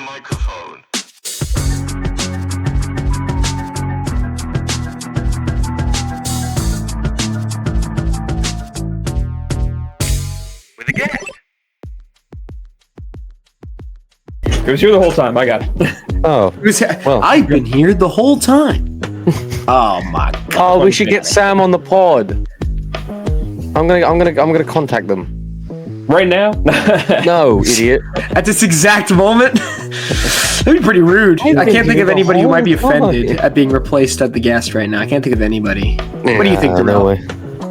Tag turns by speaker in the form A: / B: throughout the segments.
A: the microphone. With a guest.
B: It was here the whole time. I got it.
C: Oh, well.
D: I've been here the whole time. Oh my god.
C: Oh, we should get Sam on the pod. I'm gonna contact them.
B: Right now?
C: No, idiot.
D: At this exact moment? That'd be pretty rude. I can't think of anybody who might be offended at being replaced at the guest right now. I can't think of anybody. What do you think,
C: No
D: Duhrel?
C: way.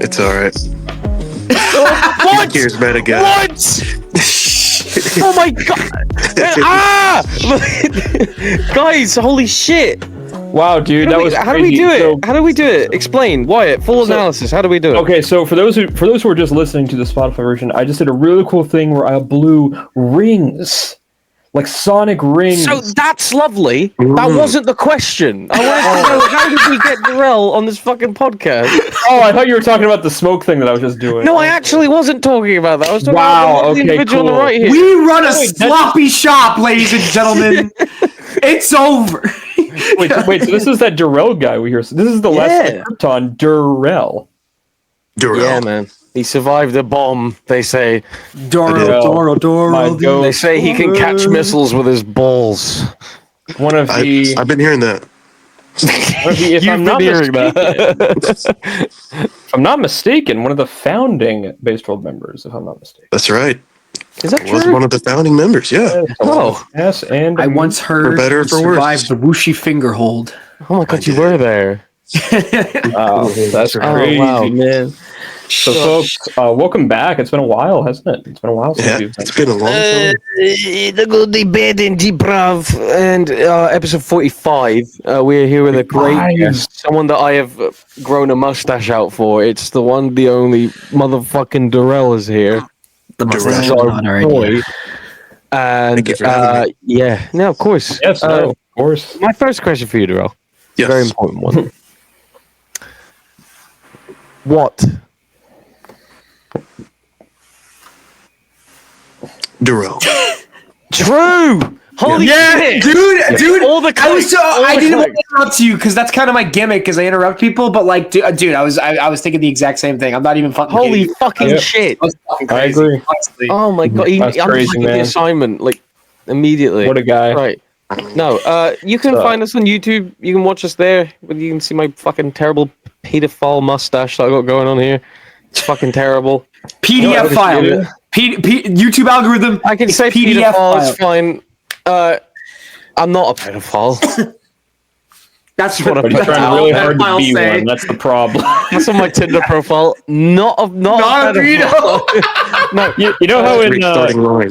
E: It's alright.
C: What?
E: Here's meta guy.
C: What? Oh my god! Ah! Guys, holy shit!
B: Wow, dude, that was
C: How do
B: crazy.
C: we do it?
B: So-
C: How do we do it? Explain, Wyatt. Full analysis. How do we do it?
B: Okay, so for those who are just listening to the Spotify version, I just did a really cool thing where I blew rings, like sonic rings.
C: So that's lovely. That wasn't the question. I wanted to know, how did we get Duhrel on this fucking podcast?
B: Oh, I thought you were talking about the smoke thing that I was just doing.
C: No, I actually wasn't talking about that. I was talking
B: Wow,
C: about the
B: okay,
C: individual on the
B: cool.
C: right here.
D: We run a
B: Wait,
D: sloppy shop, ladies and gentlemen. It's over.
B: Wait, so this is that Duhrel guy we hear. So this is the last Krypton, Duhrel.
E: Duhrel.
C: Yeah, man. He survived a bomb, they say.
D: Duhrel.
C: They say he can catch missiles with his balls.
B: One of the.
E: I've been hearing that.
B: If I'm not mistaken, one of the founding Base World members, if I'm not mistaken.
E: That's right.
C: Is that
E: I was
C: true?
E: one of the founding members, yeah.
C: Oh.
B: Yes, and
D: I once heard
E: For better or
D: he
E: for worse.
D: survived the whooshy finger hold.
C: Oh my god, you were there.
B: Wow, that's
C: Oh,
B: crazy.
C: wow, man.
B: So, folks, welcome back. It's been a while, hasn't it? It's been a while
E: Yeah,
B: since you've.
E: it's been a long time.
C: The good, the bad, and the Bruv, and episode 45. We're here with a great
B: 45.
C: guest, someone that I have grown a mustache out for. It's the one, the only motherfucking Duhrel is here.
D: The mustache
C: Our
D: is not our
C: boy.
D: idea.
C: And
E: Thank you for having me.
C: yeah, no, of course.
B: Yes, no, of course.
C: My first question for you, Duhrel.
E: Yes.
C: Very important one. What?
E: Duhrel.
C: True. Holy shit,
D: dude.
C: All the
D: I was so
C: clicks, all
D: I
C: the
D: didn't want
C: clicks.
D: to interrupt you because that's kind of my gimmick because I interrupt people. But like, dude, I was thinking the exact same thing. I'm not even fucking.
C: Holy
D: kidding.
C: fucking
B: Yeah.
C: shit!
D: I was fucking
B: I
D: crazy,
B: agree.
D: honestly.
C: Oh my god,
B: That's
C: I'm
B: crazy,
C: taking the
B: man.
C: assignment like immediately.
B: What a guy.
C: Right. No, you can
B: So-
C: find us on YouTube. You can watch us there. But you can see my fucking terrible pedophile mustache that I got going on here. It's fucking terrible.
D: PDF
C: No,
D: file.
C: yeah.
D: YouTube algorithm.
C: I can
D: it's
C: say
D: PDF
C: pedophile. It's fine. I'm not a pedophile.
D: That's
C: what
D: what
C: I'm
B: But he's trying really hard to
D: I'll
B: be
D: say.
B: one. That's the problem.
C: That's on my Tinder profile. Not a
D: Not a
C: pedophile. No,
B: You know how in
E: Starting line.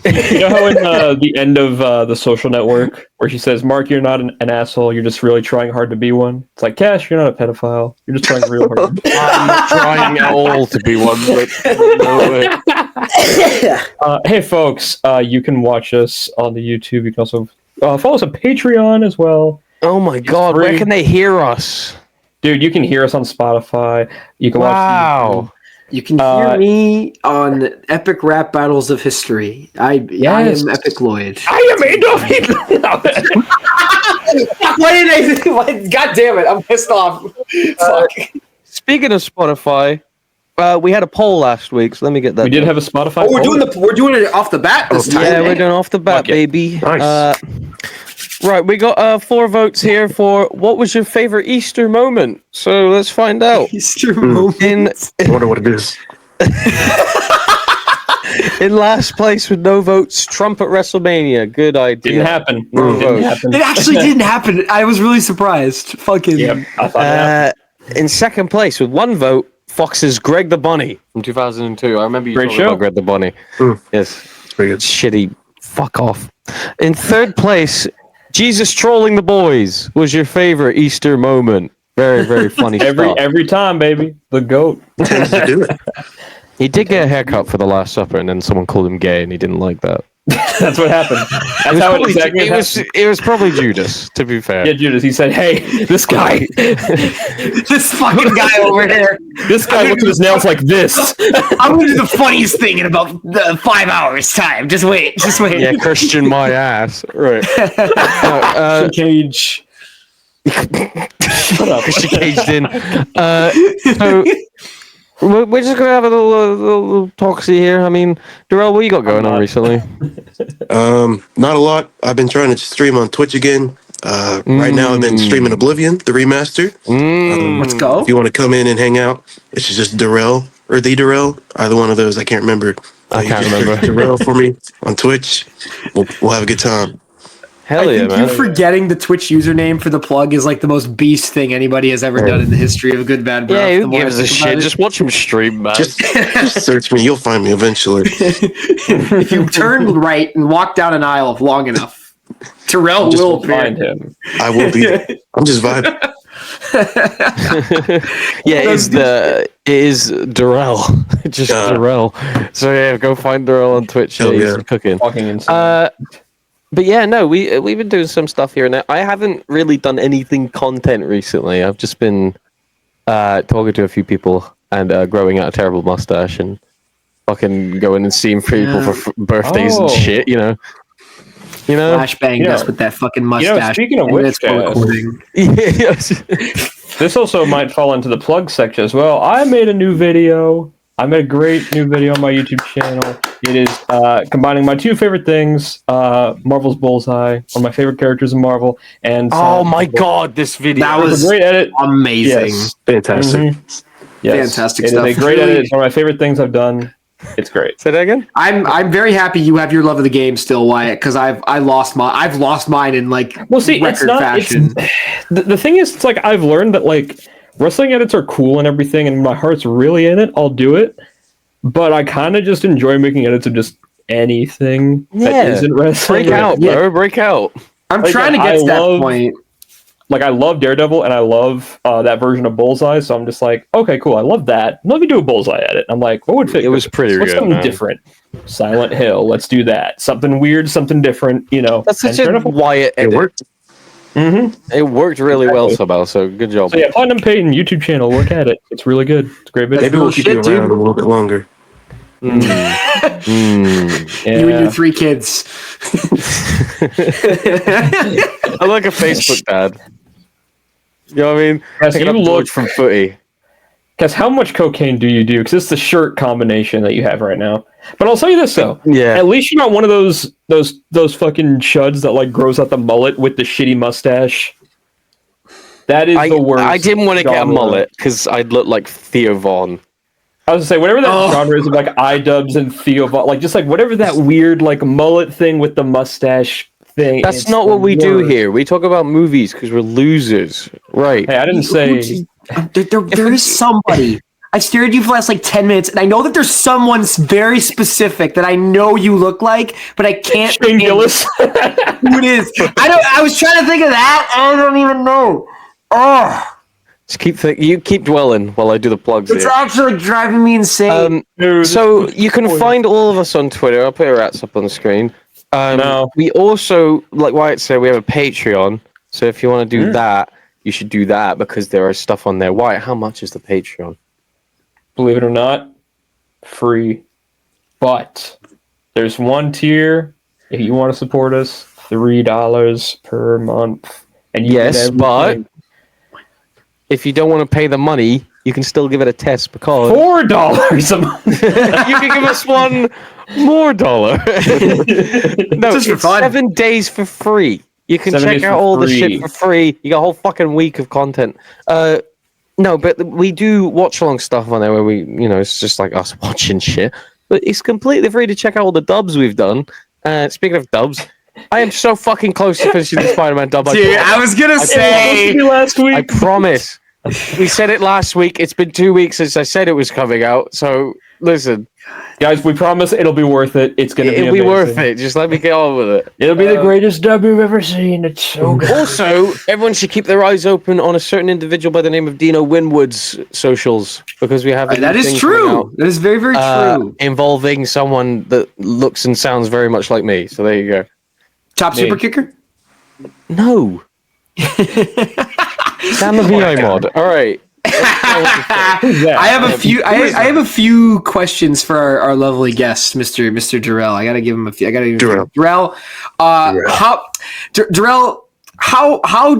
B: the end of The Social Network where she says, "Mark, you're not an asshole. You're just really trying hard to be one." It's like, Cash, you're not a pedophile. You're just trying real hard.
C: I'm not trying at all to be one. But no way.
B: Hey, folks, you can watch us on the YouTube. You can also follow us on Patreon as well.
C: Oh my god, where
B: free.
C: can they hear us?
B: Dude, you can hear us on Spotify. You can watch.
C: Wow.
D: You can hear me on Epic Rap Battles of History. I
B: Yes.
D: am Epic Lloyd.
B: I am
D: Why did I think? God damn it! I'm pissed off. Fuck.
C: Speaking of Spotify, we had a poll last week, so let me get that.
B: We did
C: done.
B: have a Spotify.
D: Oh,
B: poll.
D: we're doing it off the bat this time.
C: Yeah, we're doing off the bat,
B: Okay.
C: baby.
E: Nice.
C: Right, we got 4 votes here for what was your favorite Easter moment. So let's find out.
D: Easter moment.
C: In
E: I wonder what it is.
C: in last place with no votes, Trump at WrestleMania. Good idea.
B: Didn't happen.
C: No
B: Didn't
C: votes.
B: happen.
D: It actually didn't happen. I was really surprised. Fucking.
B: Yep, I thought it happened.
C: In second place with 1 vote, Fox's Greg the Bunny from 2002. I remember you
B: Great
C: talking
B: show.
C: about Greg the Bunny. Yes.
E: It's pretty good.
C: Shitty. Fuck off. In third place, Jesus trolling the boys was your favorite Easter moment. Very, very funny stuff.
B: Every time, baby. The GOAT.
E: Tends to do it.
C: He did get a haircut for the Last Supper, and then someone called him gay, and he didn't like that.
B: That's what happened. That's how it exactly happened.
C: It was probably Judas, to be fair.
B: Yeah, Judas. He said, "Hey, this guy,
D: This fucking guy over here.
B: this guy looks at his nails like this."
D: I'm gonna do the funniest thing in about 5 hours time. Just wait.
C: Yeah, Christian, my ass. Right.
D: Cage.
B: Shut up.
C: Christian caged in. So we're just gonna have a little talksy here. I mean, Duhrel, what you got going on recently?
E: Not a lot. I've been trying to stream on Twitch again. Right now, I've been streaming Oblivion, the remaster.
D: Let's go.
E: If you want to come in and hang out, it's just Duhrel or the Duhrel. Either one of those. I can't remember.
C: I can't
E: You just
C: remember.
E: search Duhrel for me on Twitch. We'll have a good time.
C: Hell
D: I
C: yeah,
D: think
C: man.
D: you forgetting the Twitch username for the plug is like the most beast thing anybody has ever done in the history of Good Bad Bruv.
C: Yeah,
D: The
C: who
D: more I
C: gives a
D: think about
C: shit?
D: it.
C: Just watch him stream, man.
E: Just search me. You'll find me eventually.
D: If you turn right and walk down an aisle long enough, Terrell
E: Just
D: will appear.
B: Find him.
E: I will be there. I'm just vibing.
C: Yeah, it is Duhrel. Just Duhrel. So yeah, go find Duhrel on Twitch.
E: Hell
C: He's
E: yeah.
C: cooking.
B: Fucking insane.
C: But yeah, no, we've been doing some stuff here and there. I haven't really done anything content recently. I've just been talking to a few people and growing out a terrible mustache and fucking going and seeing people for birthdays and
B: Oh.
C: shit. You know.
D: Flashbang
B: Yeah.
D: us with that fucking mustache.
B: speaking of
D: And
B: which,
D: it's
B: guys,
D: recording.
C: Yes.
B: This also might fall into the plug section as well. I made a new video. I made a great new video on my YouTube channel. It is combining my two favorite things, Marvel's Bullseye, one of my favorite characters in Marvel, and
C: Oh my god, this video.
D: That
B: it was
D: was
B: a great edit.
D: amazing.
B: Yes.
E: Fantastic.
B: Mhm. Yes.
D: Fantastic
B: It
D: stuff.
B: is a great
D: Really-
B: edit. It's one of my favorite things I've done. It's great.
C: Say that again?
D: I'm very happy you have your love of the game still, Wyatt, because I've lost mine in like
B: Well, see, it's
D: record
B: not.
D: fashion.
B: The thing is, it's like I've learned that like wrestling edits are cool and everything, and my heart's really in it. I'll do it, but I kind of just enjoy making edits of just anything that
C: Yeah.
B: isn't wrestling.
C: Break out,
D: Yeah.
C: bro. Break out.
D: I'm
B: like,
D: trying to
B: I
D: get to that
B: love-
D: point.
B: Like I love Daredevil and I love that version of Bullseye, so I'm just like, okay, cool, I love that. Let me do a Bullseye edit. I'm like, what would fit?
C: It was pretty
B: What's
C: good,
B: something
C: man.
B: different? Silent Hill. Let's do that. Something weird, something different. You know.
C: That's such
B: And
C: a
B: turn up-
C: Wyatt
E: It
C: edit.
E: worked.
C: It worked really well somehow, so good job.
B: So yeah, Platinum Payton YouTube channel. Look at it. It's really good. It's a great video.
E: Maybe we'll keep you
D: shit, dude.
E: around a little bit longer.
D: You and
B: Yeah.
D: your 3 kids.
C: I like a Facebook dad. You know what I mean?
B: Yes,
C: Picking
B: you
C: up
B: look-
C: George from footy.
B: Guess how much cocaine do you do? Because it's the shirt combination that you have right now. But I'll tell you this though.
C: Yeah.
B: At least you're not one of those fucking chuds that like grows out the mullet with the shitty mustache. That is the worst.
C: I didn't want to get a
B: genre.
C: mullet because I'd look like Theo Vaughn.
B: I was gonna say whatever that
D: Oh.
B: genre is of like iDubbbz and Theo Vaughn, like just like whatever that weird like mullet thing with the mustache thing.
C: That's
B: it's
C: not
B: the
C: what we do
B: worst.
C: here. We talk about movies because we're losers. Right.
B: Hey, I didn't say.
D: There is somebody. I've stared at you for the last like 10 minutes, and I know that there's someone very specific that I know you look like, but I can't
B: Shane
D: think
B: Gillis.
D: who it is. I was trying to think of that. I don't even know. Oh,
C: Just you keep dwelling while I do the plugs
D: it's
C: here.
D: actually driving me insane.
B: Dude,
C: So you can find all of us on Twitter. I'll put our rats up on the screen.
B: No.
C: We also, like Wyatt said, we have a Patreon. So if you want to do that, you should do that because there is stuff on there. Wyatt, how much is the Patreon?
B: believe it or not, free. But there's one tier if you want to support us, $3 per month. And you
C: Yes,
B: get
C: but
B: everything.
C: if you don't want to pay the money, you can still give it a test because
B: $4 a month.
C: you can give us one more dollar. No,
D: Just for
C: it's
D: fun.
C: 7 days for free. You can
B: 7
C: check
B: days
C: out
B: for
C: all the
B: free.
C: shit for free. You got a whole fucking week of content. No, but we do watch along stuff on there where it's just like us watching shit. But it's completely free to check out all the dubs we've done. Speaking of dubs, I am so fucking close to finishing the Spider-Man dub.
D: Dude, I was gonna say.
B: last week.
C: I promise. We said it last week. It's been 2 weeks since I said it was coming out. So Listen,
B: Guys, we promise it'll be worth it. It's gonna
C: it'll be worth it. Just let me get on with it.
B: It'll be the greatest dub you've ever seen. It's so good.
C: Also, everyone should keep their eyes open on a certain individual by the name of Dino Winwood's socials because we have a
D: That
C: new
D: is
C: thing coming
D: true.
C: out,
D: That is very, very true.
C: involving someone that looks and sounds very much like me. So there you go.
D: Top
B: Me.
D: super kicker.
C: No. Sam the VI mod. All right.
D: I have a few. I have a few questions for our lovely guest, Mr. Duhrel. I gotta give him a few. Duhrel. Duhrel, how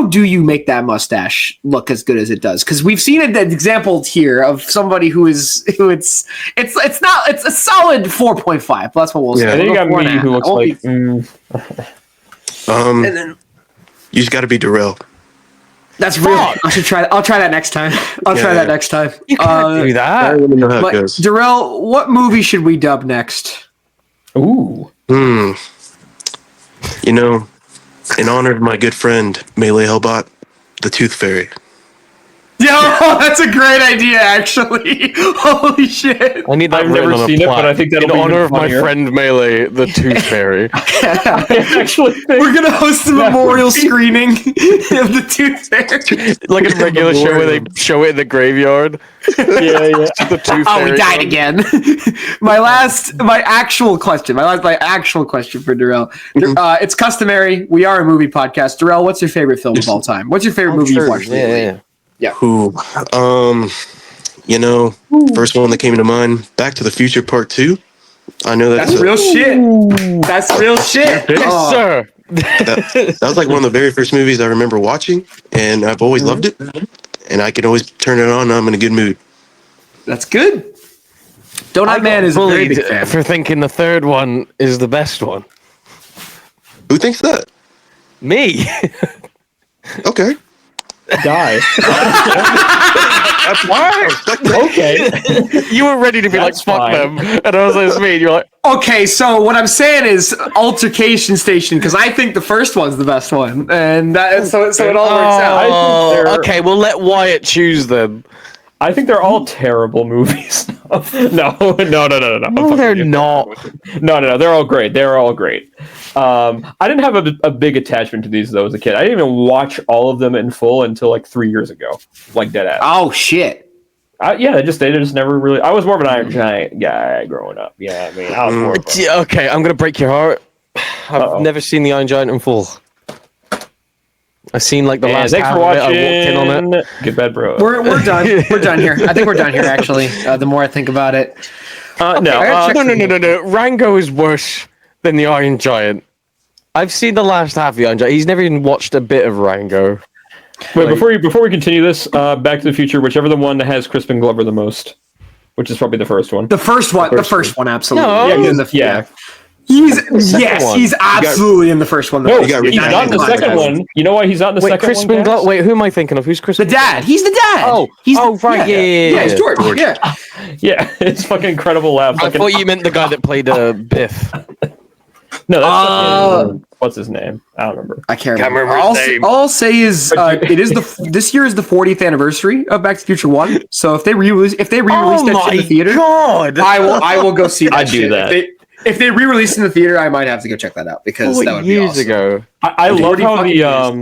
D: do you make that mustache look as good as it does? Because we've seen an example here of somebody who it's a solid 4.5. That's what we'll say.
B: And then you got
D: We'll go
B: me, who
D: 4.5.
B: looks like.
D: And then
E: You just got to be Duhrel.
D: that's real. I should try. I'll try that next time. I'll try that next time.
C: You can't do
E: I
C: that.
E: don't even know how it
D: But
E: goes.
D: Duhrel, what movie should we dub next?
B: Ooh.
E: You know, in honor of my good friend Melee Hellbot, the Tooth Fairy.
D: Yo, that's a great idea, actually. Holy shit.
C: I need that
B: I've
C: written
B: never
C: on a
B: seen it, but
C: plaque.
B: I think that'll
C: in
B: be
C: honor
B: even
C: of my
B: funnier.
C: friend Melee, the Tooth Fairy.
B: I actually think
D: We're gonna host a memorial screening of the Tooth Fairy.
C: Like a regular show where they show it in the graveyard.
B: yeah.
C: The Tooth
D: Oh,
C: Fairy.
D: we died again. my actual question for Duhrel. It's customary. We are a movie podcast. Duhrel, what's your favorite film of all time? What's your favorite movie you've watched lately?
E: Who, first one that came to mind, Back to the Future Part 2. I know that's
D: That's real shit. That's real shit.
C: Yes,
D: Oh,
C: sir.
E: that was like one of the very first movies I remember watching, and I've always loved it. And I can always turn it on, and I'm in a good mood.
D: that's good. Donut Man is a very
C: Bullied
D: big fan.
C: for thinking the third one is the best one.
E: Who thinks that?
C: Me.
E: Okay.
B: Die.
E: That's why.
B: Okay.
C: You were ready to be
B: That's
C: like, fuck
B: fine.
C: them. And I was like, it's me. And you're like,
D: Okay, so what I'm saying is altercation station because I think the first one's the best one, and so it all works out.
B: I think they're-
C: okay, we'll let Wyatt choose them.
B: I think they're all terrible movies. No.
C: No, they're not.
B: No. They're all great. They're all great. I didn't have a big attachment to these though as a kid. I didn't even watch all of them in full until like 3 years ago, like dead ass.
D: Oh shit!
B: They just never really. I was more of an Iron Giant guy growing up. Yeah, I mean, I was more. Of a,
C: Okay, I'm gonna break your heart. I've
B: Uh-oh.
C: never seen the Iron Giant in full. I've seen like the
B: and
C: last
B: thanks
C: half
B: for
C: of it.
B: watching.
C: I walked in on it.
B: Get bad, bro.
D: We're done. We're done here. I think we're done here. Actually, the more I think about it,
B: No.
D: I gotta check
C: No. Rango is worse than the Iron Giant. I've seen the last half of the Iron Giant. He's never even watched a bit of Rango.
B: Wait, before we continue this, Back to the Future, whichever the one that has Crispin Glover the most, which is probably the first one.
D: the first one, absolutely.
C: No.
B: Yeah.
D: He's
C: one.
D: he's absolutely in the first one.
B: No,
E: You got
B: he's
E: Ricky
B: not in the
E: Bobby.
B: second one. You know why he's not in the
C: Wait,
B: second
C: Crispin
B: one?
C: Glover. Wait, who am I thinking of? Who's
D: The
C: Crispin?
D: dad. He's the dad.
C: Oh,
D: he's
C: right, yeah.
D: He's George. Yeah.
B: Yeah, it's fucking incredible laugh.
C: I thought you meant the guy that played Biff.
B: No, that's what's his name? I don't remember.
D: I can't
C: Can't
D: remember.
C: remember his name.
D: All I'll say is this year is the 40th anniversary of Back to the Future 1. So if they re-release that shit in the theater,
C: god!
D: I will go see that.
B: I'd do
D: shit.
B: that.
D: If they re-release in the theater, I might have to go check that out because that would be
C: years
D: awesome.
C: ago.
B: I love
D: 40
B: how
D: fucking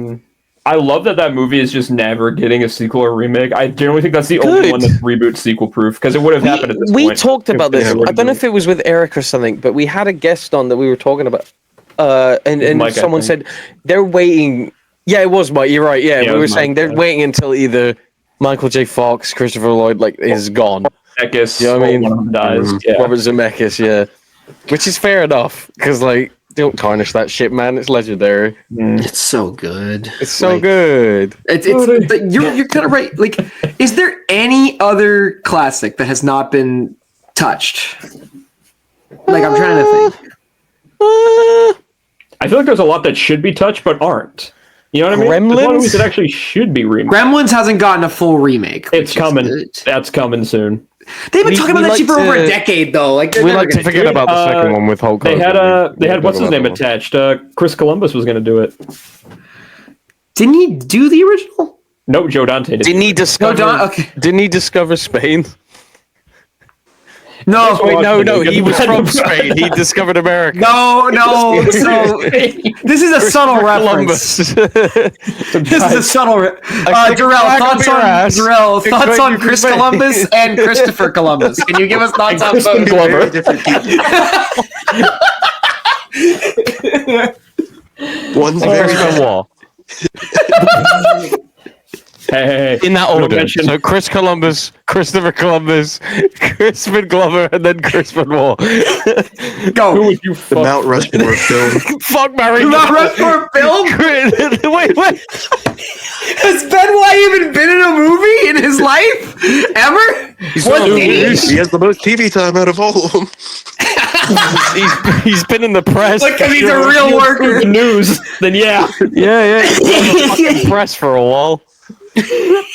B: the I love that movie is just never getting a sequel or remake. I generally think that's the only
C: Good.
B: one that's reboot sequel proof because it would have happened at this
C: We
B: point.
C: talked about this.
B: Yeah,
C: I don't know if it was with Eric or something, but we had a guest on that we were talking about. And
B: Mike, I
C: someone
B: think.
C: said they're waiting. Yeah, it was Mike. You're right. Yeah,
B: Yeah, it
C: we were
B: was
C: saying
B: Mike,
C: they're
B: yeah.
C: waiting until either Michael J. Fox, Christopher Lloyd, is gone.
B: Zemeckis,
C: You know what I mean?
B: one of them dies. Yeah.
C: Robert Zemeckis, yeah, which is fair enough because don't tarnish that shit, man. It's legendary.
D: It's so good.
C: It's so
D: Like,
C: good.
D: You're kind of right. Like, is there any other classic that has not been touched? Like, I'm trying to think.
B: I feel like there's a lot that should be touched but aren't. You know what I mean? There's a lot of
C: Gremlins?
B: movies that actually should be remade.
D: Gremlins hasn't gotten a full remake.
B: It's
D: which is
B: coming.
D: good.
B: That's coming soon.
D: They've been
C: We-
D: talking
C: we
D: about that
C: like
D: shit for over a
C: to-
D: decade, though. Like,
C: We like to forget about the second one with Hulk
B: They
C: Hogan.
B: had
C: We
B: what's his
C: talk
B: name
C: about that
B: attached? Chris Columbus was going to do it.
D: Didn't he do the original?
B: Nope, Joe Dante did.
C: Didn't he discover?
D: No, okay.
C: Didn't he discover Spain?
D: No,
C: Wait, no,
B: Get
C: he
B: the
C: was
B: bed
C: from
B: of
C: Spain. He discovered America.
D: no. So this is a subtle reference.
C: Columbus.
D: This is a subtle. Duhrel, thoughts
C: your
D: on
C: ass.
D: thoughts on
C: you
D: Chris
C: can say.
D: Columbus and Christopher Columbus? Can you give us thoughts on
B: Crispin
D: both?
B: Glover.
E: Very different people. One's very
C: Christopher War.
B: Hey.
C: In that
B: Don't
C: order.
B: mention-
C: So Chris Columbus, Christopher Columbus, Crispin Glover, and then Crispin War.
B: Who
D: Go.
B: would you
E: the
B: fuck?
E: Mount Rushmore film.
C: Fuck Mary.
D: Mount Rushmore film?
C: Wait.
D: Has Ben White even been in a movie in his life ever? What age?
E: He has the most TV time out of all of them.
C: He's been in the press.
D: Like, because he's a real worker.
B: The news, then yeah.
C: Yeah. He's been in the fucking press for a while.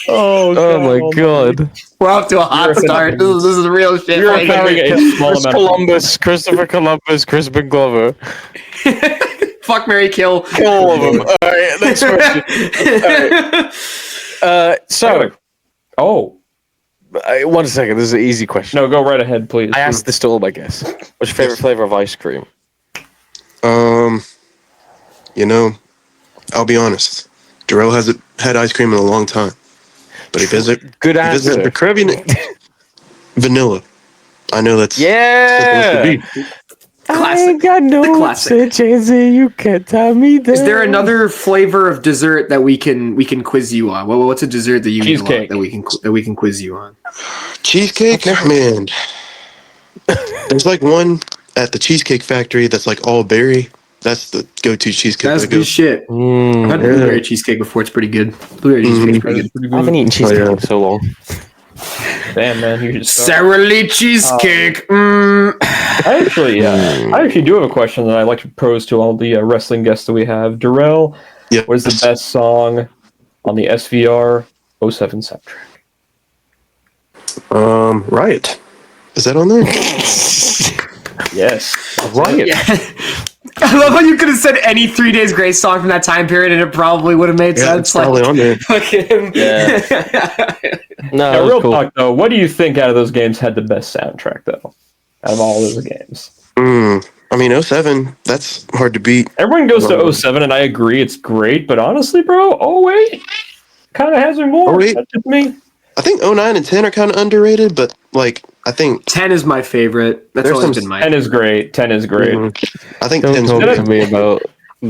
C: Oh my god.
D: We're off to a hot start. This is real shit.
B: You're
D: right
B: carrying
D: here.
B: a small
C: Chris
B: amount of
C: Columbus, Christopher Columbus, Crispin Glover.
D: Fuck, Mary, kill.
C: Kill all of them. Alright, next question. So,
B: Oh.
C: 1 second, this is an easy question.
B: No, go right ahead, please.
C: I asked this to all my guests. What's your favorite flavor of ice cream?
E: You know, I'll be honest. Duhrel hasn't had ice cream in a long time, but he visits
C: Good answer.
E: the Caribbean. Vanilla. I know that's
C: Yeah.
E: supposed to be.
D: Classic.
C: got no
D: The classic.
C: you can't tie me down.
D: Is there another flavor of dessert that we can quiz you on? What's a dessert that you eat a lot
B: Cheesecake.
D: that we can quiz you on?
E: Cheesecake, man. There's like one at the Cheesecake Factory that's like all berry. That's the go-to cheesecake.
D: That's
E: I go.
D: good shit. I've had blueberry cheesecake before. It's pretty good. Blueberry cheesecake's pretty good.
C: I haven't eaten cheesecake
E: yeah.
C: in so long.
B: Damn, man, you just.
D: Sara Lee cheesecake.
B: I actually do have a question that I'd like to pose to all the wrestling guests that we have. Duhrel,
E: Yep.
B: what is the best song on the SVR 07 soundtrack?
E: Riot. Is that on there?
B: Yes.
C: Right.
D: Yeah. I love how you could have said any 3 Days Grace song from that time period and it probably would have made
E: Yeah,
D: sense.
E: it's probably on there.
D: Fucking
C: No,
B: Now,
C: that was
B: real
C: cool.
B: talk though, what do you think out of those games had the best soundtrack though? Out of all those games,
E: I mean, 07. That's hard to beat.
B: everyone goes to 07, and I agree it's great. But honestly, bro, 08 kind of has me more.
E: 08?
B: That's just me.
E: I think 09 and 10 are kind of underrated, but like I think
D: 10 is my favorite. That's
E: There's
D: always
E: some-
D: been my
B: 10 is great. 10 is great.
E: I think
C: Don't
E: 10's
C: talk
B: Did
C: to me about.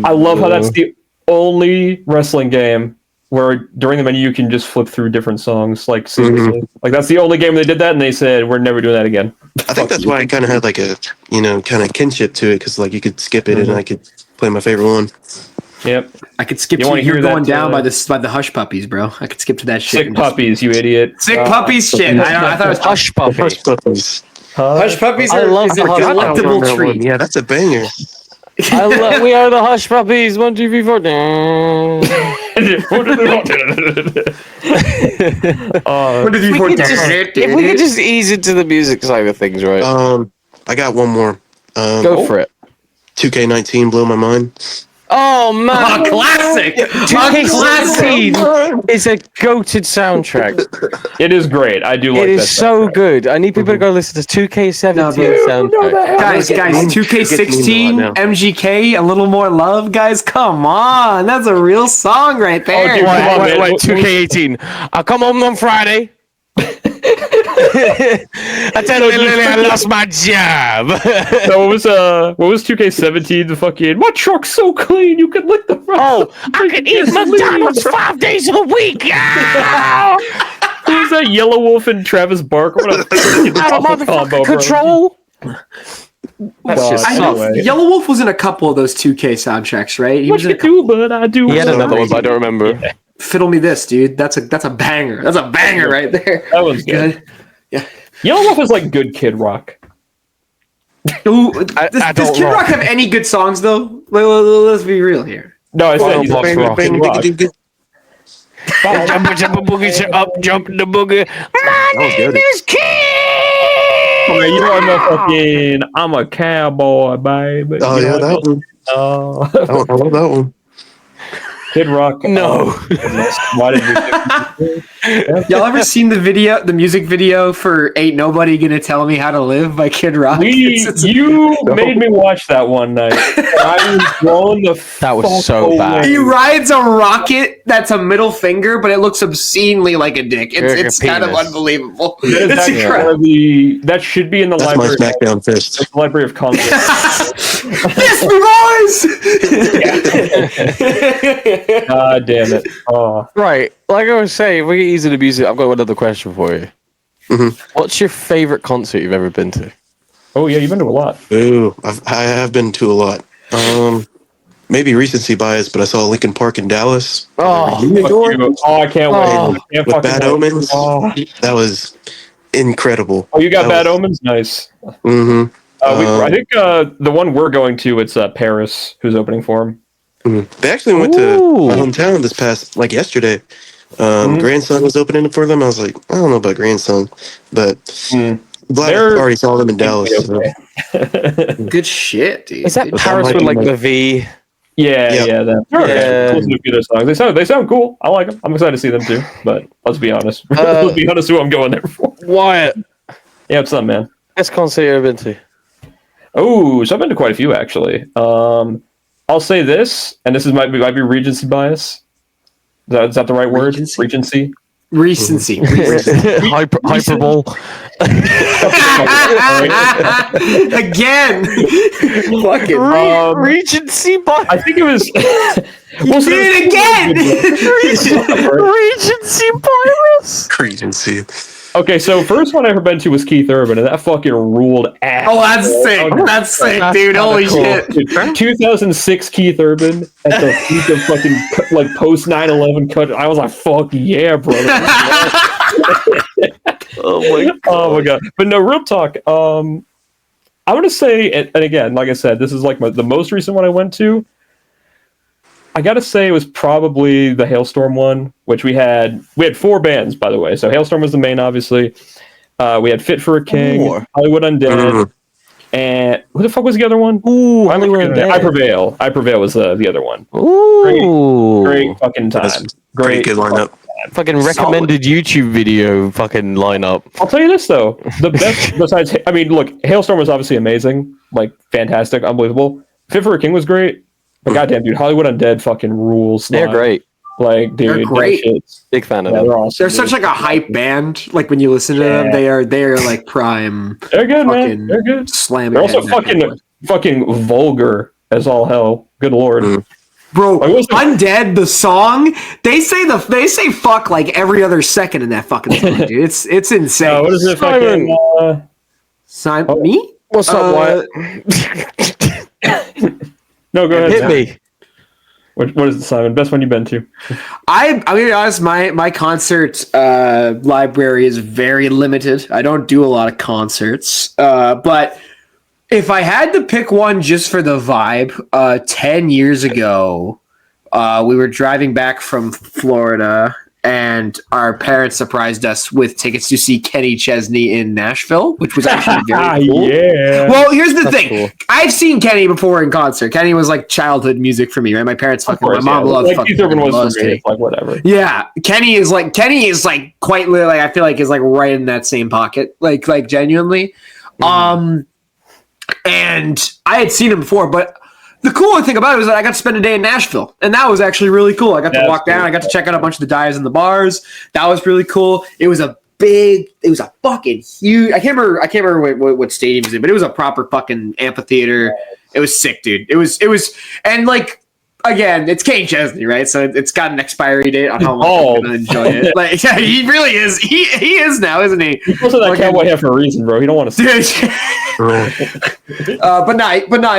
B: I love how that's the only wrestling game where during the menu you can just flip through different songs. Like seriously, like that's the only game they did that, and they said we're never doing that again.
E: I think that's why I kind of had like a kind of kinship to it because like you could skip it and I could play my favorite one.
B: Yep.
D: I could skip
B: You
D: to
B: wanna
D: You're
B: hear that,
D: Going Down by the Hush Puppies, bro. I could skip to that shit.
B: Sick
D: and just-
B: puppies, you idiot.
D: Sick Puppies shit. I thought it was
C: Hush Puppy.
E: Hush Puppies.
D: Hush Puppies
C: I
D: are
C: love
D: is
C: the
D: a
C: Hush
D: delectable
E: That one.
D: treat.
E: Yeah, that's a banger.
C: We are the Hush Puppies. 1, 2, 3, 4. If we could just ease into the music side of things, right?
E: I got one more.
C: Go for it.
E: 2K19 blow my mind.
C: Oh man,
D: Classic.
C: 2K17 is a goated soundtrack.
B: It is great. I do like
C: It
B: that.
C: is so
B: soundtrack.
C: good. I need people to go listen to 2K17
D: No, but-
C: soundtrack.
D: Guys,
E: It gets me
D: 2K16,
E: a lot now.
D: MGK, a little more love, guys. Come on, that's a real song right there.
B: dude, come on,
C: Wait,
B: man.
C: 2K18. I come home on Friday. I tell Lily I lost my job.
B: So what was 2K17? The fucking my truck's so clean you can lick the front.
C: Oh, I can eat McDonald's 5 days a week. Ah!
B: Who was that? Yellow Wolf and Travis Barker. What a
C: Out of
B: awful combo,
C: motherfucking
B: bro.
C: control.
B: God,
D: I know
B: anyway.
D: Yellow Wolf was in a couple of those 2K soundtracks, right? He
B: What
D: was in
B: you
D: a couple.
B: do, but I do.
C: He had
B: what I
C: another one,
B: do.
C: but I don't remember.
D: Fiddle Me This, dude. That's a banger. That's a banger right there.
B: That was good. Yellow Wolf is like good Kid Rock.
D: Ooh,
C: I
D: does
C: don't
D: Kid
C: rock.
D: Rock have any good songs though? Let's be real here.
B: No, I said
C: Oh,
B: he's
C: Box
B: like
C: Rock.
B: Kid Rock.
C: Jump a boogie, up, jump the boogie.
E: That was good.
C: Is Kid.
B: Oh, man, you know I'm a cowboy, baby.
E: Oh
B: You know
E: yeah,
B: what I
E: that
B: mean?
E: one. I love that one.
B: Kid Rock.
C: No.
B: Why did we pick
D: Y'all ever seen the music video for "Ain't Nobody Gonna Tell Me How to Live" by Kid Rock?
B: You made me watch that one night. I was blown the
C: That was
B: fuck
C: so
B: away.
C: bad.
D: He rides a rocket that's a middle finger, but it looks obscenely like a dick.
C: Like a
D: It's kind of
C: penis.
D: unbelievable.
B: That is
D: It's
B: actually
D: incredible.
B: one of that should be in the
E: That's my
B: library.
E: SmackDown fist.
B: The library of content.
D: Yes, me boys!
B: God damn it. Oh.
C: Right, like I was saying, if we get easy to music, I've got another question for you. What's your favorite concert you've ever been to?
B: Oh yeah, you've been to a lot.
E: Ooh, I have been to a lot. Maybe recency bias, but I saw Linkin Park in Dallas.
C: Oh,
B: Fuck you. Oh, I can't wait.
C: Oh.
B: I can't
E: With
B: fucking
E: Bad
B: wait.
E: Omens.
B: Oh.
E: That was incredible.
B: Oh, you got
E: That
B: Bad
E: was-
B: Omens? Nice.
E: Mm-hmm.
B: I think the one we're going to, it's Paris, who's opening for him.
E: They actually went to
C: Ooh.
E: my hometown this past, yesterday. Grandson was opening it for them. I was like, I don't know about Grandson, but glad
B: They're-
E: I already saw them in Dallas. so.
D: Good shit, dude.
C: is that
D: Good
C: Paris
E: might
C: with
E: be
C: like
E: my-
C: the V?
B: Yeah,
E: Yep.
B: yeah. That. They're okay.
C: Yeah.
B: Listen to a few of their songs. They sound cool. I like them. I'm excited to see them too. But let's be honest. Let's be honest who I'm going there for.
C: Wyatt,
B: Yeah, what's up, man?
C: best concert you've ever been to?
B: Oh, so I've been to quite a few actually. I'll say this, and this might be Regency bias. Is that the right word?
D: Regency?
B: Regency.
D: Recency.
C: Hyperbole.
D: Again. Fucking.
C: Regency bias.
B: I think it was.
D: You did it again.
C: Regency bias.
E: Regency.
B: Okay, so first one I ever been to was Keith Urban, and that fucking ruled ass.
D: Oh, that's sick. That's sick, dude. Holy shit.
B: Dude, 2006 Keith Urban at the peak of fucking post 9/11 cut. I was like, "Fuck yeah, brother!" Oh my god! But no, real talk. I'm gonna say, and again, like I said, this is like the most recent one I went to. I gotta say it was probably the Hailstorm one, which we had 4 bands, by the way. So Hailstorm was the main, obviously. We had Fit for a King, Hollywood Undead, and who the fuck was the other one?
C: Ooh, Hollywood
B: I Prevail. I Prevail was the other one.
C: Ooh.
B: Great fucking time.
E: That's pretty good lineup.
C: Fucking recommended YouTube video fucking lineup.
B: I'll tell you this though, the best besides, I mean, look, Hailstorm was obviously amazing, like fantastic, unbelievable. Fit for a King was great, but goddamn, dude, Hollywood Undead fucking rules.
C: They're great.
B: Like, dude,
D: They're great.
C: Big fan of
B: Yeah,
C: them.
B: they're awesome.
D: They're such like a hype band. Like when you listen to them, they are like prime
B: They're good, man.
D: fucking
B: They're good.
D: slamming.
B: They're also
D: heavy.
B: fucking vulgar as all hell. Good lord.
D: Bro,
B: Like, what's the-
D: Undead, the song, they say fuck like every other second in that fucking song, dude. It's insane.
B: What is it?
C: Simon.
B: Fucking,
D: Simon, me?
C: What's up, Wyatt?
B: no, go ahead.
C: Hit
B: Sam.
C: me.
B: What is it, Simon? Best one you've been to?
D: I'm gonna be honest, my concert library is very limited. I don't do a lot of concerts. But if I had to pick one just for the vibe, 10 years ago, we were driving back from Florida and our parents surprised us with tickets to see Kenny Chesney in Nashville, which was actually very cool.
B: Yeah.
D: Well, here's the thing.
C: cool.
D: I've seen Kenny before in concert. Kenny was like childhood music for me, right? My parents
B: Of
D: fucking,
B: course,
D: my mom
B: yeah.
D: loves
B: Like
D: fucking
B: Keith Urban was
D: loves
B: for me.
D: Kenny.
B: It's like whatever.
D: Yeah, Kenny is like quite literally. I feel like is like right in that same pocket, like genuinely. And I had seen him before, but the cooler thing about it was that I got to spend a day in Nashville, and that was actually really cool. I got to
B: That's
D: walk down.
B: cool.
D: I got to check out a bunch of the dives in the bars. That was really cool. It was a fucking huge. I can't remember what stadium it was in, but it was a proper fucking amphitheater. It was sick, dude. It was, and like, again, it's Kenny Chesney, right? So it's got an expiry date on how long I'm gonna enjoy it. Like, yeah, he really is. He is now, isn't he?
B: He posted that
D: Fucking-
B: cowboy hat for a reason, bro. He don't want to see
D: Dude. But no,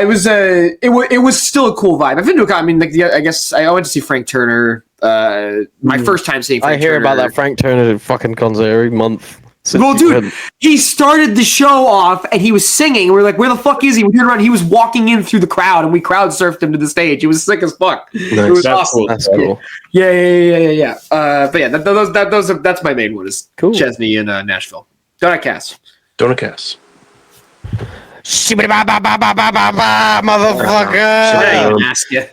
D: it was still a cool vibe. I've been to I mean, like, I guess I went to see Frank Turner. My first time seeing Frank
C: I hear
D: Turner.
C: about that Frank Turner fucking concert every month. since
D: Well,
C: he
D: dude,
C: went.
D: he started the show off and he was singing. And we're like, where the fuck is he? We turned around. He was walking in through the crowd and we crowd surfed him to the stage. It was sick as fuck. It was
B: That's
D: awesome.
B: cool.
C: That's cool.
D: Yeah. But yeah, that's my main one is
C: Cool.
D: Chesney in Nashville. Donut Cass.
E: Donut Cast.
C: motherfucker.
D: I didn't ask you.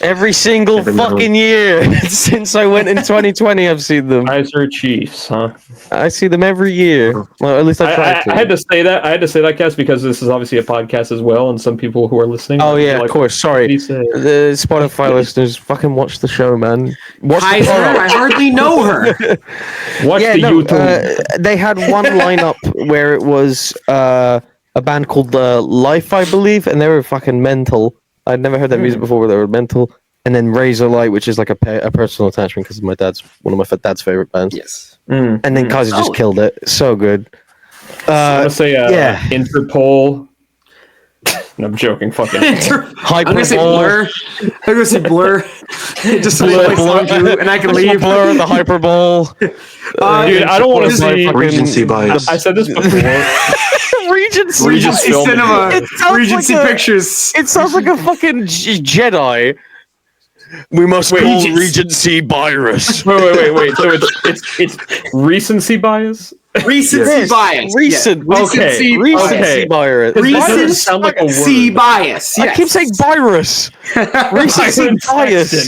C: Every single fucking year since I went in 2020, I've seen them.
B: Kaiser Chiefs, huh?
C: I see them every year. Well, at least I try to.
B: I had to say that. I had to say that, Cass, because this is obviously a podcast as well, and some people who are listening.
C: Oh
B: might be
C: yeah,
B: like,
C: of course. Sorry,
B: "What did he say?"
C: the Spotify listeners, fucking watch the show, man. Watch the
D: Kaiser,
C: show.
D: I hardly know her.
B: Watch the YouTube.
C: They had one lineup where it was a band called Life, I believe, and they were fucking mental. I'd never heard that music before, but they were mental. And then Razor Light, which is like a personal attachment because my dad's one of my dad's favorite bands.
D: Yes.
C: And then Kaiser just killed it. So good.
B: I want to say Interpol. No, I'm joking. Fucking.
D: I'm gonna say Blur. I'm gonna say Blur. Just so they play song two, and I can leave.
C: Blur, the Hyperbole.
B: Dude, I don't want to see
E: Regency bias.
B: I said this before.
C: Regency
B: film.
D: Cinema.
C: It sounds
D: Regency
C: like
D: Pictures.
C: It sounds like a fucking Jedi. We must call Regency virus.
B: Wait. So it's recency bias.
D: Recency bias.
C: Recent.
D: Yeah.
C: Recency
B: Okay.
C: virus.
B: Doesn't sound like a
D: Recency
B: word.
D: bias.
C: I keep saying virus. Recency bias.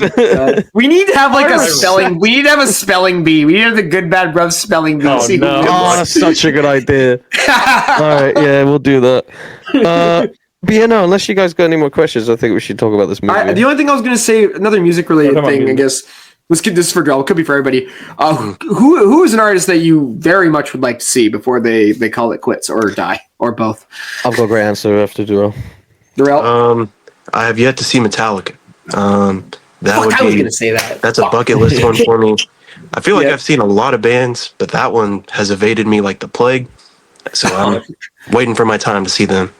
D: We need to have like a
B: Virus.
D: spelling. We need to have a spelling bee. We need to have the good bad Bruv spelling bee.
B: Oh,
D: See who
B: no.
D: wins.
C: Oh, that's such a good idea. All right, yeah, we'll do that. But yeah, no, unless you guys got any more questions, I think we should talk about this movie.
D: The only thing I was going to say, another music related
B: Talk about
D: thing, I
B: music.
D: guess. Let's get this for Duhrel. It could be for everybody. Who is an artist that you very much would like to see before they call it quits or die or both?
C: I've got a great answer after Duhrel.
D: Duhrel.
E: I have yet to see Metallica. That
D: Fuck,
E: would
D: I was
E: be
D: going to say that.
E: that's a
D: Fuck.
E: bucket list one for me. I feel like
D: Yeah.
E: I've seen a lot of bands, but that one has evaded me like the plague. So I'm waiting for my time to see them.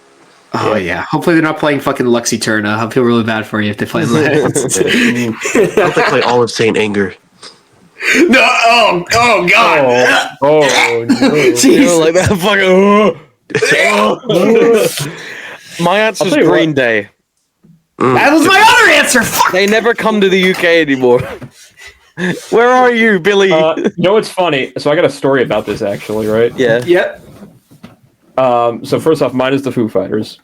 D: Oh yeah. Hopefully they're not playing fucking Luxy Turna. I feel really bad for you if they play that.
E: I hope they play all of Saint Anger.
D: No. Oh God.
B: Oh, no.
D: Jeez.
C: Like that fucking. My answer's
B: tell you
C: Green
B: what.
C: Day.
D: That was my other answer. Fuck.
C: They never come to the UK anymore. Where are you, Billy?
B: You know what's funny? So I got a story about this actually, right?
C: yeah.
D: Yep.
B: So first off, mine is the Foo Fighters.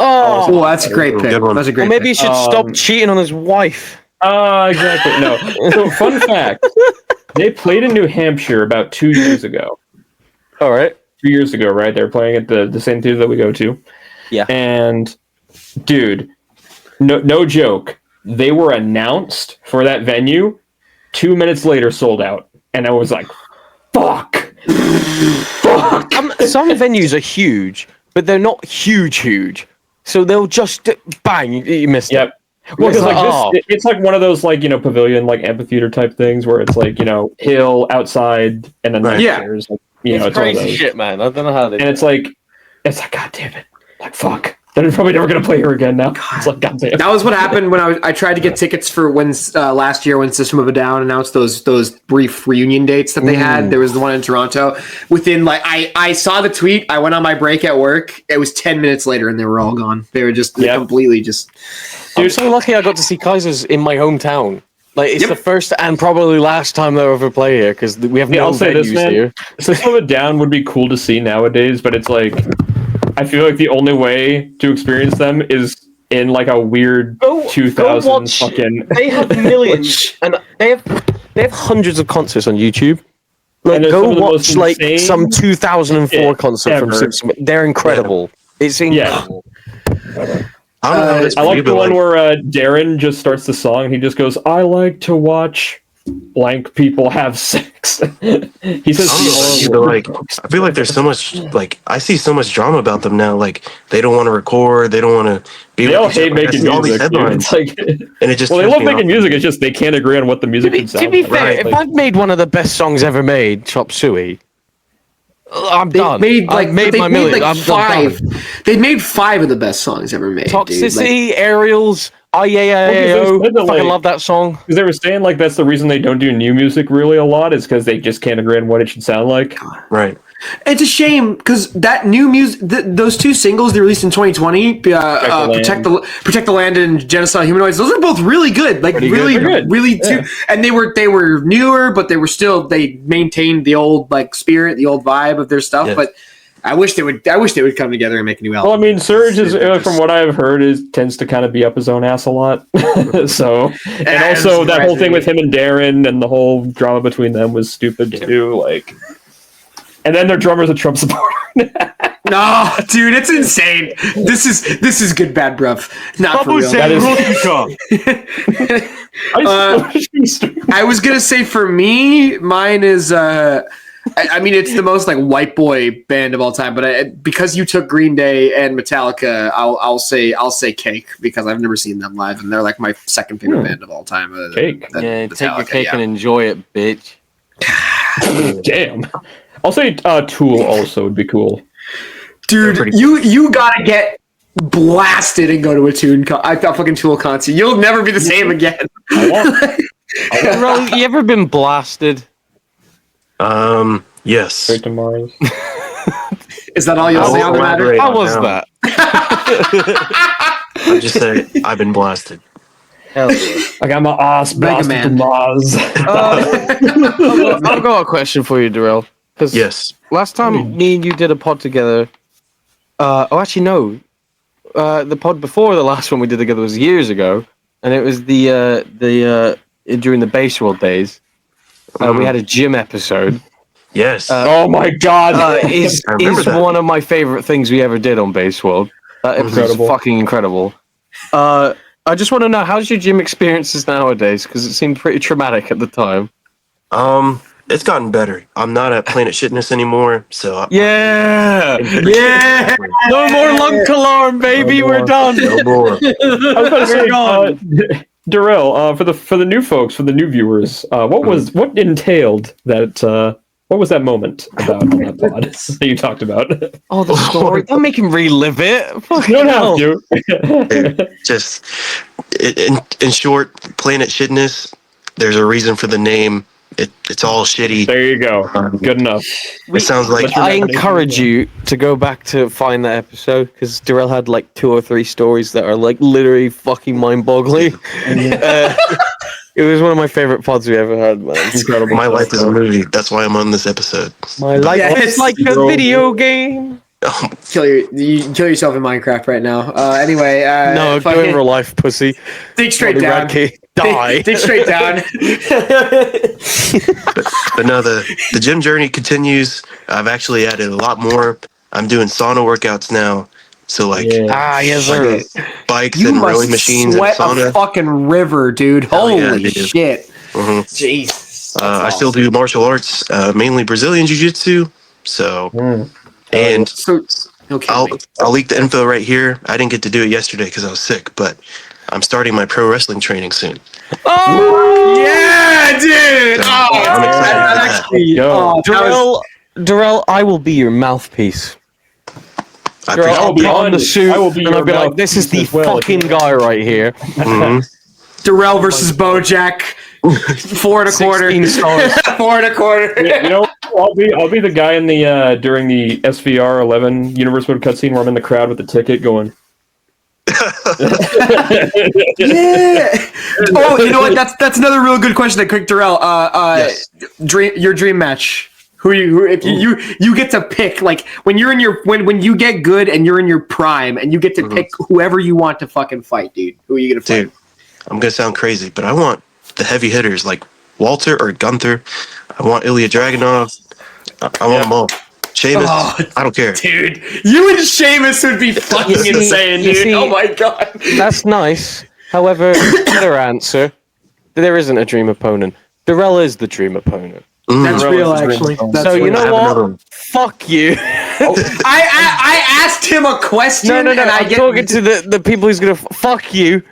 D: Oh, that's a great pick.
E: Good one.
D: That's a great
C: Well, maybe he
D: pick.
C: should stop cheating on his wife.
B: Exactly. No. So fun fact: they played in New Hampshire about 2 years ago.
C: All right.
B: 2 years ago, right? They were playing at the same theater that we go to.
C: Yeah.
B: And dude, no joke. They were announced for that venue. 2 minutes later, sold out, and I was like, "Fuck."
C: Some venues are huge, but they're not huge. So they'll just bang. You missed
B: Yep.
C: it.
B: Well, because
C: It's
B: like
C: like,
B: this, it's like one of those like pavilion like amphitheater type things where it's like hill outside and then
E: Right.
D: Yeah.
B: there's like,
C: It's
B: it's all
C: crazy
B: those.
C: shit, man. I don't know how they.
B: And it's like God damn it, like fuck. They're probably never gonna play here again now. It's like God damn.
D: That was what happened when I tried to get tickets for when last year when System of a Down announced those brief reunion dates that they had. There was the one in Toronto. Within like I saw the tweet. I went on my break at work. It was 10 minutes later and they were all gone. They were just completely just.
C: I'm so lucky I got to see Kaisers in my hometown. Like it's the first and probably last time they'll ever play here because we have no
B: I'll say
C: venues
B: this, man.
C: here.
B: System of a Down would be cool to see nowadays, but it's like I feel like the only way to experience them is in like a weird 2000s
C: watch-
B: fucking.
C: They have millions, and they have hundreds of concerts on YouTube. Like,
B: And they're
C: go
B: some of the
C: watch
B: most
C: like
B: insane
C: some 2004
B: shit
C: concert from
B: ever.
C: Simpson. They're incredible. It's incredible.
E: I don't know how this
B: I like
E: movie,
B: the
E: but,
B: one where Darren just starts the song and he just goes, "I like to watch blank people have sex." He says,
E: I don't know about you, but, like, I feel like there's so much, like, I see so much drama about them now. Like, they don't want to record, they don't want to be
B: they all
E: with each
B: hate
E: other. I
B: making
E: see all these
B: music. Dude.
E: headlines,
B: It's like,
E: and it just
B: well, they
E: turns
B: love
E: me
B: making
E: off.
B: music. It's just they can't agree on what the music should sound
C: To be
B: like.
C: fair,
B: Right?
C: if I've made one of the best songs ever made, Chop Suey, I'm done. I've made my million. I'm done.
D: They made 5 of the best songs ever made.
C: Toxicity, Aerials,
B: Well,
C: I
B: because
C: fucking love that song.
B: Because they were saying like that's the reason they don't do new music really a lot is because they just can't agree on what it should sound like.
E: Right.
D: It's a shame because that new music, those 2 singles they released in 2020, Protect the Land and Genocide of Humanoids, those are both really good. Like really,
B: good.
D: really too. And they were newer, but they maintained the old like spirit, the old vibe of their stuff.
E: Yes.
D: But I wish they would come together and make a new album.
B: Well, I mean, Surge is, from what I've heard, tends to kind of be up his own ass a lot. So, and also that whole thing with him and Darren and the whole drama between them was stupid too. Like, and then their drummer's a Trump supporter.
D: No, dude, it's insane. This is good, bad, bruv. Not for real.
B: That is.
D: I was gonna say for me, mine is. I mean, it's the most like white boy band of all time. But because you took Green Day and Metallica, I'll say Cake because I've never seen them live, and they're like my second favorite band of all time.
B: Cake.
C: Take your cake and enjoy it, bitch.
B: Damn. I'll say Tool also would be cool.
D: Dude, you gotta get blasted and go to a fucking Tool concert. You'll never be the same again.
C: Duhrel, you ever been blasted?
E: Yes.
B: Straight to Mars.
D: Is that all you'll say on the matter?
C: How was that?
E: I'll just say I've been blasted.
C: Hell yeah.
B: I got my ass blasted to
D: Man.
B: Mars.
C: I've got a question for you, Duhrel. Because
E: Yes.
C: last time me and you did a pod together, the pod before the last one we did together was years ago, and it was the during the Base World days. We had a gym episode.
E: Yes.
B: Oh my god!
C: Is
E: I remember that.
C: one of my favorite things we ever did on Base World. That episode's
B: Incredible.
C: fucking incredible. I just want to know, how's your gym experiences nowadays? Because it seemed pretty traumatic at the time.
E: It's gotten better. I'm not at Planet Fitness anymore, so
C: Yeah! Yeah! No more lung alarm, baby.
B: No
C: We're
B: more.
C: done.
E: no more.
B: I was about to say, Duhrel, for the new folks, for the new viewers, what entailed that? What was that moment about on that pod that you talked about?
C: Oh, the story. Don't make him relive it.
B: You don't have to.
E: Just in short, Planet Fitness. There's a reason for the name. It's all shitty.
B: There you go. Good enough.
E: It sounds like
C: I encourage you to go back to find that episode because Duhrel had like 2 or 3 stories that are like literally fucking mind-boggling. It was one of my favorite pods we ever had, man.
B: Incredible.
E: my life is a movie. That's why I'm on this episode.
C: My life
D: Yes.
C: is like a video game.
D: You kill yourself in Minecraft right now. Anyway,
C: No, go in real life, pussy.
D: think straight
C: Roddy
D: down.
C: Radke, die.
D: Think straight down.
E: But no, the gym journey continues. I've actually added a lot more. I'm doing sauna workouts now. So like
C: Yes, sir.
E: bikes
D: You
E: and
D: must
E: rowing machines and
D: sweat a
E: sauna.
D: fucking river, dude.
E: Hell yeah,
D: Holy
E: dude.
D: shit.
E: Mhm.
D: Jesus.
E: I still do martial arts, mainly Brazilian jiu-jitsu. So, and
D: So, okay.
E: I'll leak the info right here. I didn't get to do it yesterday because I was sick, but I'm starting my pro wrestling training soon.
D: Yeah, dude.
E: So,
D: Oh,
E: I'm excited
D: that
E: for that.
D: actually.
B: Yo.
D: Oh, that was-
C: Duhrel, I will be your mouthpiece.
E: I
C: Duhrel, I'll
E: appreciate
C: be on the suit,
B: I will be
C: and I'll
B: your
C: be like, "This is the
B: mouthpiece as well,
C: fucking
B: if you
C: guy right here."
E: Mhm.
D: Duhrel versus Bojack. 4 1/4.
C: 16 stars.
D: 4 1/4.
B: You know, I'll be the guy in the during the SVR 11 universe mode cutscene where I'm in the crowd with the ticket going.
D: Yeah. Oh, you know what? That's another real good question that Quick Duhrel.
E: Yes.
D: Your dream match. If you get to pick, like when you're in your when you get good and you're in your prime and you get to pick whoever you want to fucking fight, dude. Who are you gonna fight?
E: Dude, I'm gonna sound crazy, but I want the heavy hitters like Walter or Gunther. I want Ilya Dragunov. I want them all. Sheamus.
D: Oh,
E: I don't care.
D: Dude, you and Sheamus would be fucking
C: see-
D: insane,
C: you
D: dude.
C: see-
D: Oh my god.
C: That's nice. However, better answer. There isn't a dream opponent. Duhrel is the dream opponent.
D: That's
B: Duhrel
D: real,
B: is the dream
D: actually.
B: opponent.
D: That's
C: So you
D: real.
C: know
E: have another
C: what?
E: one.
C: Fuck you.
D: I asked him a question.
C: No.
D: And I
C: I'm
D: get
C: talking to the people who's gonna fuck you.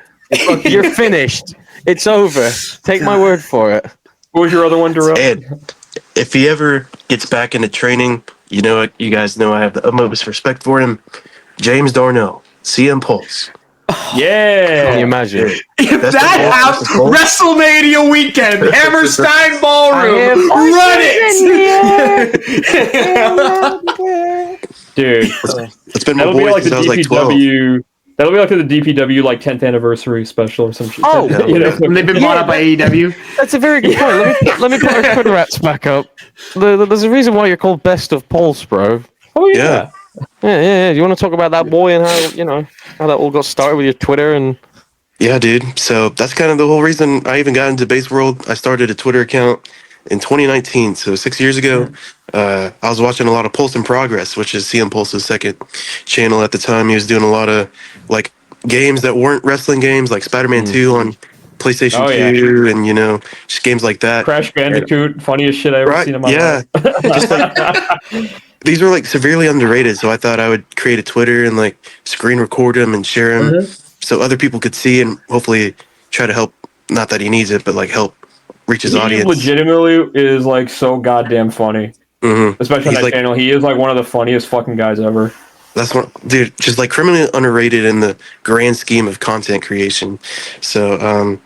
C: You're finished. It's over. Take my word for it.
B: What was your other one, Duhrel?
E: And if he ever gets back into training, you know, you guys know I have the utmost respect for him. James Darnell, CM Pulse.
C: Can you
B: Yeah.
C: imagine?
D: If
E: That's
D: that
E: the
D: house
E: goal.
D: WrestleMania weekend, Hammerstein Ballroom, run it!
B: Dude.
E: It's been my
B: That'll be
E: boy
B: like the
E: since I was like 12.
B: DPW. That'll be like the DPW like 10th anniversary special or some shit.
C: Oh.
B: You know?
D: And they've been bought up by AEW.
C: That's a very good point. Let me put our Twitter rats back up. There's a reason why you're called Best of Pulse, bro.
B: Oh
E: Yeah.
C: Yeah. You want to talk about that boy and how that all got started with your Twitter and
E: Yeah, dude. So that's kind of the whole reason I even got into Base World. I started a Twitter account in 2019, so 6 years ago. I was watching a lot of Pulse in Progress, which is CM Pulse's second channel at the time. He was doing a lot of like games that weren't wrestling games, like Spider-Man 2 on PlayStation
B: Oh,
E: 2, and just games like that.
B: Crash Bandicoot, funniest shit I ever
E: Right?
B: seen in my
E: Yeah.
B: life.
E: Just like these were like severely underrated, so I thought I would create a Twitter and like screen record them and share them so other people could see and hopefully try to help. Not that he needs it, but like help reach his
B: He
E: audience.
B: legitimately is like so goddamn funny, especially on
E: He's
B: that
E: like,
B: channel. He is like one of the funniest fucking guys ever.
E: that's what, dude. Just like criminally underrated in the grand scheme of content creation. So,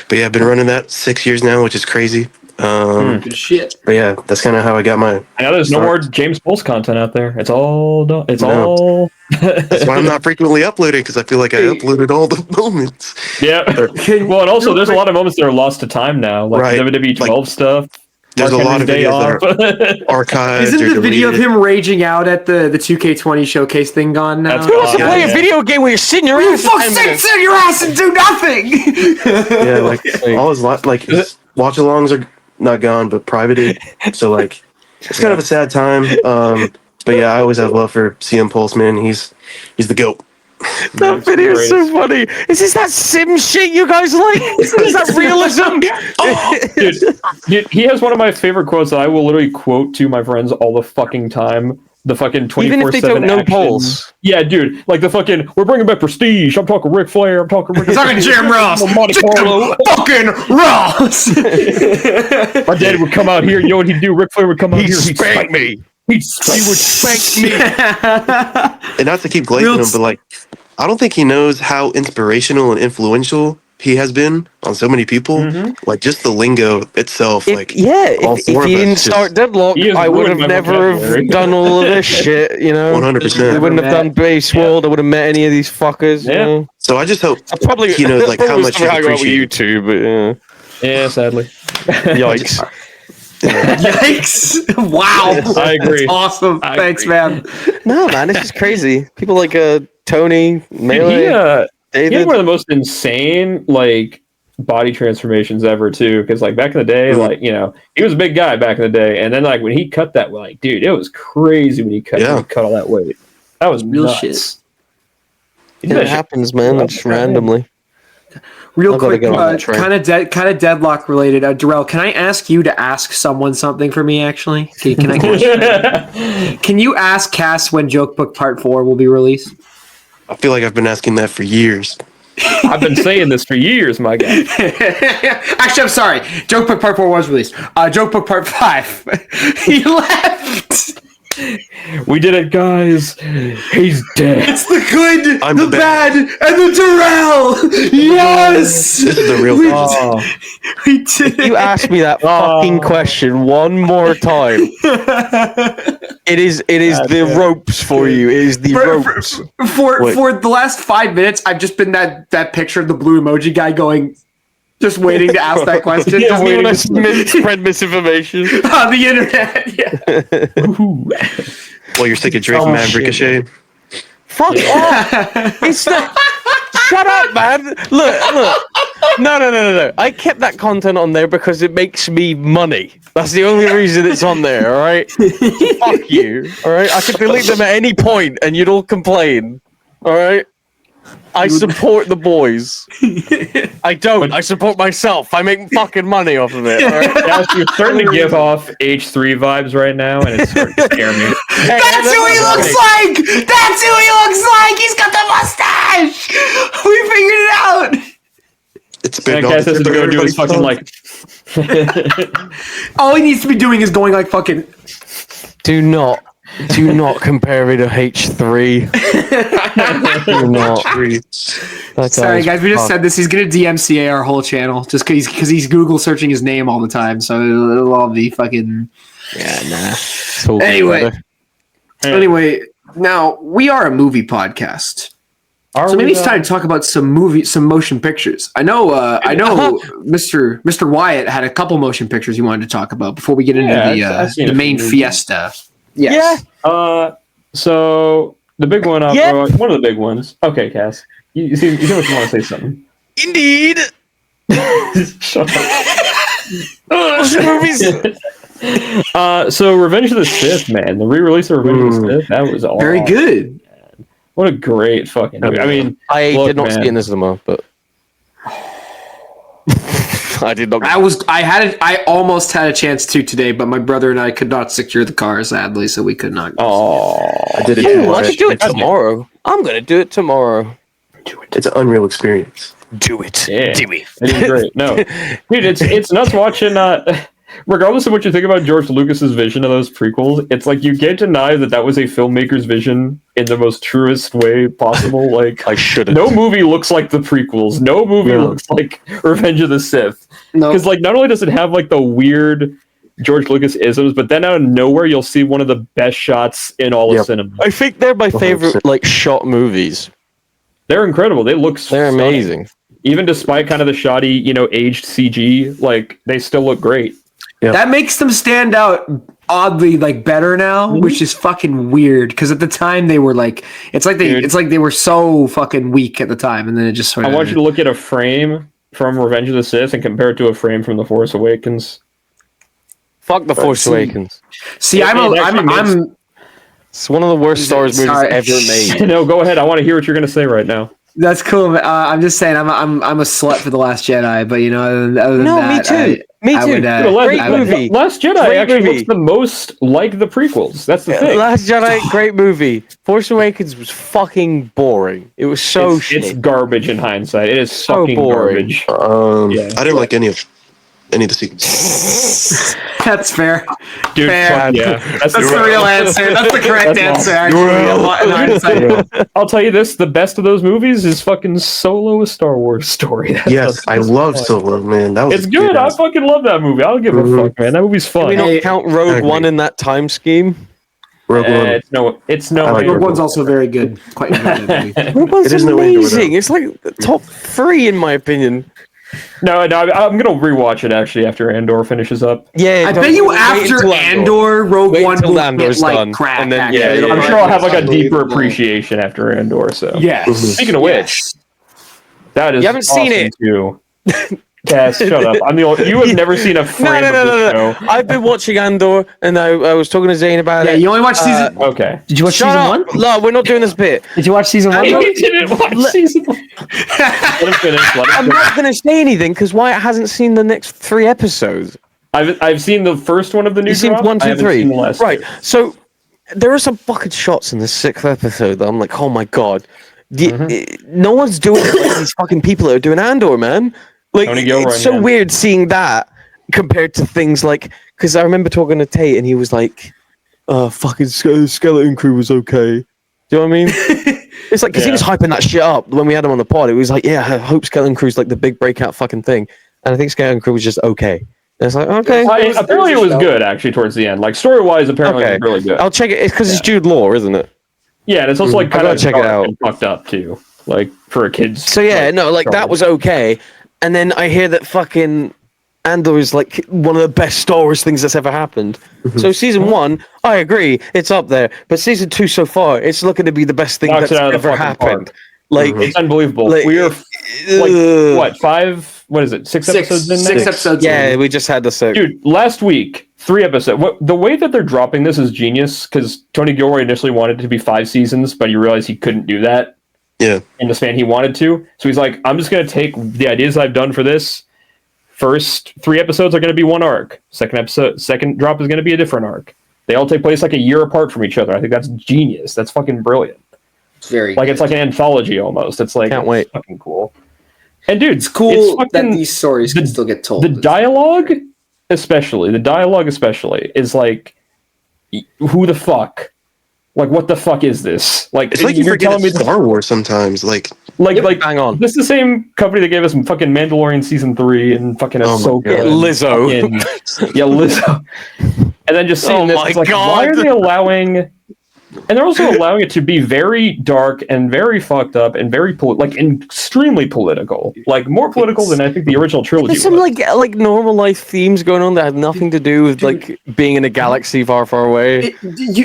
E: but yeah, I've been running that 6 years now, which is crazy.
D: Good shit.
E: But yeah, that's kind of how I got my.
B: I know there's no
E: start.
B: more James Pulse content out there. It's all done. It's
E: No.
B: all.
E: That's why I'm not frequently uploading, because I feel like I uploaded all the moments.
B: Yeah. Well, and also there's a lot of moments that are lost to time now, like
E: Right.
B: WWE 12 stuff.
E: There's
B: Mark
E: a lot of
B: Henry's day
E: videos that
B: off.
E: are archived.
D: Isn't
E: or
D: the video of
E: deleted.
D: him raging out at the 2K20 showcase thing gone now?
B: That's
C: who wants to
B: Yeah,
C: play
B: yeah.
C: a video game where you're sitting your
D: You
C: ass?
D: fuck sit in your ass and do nothing.
E: Yeah, like all his his watch-alongs are not gone, but privated. So like, it's kind of a sad time. But yeah, I always have love for CM Pulse, man. He's the GOAT.
C: That video is so funny. Is this that sim shit you guys like? Is that realism?
B: Dude, he has one of my favorite quotes that I will literally quote to my friends all the fucking time. The fucking 24/7
C: Even if they don't know
B: action.
C: Pulse.
B: Yeah, dude. Like the fucking, we're bringing back Prestige. I'm talking Ric Flair. I'm talking Rick.
D: Talking Jim Ross.
B: Monte Carlo.
D: Fucking Ross.
B: My daddy would come out here. You know what he'd do? Ric Flair would come out here. He'd
C: spank me.
B: He
C: would spank me.
E: And not to keep glazing him, but like, I don't think he knows how inspirational and influential he has been on so many people. Like just the lingo itself.
C: If
E: like,
C: he
E: all four of
C: didn't
E: us just-
C: start Deadlock,
B: He has
C: I would have
B: ruined my
C: never
B: vocabulary.
C: have done all of this shit, you know?
E: 100%.
C: We wouldn't have done Base World, I would have met any of these fuckers, you
B: Yeah.
C: know?
E: So I just hope
C: I probably
E: he knows like how
C: probably
E: much he
C: still hang out with
E: appreciates.
C: YouTube, but
B: Yeah, sadly.
C: yikes.
D: Yikes. Wow.
B: I agree.
D: That's awesome.
B: I
D: Thanks,
B: agree.
D: man.
C: No, man, it's just crazy. People like Tony, Melee,
B: He had
C: David.
B: one of the most insane like body transformations ever too. Because like back in the day, like he was a big guy back in the day, and then like when he cut that, like dude, it was crazy when he cut all that weight. That was
D: Real
B: nuts.
D: shit.
B: He did
C: It
B: that shit.
C: happens, man, just randomly.
D: Real
C: I've gotta
D: quick,
C: get on that train.
D: kind of deadlock related. Duhrel, can I ask you to ask someone something for me? Actually, can I? Can you ask Cass when Joke Book Part 4 will be released?
E: I feel like I've been asking that for years.
B: I've been saying this for years, my guy.
D: Actually, I'm sorry. Joke Book Part 4 was released. Joke Book Part 5. He left.
B: We did it, guys. He's dead.
D: It's the good,
E: I'm
D: the
E: the
D: bad, and the Duhrel. Yes.
E: This is the real
D: We-
E: thing.
B: Oh,
D: We did
C: You ask me that fucking question one more time. It is the ropes for you. It is the ropes.
D: For the last 5 minutes, I've just been that picture of the blue emoji guy going, just waiting to ask that question.
B: Yeah,
D: just
B: waiting
D: waiting
B: to
C: Spread misinformation.
D: on the internet. Yeah.
E: Well, you're sick of Drake,
B: Oh,
E: man.
B: shit.
E: Ricochet.
C: Fuck off! It's the. Shut up, man! Look. No. I kept that content on there because it makes me money. That's the only reason it's on there. All right. Fuck you. All right. I could delete them at any point, and you'd all complain. All right. I support the boys. I don't. I support myself. I make fucking money off of it. All right?
B: Guys, you're starting to give off H3 vibes right now, and it's starting to scare me.
C: Hey,
D: That's who he looks like! That's who he looks like! He's got the mustache! We figured it out!
E: It's
B: And
E: been
B: I guess this is to go do his fucking like.
D: All he needs to be doing is going like fucking...
C: Do not compare me to H3. Do not. That
D: Sorry,
C: guy's
D: guys, we just
C: fucked.
D: said this. He's gonna DMCA our whole channel just because he's Google searching his name all the time, so it'll all be fucking...
C: Yeah, nah. It's all good,
D: Anyway.
C: brother.
D: Anyway, now, we are a movie podcast.
B: Are
D: So maybe
B: we,
D: it's time to talk about some motion pictures. I know Mr. Wyatt had a couple motion pictures he wanted to talk about before we get into
B: Yeah, I've seen
D: the
B: a
D: main
B: few.
D: fiesta. Yes.
C: Yeah.
B: So the big one,
C: Yeah.
B: one of the big ones. Okay, Cass, you seem like you want to say something.
C: Indeed.
B: Shut
C: Those movies.
B: up. So Revenge of the Sith, man, the re-release of Revenge of the Sith, that was awesome.
D: Very good.
B: What a great fucking movie. I mean,
C: I
B: look,
C: did not see
B: man.
C: it in the cinema, but I did not.
D: I almost had a chance to today, but my brother and I could not secure the car, sadly, so we could not.
B: Oh,
E: I did it.
B: yeah.
E: too.
C: I should do it tomorrow. I'm gonna do it tomorrow.
E: It's an unreal experience.
C: Do it.
B: Yeah.
C: Do it.
B: It is great. No, dude, it's nuts watching. Regardless of what you think about George Lucas's vision of those prequels, it's like you can't deny that was a filmmaker's vision in the most truest way possible. Like,
C: I shouldn't.
B: no movie looks like the prequels. No movie
E: No.
B: looks like Revenge of the Sith.
D: No.
B: Because like, not only does it have like the weird George Lucas isms, but then out of nowhere you'll see one of the best shots in all of
E: Yep.
B: cinema.
C: I think they're my
E: 100%.
C: favorite like shot movies.
B: They're incredible. They look
C: They're
B: stunning.
C: amazing.
B: Even despite kind of the shoddy, aged CG, like they still look great.
D: That makes them stand out oddly like better now, which is fucking weird. Because at the time they were like, it's like they were so fucking weak at the time, and then it just sort
B: I
D: of.
B: want you to look at a frame from Revenge of the Sith and compare it to a frame from The Force Awakens.
C: Fuck The Force
D: see.
C: Awakens.
D: See,
B: It
D: I'm
B: actually
C: It's one of the worst Star Wars movies
D: Sorry.
C: ever made.
B: No, go ahead. I want to hear what you're going to say right now.
D: that's cool. But, I'm just saying, I'm a slut for the Last Jedi. But other than
C: No, me
D: that,
C: too. Me
D: I
C: too.
D: would,
B: The Last,
C: Great movie.
B: Last Jedi
C: Great
B: actually
C: movie.
B: looks the most like the prequels. That's the thing.
C: Last Jedi, great movie. Force Awakens was fucking boring. It was so
B: it's
C: shit.
B: garbage in hindsight. It is
C: So
B: fucking
C: boring.
B: garbage.
C: Yeah.
E: I didn't like any of the sequels.
D: that's fair.
B: Dude,
D: Fair.
B: fuck yeah.
D: That's the real answer. That's the correct
B: That's
D: answer.
B: awesome.
D: Actually, in hindsight.
B: I'll tell you this: the best of those movies is fucking Solo: A Star Wars Story.
E: Yes, I love Solo, man. That was
B: It's good. I fucking love that movie. I don't give a fuck, man. That movie's
C: Can
B: fun.
C: we not
D: Hey,
C: count Rogue
E: I agree.
C: One in that time scheme?
E: Rogue One.
B: It's no.
E: I like
B: way.
D: Rogue One's also very good. Quite enjoyed that movie.
C: Rogue One's
E: It is no way to do it
C: amazing. It's like the top 3 in my opinion.
B: No, I'm gonna rewatch it actually after Andor finishes up.
C: Yeah,
D: I
C: don't-
D: bet you
C: wait
D: after
C: until
D: Andor, Rogue
C: Wait
D: One
C: until
D: will
C: Andor's
D: get like
C: done,
D: crack.
C: and then,
D: actually.
C: yeah,
D: It'll
B: I'm
D: be
B: sure I'll have like a deeper
D: unbelievable.
B: appreciation after Andor. So
D: Yes.
B: Speaking of which,
D: Yes.
B: that is
C: You haven't seen
B: awesome,
C: it.
B: too. Cass, shut up. I'm the only. You have never seen a frame of this show.
C: I've been watching Andor, and I was talking to Zane about
D: Yeah,
C: it.
D: you only watched season.
B: Okay.
D: Did you watch
C: Shut
D: season
C: up!
D: one?
C: No, we're not doing this bit.
D: Did you watch season one?
B: You didn't watch season one. Let him finish. Let him
C: I'm
B: finish.
C: not going to say anything because Wyatt hasn't seen the next 3 episodes.
B: I've seen the first one of the new.
C: You've seen
B: drop.
C: 1,
B: I
C: 2,
B: haven't
C: 3.
B: seen the last
C: Right.
B: two.
C: So there are some fucking shots in the 6th episode that I'm like, oh my god, no one's doing it like these fucking people that are doing Andor, man. Like,
B: Tony Gilroy,
C: it's so
B: man.
C: weird seeing that compared to things like, because I remember talking to Tate and he was like, fucking Skeleton Crew was okay. Do you know what I mean? It's like, because he was hyping that shit up when we had him on the pod. It was like, yeah, I hope Skeleton Crew's like the big breakout fucking thing. And I think Skeleton Crew was just okay. And it's like, okay.
B: Apparently, it was good actually towards the end. Like story wise, apparently it
C: Okay.
B: was really good.
C: I'll check it. It's because it's Jude Law, isn't it?
B: Yeah, and it's also like
C: I
B: kind
C: gotta
B: of
C: check it out.
B: fucked up too, like for a kid's.
C: So yeah, no, like that
B: Star
C: was okay. And then I hear that fucking Andor is like one of the best Star Wars things that's ever happened. So season 1, I agree, it's up there. But season 2 so far, it's looking to be the best thing
B: Knocks
C: that's
B: it out of the
C: ever
B: fucking
C: happened.
B: park.
C: Like,
B: It's unbelievable.
C: like,
B: We are
C: ugh.
B: what 5? What is it? 6 episodes in now?
D: Six episodes.
C: Yeah, we just had the 6.
B: Dude, last week 3 episodes. The way that they're dropping this is genius because Tony Gilroy initially wanted it to be 5 seasons, but he realized he couldn't do that
E: Yeah.
B: in the span he wanted to. So he's like, I'm just gonna take the ideas I've done for this. First 3 episodes are going to be one arc. Second drop is going to be a different arc. They all take place like a year apart from each other. I think that's genius. That's fucking brilliant.
D: It's very
B: Like it's like an anthology almost. It's like
C: Can't wait.
B: fucking cool. And dude,
D: It's cool
B: it's
D: that
B: fucking-
D: these stories can still get told.
B: the dialogue, especially is like, who the fuck? Like, what the fuck is this? Like,
E: It's like you
B: you're
E: forget
B: telling
E: it's
B: me,
E: Star Wars sometimes. Like,
B: like,
C: Hang on.
B: this is the same company that gave us fucking Mandalorian season 3 and fucking
E: Oh my
B: Ahsoka,
E: God.
B: and
C: Lizzo.
B: fucking- yeah, Lizzo. And then just seeing
C: Oh
B: this,
C: my
B: it's like,
C: God.
B: why are they allowing and they're also allowing it to be very dark and very fucked up and very extremely political, like more political than I think the original trilogy
C: There's some like normal life themes going on that have nothing to do with like being in a galaxy far, far away.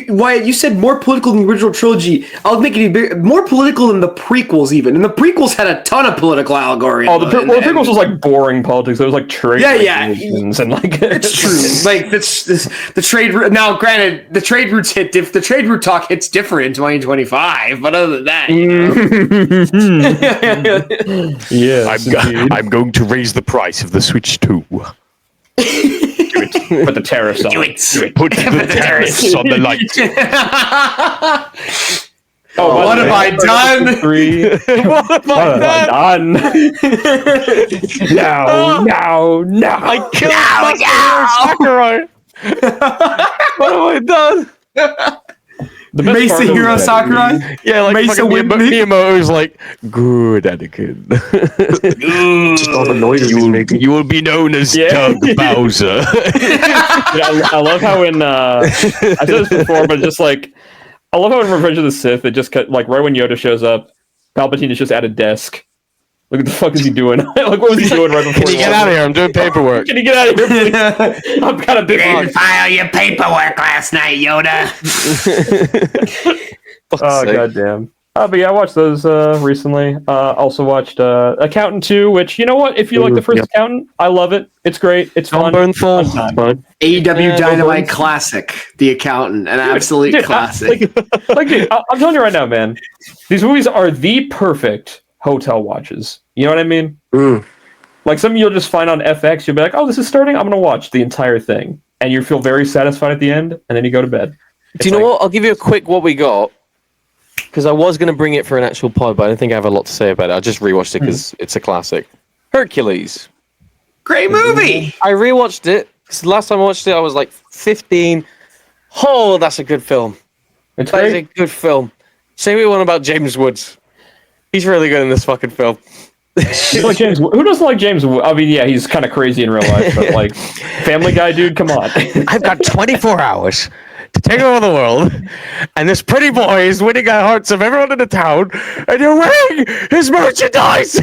D: Wyatt, you said more political than the original trilogy. I'll make it more political than the prequels, even. And the prequels had a ton of political allegory.
B: Oh, the prequels was like boring politics. There was like trade regulations and like
D: it's true. Like the trade route. Now, granted, the trade routes the trade route talk hits different in 2025. But other than that,
B: yeah,
F: I'm going to raise the price of the Switch 2.
B: Put the tariffs on.
F: Put the tariffs on the light.
D: Oh, what have I done?
C: What have I done?
B: No.
C: I killed Sakurai. What have I done?
B: The best
D: Mesa
B: part of
D: Hero
B: that
D: Sakurai?
B: movie-
C: Yeah, like
D: Mesa
C: fucking
D: with me?
C: Miyamoto's like, good, Anakin.
E: Just all the noises he's making.
F: You will be known as
B: Yeah.
F: Doug Bowser.
B: I love how in I said this before, but just like I love how in Revenge of the Sith, it just cut like right when Yoda shows up, Palpatine is just at a desk. Like, what the fuck is he doing? Like, what was he doing right before?
C: Can you get out of here? I'm doing paperwork.
B: Can you get out of here, please? I've got a big
A: Didn't file your paperwork last night, Yoda.
B: Oh goddamn! But yeah, I watched those recently. Also watched Accountant 2, which you know what? If you like the first
E: Yep.
B: Accountant, I love it. It's great. It's fun.
C: Burnful.
B: Fun time.
D: AEW Dynamite
B: Burns.
D: Classic, The Accountant, an absolute
B: Dude,
D: classic.
B: Dude, I'm telling you right now, man. These movies are the perfect hotel watches. You know what I mean?
E: Mm.
B: Like some you'll just find on FX. You'll be like, "Oh, this is starting. I'm gonna watch the entire thing," and you feel very satisfied at the end, and then you go to bed.
C: Do you know what? I'll give you a quick what we got. Because I was going to bring it for an actual pod, but I don't think I have a lot to say about it. I just rewatched it because it's a classic. Hercules.
D: Great movie.
C: I rewatched it. Because the last time I watched it, I was like 15. Oh, that's a good film.
B: It's
C: That is a
B: great.
C: good film. Say what you want about James Woods. He's really good in this fucking film.
B: You like James? Who doesn't like James? I mean, yeah, he's kind of crazy in real life, but like Family Guy, dude, come on.
C: I've got 24 hours to take over the world, and this pretty boy is winning the hearts of everyone in the town, and you're wearing his merchandise.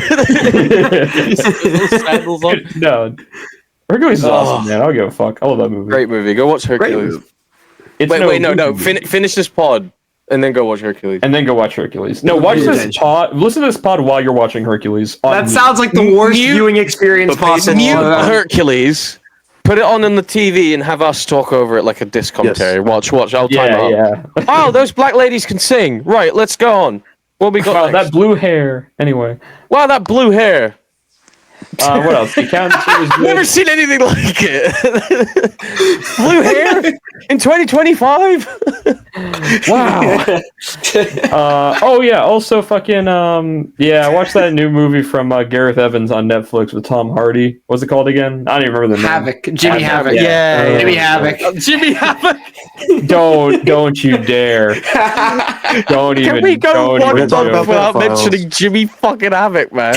C: Sandals on.
B: No, Hercules is awesome, man. I don't give a fuck. I love that movie.
C: Great movie. Go watch Hercules.
D: movie.
B: It's
C: Wait, no.
B: movie.
C: Finish this pod, and then go watch Hercules.
B: And then go watch Hercules. No, watch this pod. Listen to this pod while you're watching Hercules. on
D: That
B: mute.
D: sounds like the worst
C: Mute-
D: viewing experience possible.
C: Mute Hercules. Put it on the TV and have us talk over it like a disc commentary. Watch. I'll time it up.
B: Yeah.
C: Oh, those black ladies can sing. Right, let's go on. What we got
B: Wow,
C: next?
B: that blue hair. Anyway,
C: Wow, that blue hair.
B: what else? The Accountant 2 is
C: Never
B: good.
C: seen anything like it. Blue hair in 2025.
B: Wow. Oh yeah. Also, fucking yeah. Watch that new movie from Gareth Evans on Netflix with Tom Hardy. What's it called again? I don't even remember the name.
D: Havoc. Jimmy Havoc.
C: Yeah.
D: Jimmy Havoc.
C: Jimmy Havoc.
B: Don't you dare! Don't even.
C: Can we go
B: don't
C: one
B: even
E: talk
B: do
E: about
B: it.
C: without
E: pedophiles.
C: mentioning Jimmy fucking Havoc, man?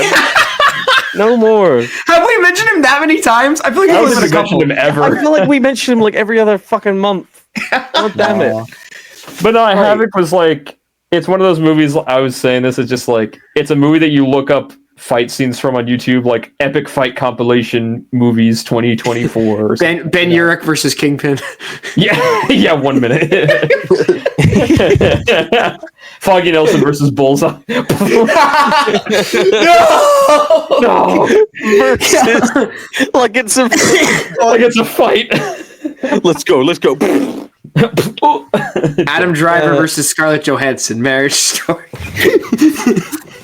C: No more.
D: Have we mentioned him that many times? I feel like
B: I
D: it's
B: don't
D: only been a
B: think we mentioned
D: couple.
B: him
C: I
B: ever.
C: feel like we mention him like every other fucking month. God damn it.
B: But no, Havoc was like, it's one of those movies. I was saying this is just like, it's a movie that you look up fight scenes from on YouTube, like epic fight compilation movies 2024. Or something.
D: Ben Urich versus Kingpin.
B: Yeah, 1 minute. Foggy Nelson versus Bullseye.
D: No!
B: No,
C: Like it's a.
B: like it's a fight.
C: Let's go.
D: Adam Driver versus Scarlett Johansson. Marriage Story.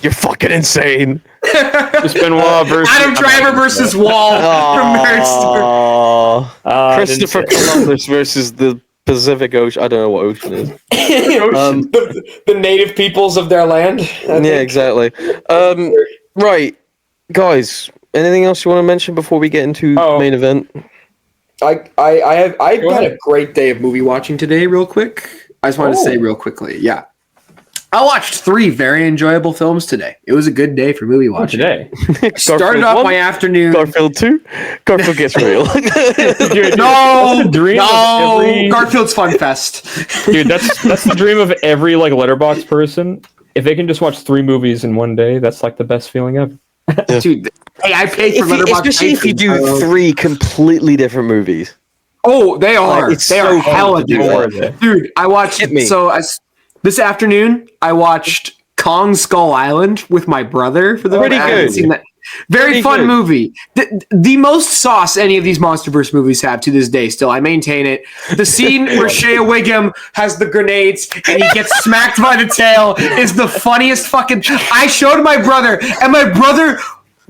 C: You're fucking insane.
B: Just Benoit versus
D: Adam Driver versus Wall from Marriage Story.
C: Christopher Columbus versus the Pacific Ocean. I don't know what ocean is.
G: The native peoples of their land.
C: Yeah, exactly. Right, guys. Anything else you want to mention before we get into main event?
G: I've had a great day of movie watching today. Real quick, I just wanted to say real quickly. Yeah,
D: I watched 3 very enjoyable films today. It was a good day for movie watching.
B: Today.
D: Started off my afternoon.
C: Garfield 2. Garfield gets real.
B: Dude,
D: No,
B: that's the dream of every,
D: Garfield's Fun Fest.
B: dude, that's the dream of every like Letterboxd person. If they can just watch 3 movies in one day, that's like the best feeling ever.
D: Dude, hey, I paid for Letterboxd.
C: Especially if you do 3 completely different movies.
D: Oh, they are.
C: It's
D: They
C: so
D: are hella
C: hard to do
D: good.
B: that.
D: Dude, I watched.
C: Hit me.
D: This afternoon, I watched Kong Skull Island with my brother for the
C: Pretty
D: I haven't
C: good.
D: seen that. Very
C: Pretty
D: fun
C: good.
D: movie. The most sauce any of these MonsterVerse movies have to this day. Still, I maintain it. The scene where Shea Wiggum has the grenades and he gets smacked by the tail is the funniest fucking. I showed my brother, and my brother,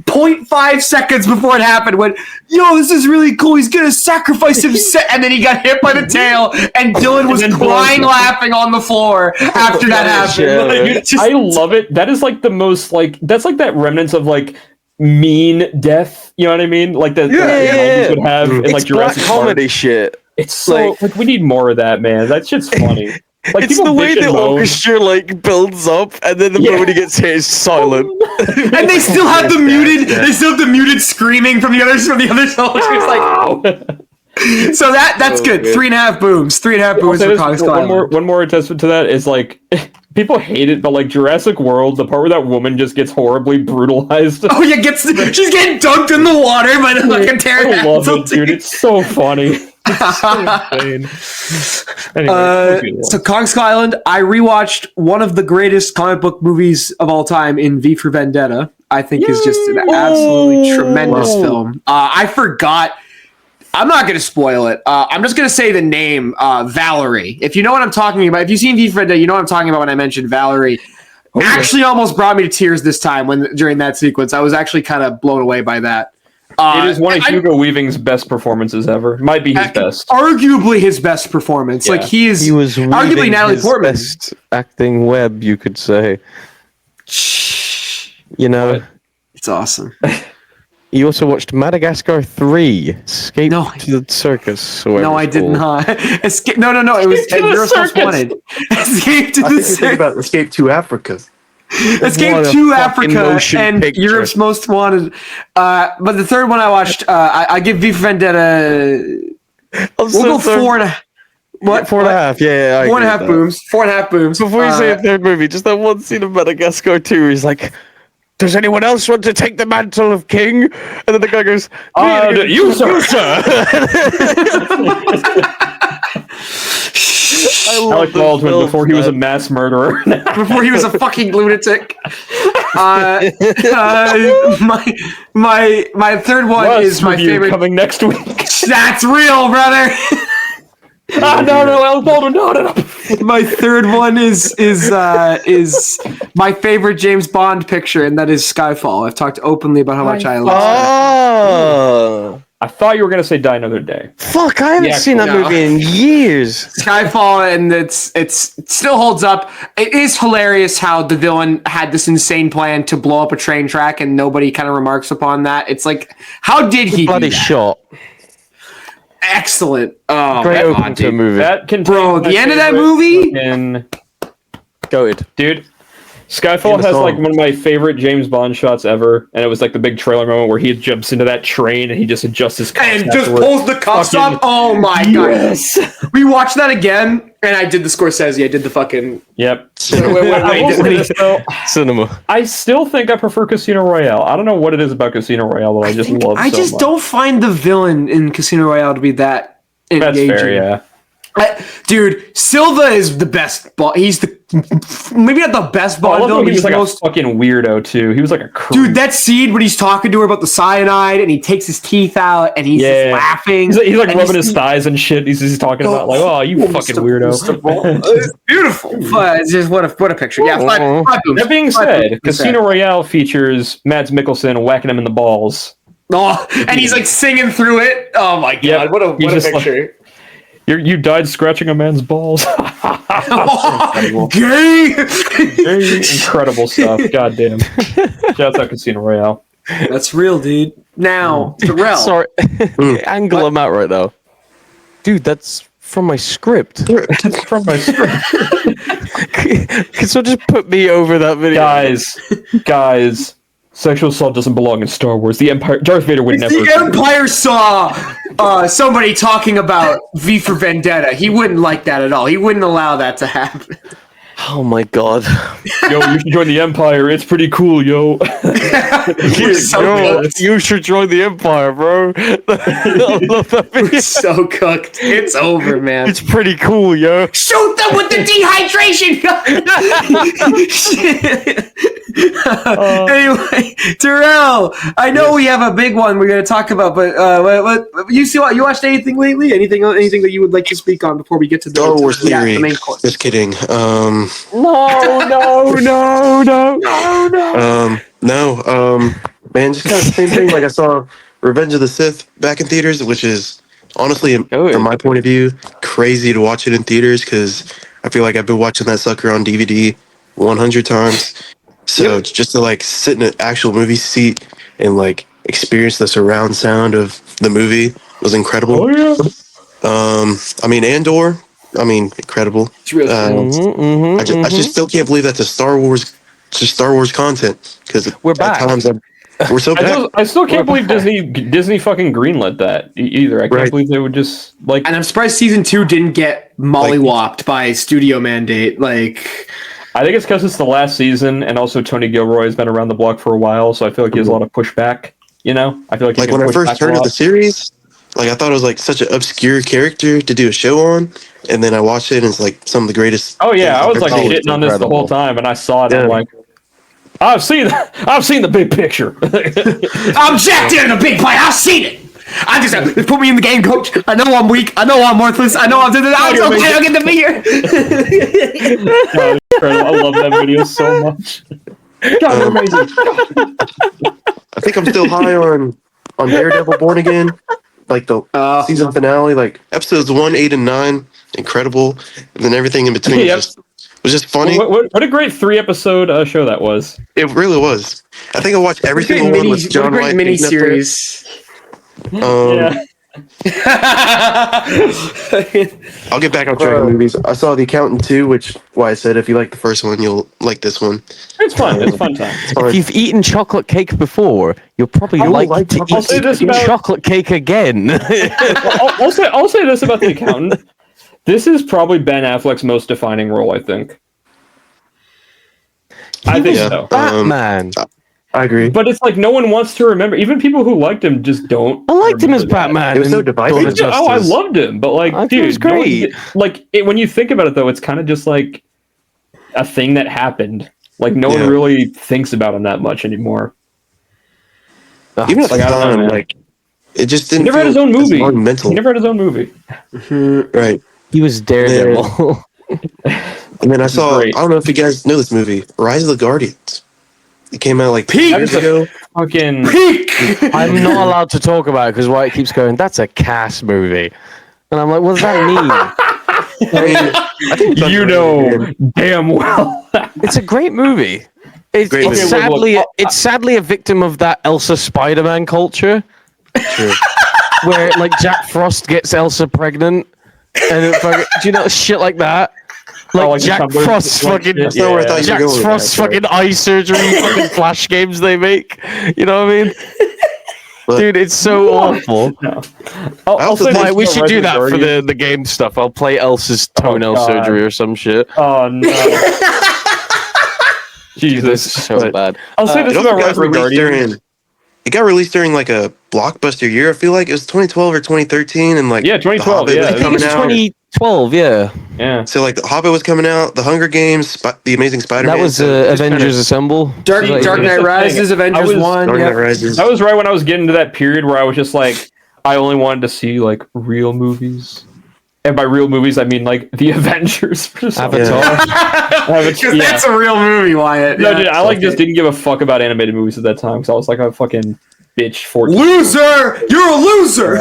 D: 0.5 seconds before it happened, went, "Yo, this is really cool. He's gonna sacrifice himself," and then he got hit by the tail, and Dylan was
B: then
D: crying,
B: blows up.
D: laughing on the floor after that happened.
C: Yeah.
D: Like, just-
B: I love it. That is like the most like that's like that remnants of like mean death. You know what I mean? Like the
C: Yeah.
B: would have in
C: It's
B: like
C: black
B: Jurassic Park.
C: comedy shit.
B: It's so like we need more of that, man. That shit's funny. Like
C: It's
B: people
C: the way
B: bitch
C: the
B: and moan.
C: orchestra like builds up, and then the
B: Yeah.
C: moment he gets hit, it's silent.
D: and they still have the muted. They still have the muted screaming from the other soldiers. Like, so that's good.
C: man.
D: 3.5 booms. 3.5 booms for Kong Skull Island.
B: One more attachment to that is like people hate it, but like Jurassic World, the part where that woman just gets horribly brutalized.
D: Oh yeah, she's getting dunked in the water by the fucking
B: I love
D: pterodactyl.
B: it, dude. It's so funny. It's so insane. Anyway,
D: So Kong Skull Island, I rewatched one of the greatest comic book movies of all time in V for Vendetta. I think is just an absolutely tremendous film. I forgot. I'm not going to spoil it. I'm just going to say the name, Valerie. If you know what I'm talking about, if you've seen V for Vendetta, you know what I'm talking about when I mentioned Valerie. Actually, almost brought me to tears this time during that sequence. I was actually kind of blown away by that.
B: it is one of Hugo Weaving's best performances ever. Might be his best.
D: Arguably his best performance.
B: Yeah.
D: Like he
C: was
D: arguably
C: weaving
D: Natalie
C: his
D: Portman.
C: best acting web, you could say. You know,
D: It's awesome.
C: you also watched Madagascar 3, Escape
D: No,
C: to the Circus. Or whatever
D: No, I
C: it's
D: did
C: called.
D: not. Escape. No. It was
B: Escape to the
D: Europe's Most
B: Circus.
D: Wanted. Escape to
E: I
D: the
E: think you think
D: Circus.
E: about Escape to Africa.
D: Escape
C: What a
D: to
C: fucking
D: Africa
C: motion
D: and
C: picture.
D: Europe's Most Wanted. But the third one I watched, I give V for Vendetta.
C: I'm
D: We'll
C: so
D: go
C: sorry.
D: 4.5. What?
C: 4.5, yeah. I
D: 4.5
C: agree with that.
D: booms. 4.5 booms.
C: Before you say a third movie, just that one scene of Madagascar 2, he's like, does anyone else want to take the mantle of king? And then the guy goes,
B: You, sir. Alec Baldwin before he was a mass murderer.
D: before he was a fucking lunatic. My third one
B: Russ
D: is my
B: review
D: favorite.
B: coming next week.
D: That's real, brother.
B: No, Alec Baldwin, no.
D: My third one is my favorite James Bond picture, and that is Skyfall. I've talked openly about how much I love
C: Oh,
B: I thought you were gonna say Die Another Day.
C: fuck! I haven't
B: Yeah,
C: seen that
D: no.
C: movie in years.
D: Skyfall, and it still holds up. It is hilarious how the villain had this insane plan to blow up a train track, and nobody kind of remarks upon that. It's like, how did he do
C: Bloody
D: that?
C: shot!
D: Excellent. Oh,
C: Great
D: my
C: open
D: God,
C: to a
D: dude.
C: movie.
B: That contains
D: Bro,
B: my
D: the end of that
B: favorite
D: movie?
B: fucking-
C: Goated.
B: Dude, Skyfall
C: And the
B: has like
C: song.
B: one of my favorite James Bond shots ever, and it was like the big trailer moment where he jumps into that train and he just adjusts his cuffs
D: And just
B: afterwards.
D: pulls the cuffs
B: Fucking-
D: up. Oh my
B: Yes.
D: God. We watched that again, and I did the Scorsese. I did the fucking.
B: Yep.
D: Wait,
B: I will say this, though,
C: Cinema.
B: I still think I prefer Casino Royale. I don't know what it is about Casino Royale that I just love
D: I
B: so
D: just
B: much.
D: don't find the villain in Casino Royale to be that
B: That's
D: engaging.
B: fair, yeah.
D: Dude, Silva is the best. He's the maybe not the best
B: I
D: Bond
B: love
D: villain,
B: how
D: but
B: he
D: he's
B: was
D: the
B: like
D: most.
B: a fucking weirdo too. He was like a creep.
D: Dude, that scene when he's talking to her about the cyanide and he takes his teeth out and he's just laughing.
B: He's like
D: and
B: rubbing his thighs and shit. He's talking about like, oh, you fucking weirdo.
D: It's beautiful. But it's just what a picture. Yeah, five booms.
B: That being
D: Five
B: said,
D: booms.
B: Casino Royale features Mads Mikkelsen whacking him in the balls.
D: Oh, and he's like singing through it. Oh my God!
B: Yep.
D: What a
B: He's just like-
D: picture.
B: You died scratching a man's balls.
D: Gay.
B: Incredible stuff. Goddamn. Shouts out Casino Royale.
D: That's real, dude. Now, Duhrel.
C: Sorry, angle him out right now, dude. That's from my script.
B: From my script.
C: Can someone just put me over that video?
B: Guys, sexual assault doesn't belong in Star Wars. The Empire, Darth Vader would never.
D: The Empire saw somebody talking about V for Vendetta. He wouldn't like that at all. He wouldn't allow that to happen.
C: Oh my god.
B: Yo, you should join the Empire. It's pretty cool, yo.
C: You should join the Empire, bro. I love that video.
D: We're so cooked. It's over, man.
C: It's pretty cool, yo.
D: Shoot them with the dehydration gun. Anyway, Duhrel, I know we have a big one we're going to talk about, but what you watched anything lately? Anything that you would like to speak on before we get to the
E: Star Wars theory.
D: the main course?
E: Just kidding. Man, just kind of the same thing. Like I saw Revenge of the Sith back in theaters, which is honestly, from my point of view, crazy to watch it in theaters because I feel like I've been watching that sucker on DVD 100 times. So just to like sit in an actual movie seat and like experience the surround sound of the movie was incredible. I mean, Andor. Incredible.
D: It's real
E: I just still can't believe that's a Star Wars content because
C: We're back.
E: At times we're so back.
B: I still can't believe Disney fucking greenlit that either. I can't believe they would just like.
D: And I'm surprised season 2 didn't get mollywopped by studio mandate. Like,
B: I think it's because it's the last season, and also Tony Gilroy has been around the block for a while, so I feel like he has a lot of pushback. You know, I feel like
E: when I first heard of the series, like I thought it was like such an obscure character to do a show on, and then I watched it and it's like some of the greatest.
B: Oh yeah, I was like
E: things I've
B: shitting on this the whole time, and I saw it. And I'm like, I've seen the big picture.
D: I'm jacked in the big play. I've seen it. I just put me in the game, coach. I know I'm weak. I know I'm worthless. I know I'm doing I don't get to be here.
B: God, incredible. I love that video so much. God, amazing.
E: I think I'm still high on Daredevil Born Again, like the season finale, like episodes 1, 8, and 9, incredible, and then everything in between was just funny.
B: What a great 3-episode show that was.
E: It really was. I think I watched every single one with John White.
D: Mini series.
E: I'll get back on track of movies. I saw The Accountant 2, which why I said if you like the first one, you'll like this one.
B: It's fun. It's fun time.
C: If you've eaten chocolate cake before, you'll probably like to eat chocolate cake again.
B: I'll say this about The Accountant. This is probably Ben Affleck's most defining role, I think. I think so.
C: Batman.
E: I agree.
B: But it's like no one wants to remember. Even people who liked him just don't.
C: I liked him as Batman.
E: It was so divisive.
B: I loved him. But like, dude,
C: it was great.
B: When you think about it, though, it's kind of just like a thing that happened. Like no one really thinks about him that much anymore.
E: Even at the time, like it just didn't.
B: He never had his own movie.
E: He
B: never had his own movie.
E: Right.
C: He was Daredevil.
E: And then I saw. I don't know if you guys know this movie, Rise of the Guardians. It came out like 2 years ago.
B: Fucking
D: peak.
C: I'm not allowed to talk about it because White keeps going, "That's a Cass movie," and I'm like, "What does that mean?"
E: I think
B: you know damn well.
C: It's a great movie. It's sadly a victim of that Elsa Spider-Man culture, where like Jack Frost gets Elsa pregnant, and do you know shit like that? Like Jack Frost's fucking fucking eye surgery, fucking flash games they make. You know what I mean? Dude, it's so awful.
B: No. I'll say
C: we should do that for the game stuff. I'll play Elsa's toenail surgery or some shit.
B: Oh no. Jesus,
C: so bad.
B: I'll say this about Rise of the Guardians.
E: It got released during like a blockbuster year. I feel like it was 2012 or 2013, and like
B: 2012.
C: I think it's 2012.
B: Yeah.
E: So like the Hobbit was coming out, the Hunger Games, the Amazing Spider-Man.
C: That was Avengers Assemble.
D: Dark Knight Rises, Avengers 1.
E: Dark Knight Rises.
B: That was right when I was getting to that period where I was just like, I only wanted to see like real movies. And by real movies, I mean like the Avengers.
C: Avatar.
D: That's a real movie, Wyatt.
B: No, dude, I just didn't give a fuck about animated movies at that time because I was like a fucking bitch. 14.
D: Loser! You're a loser!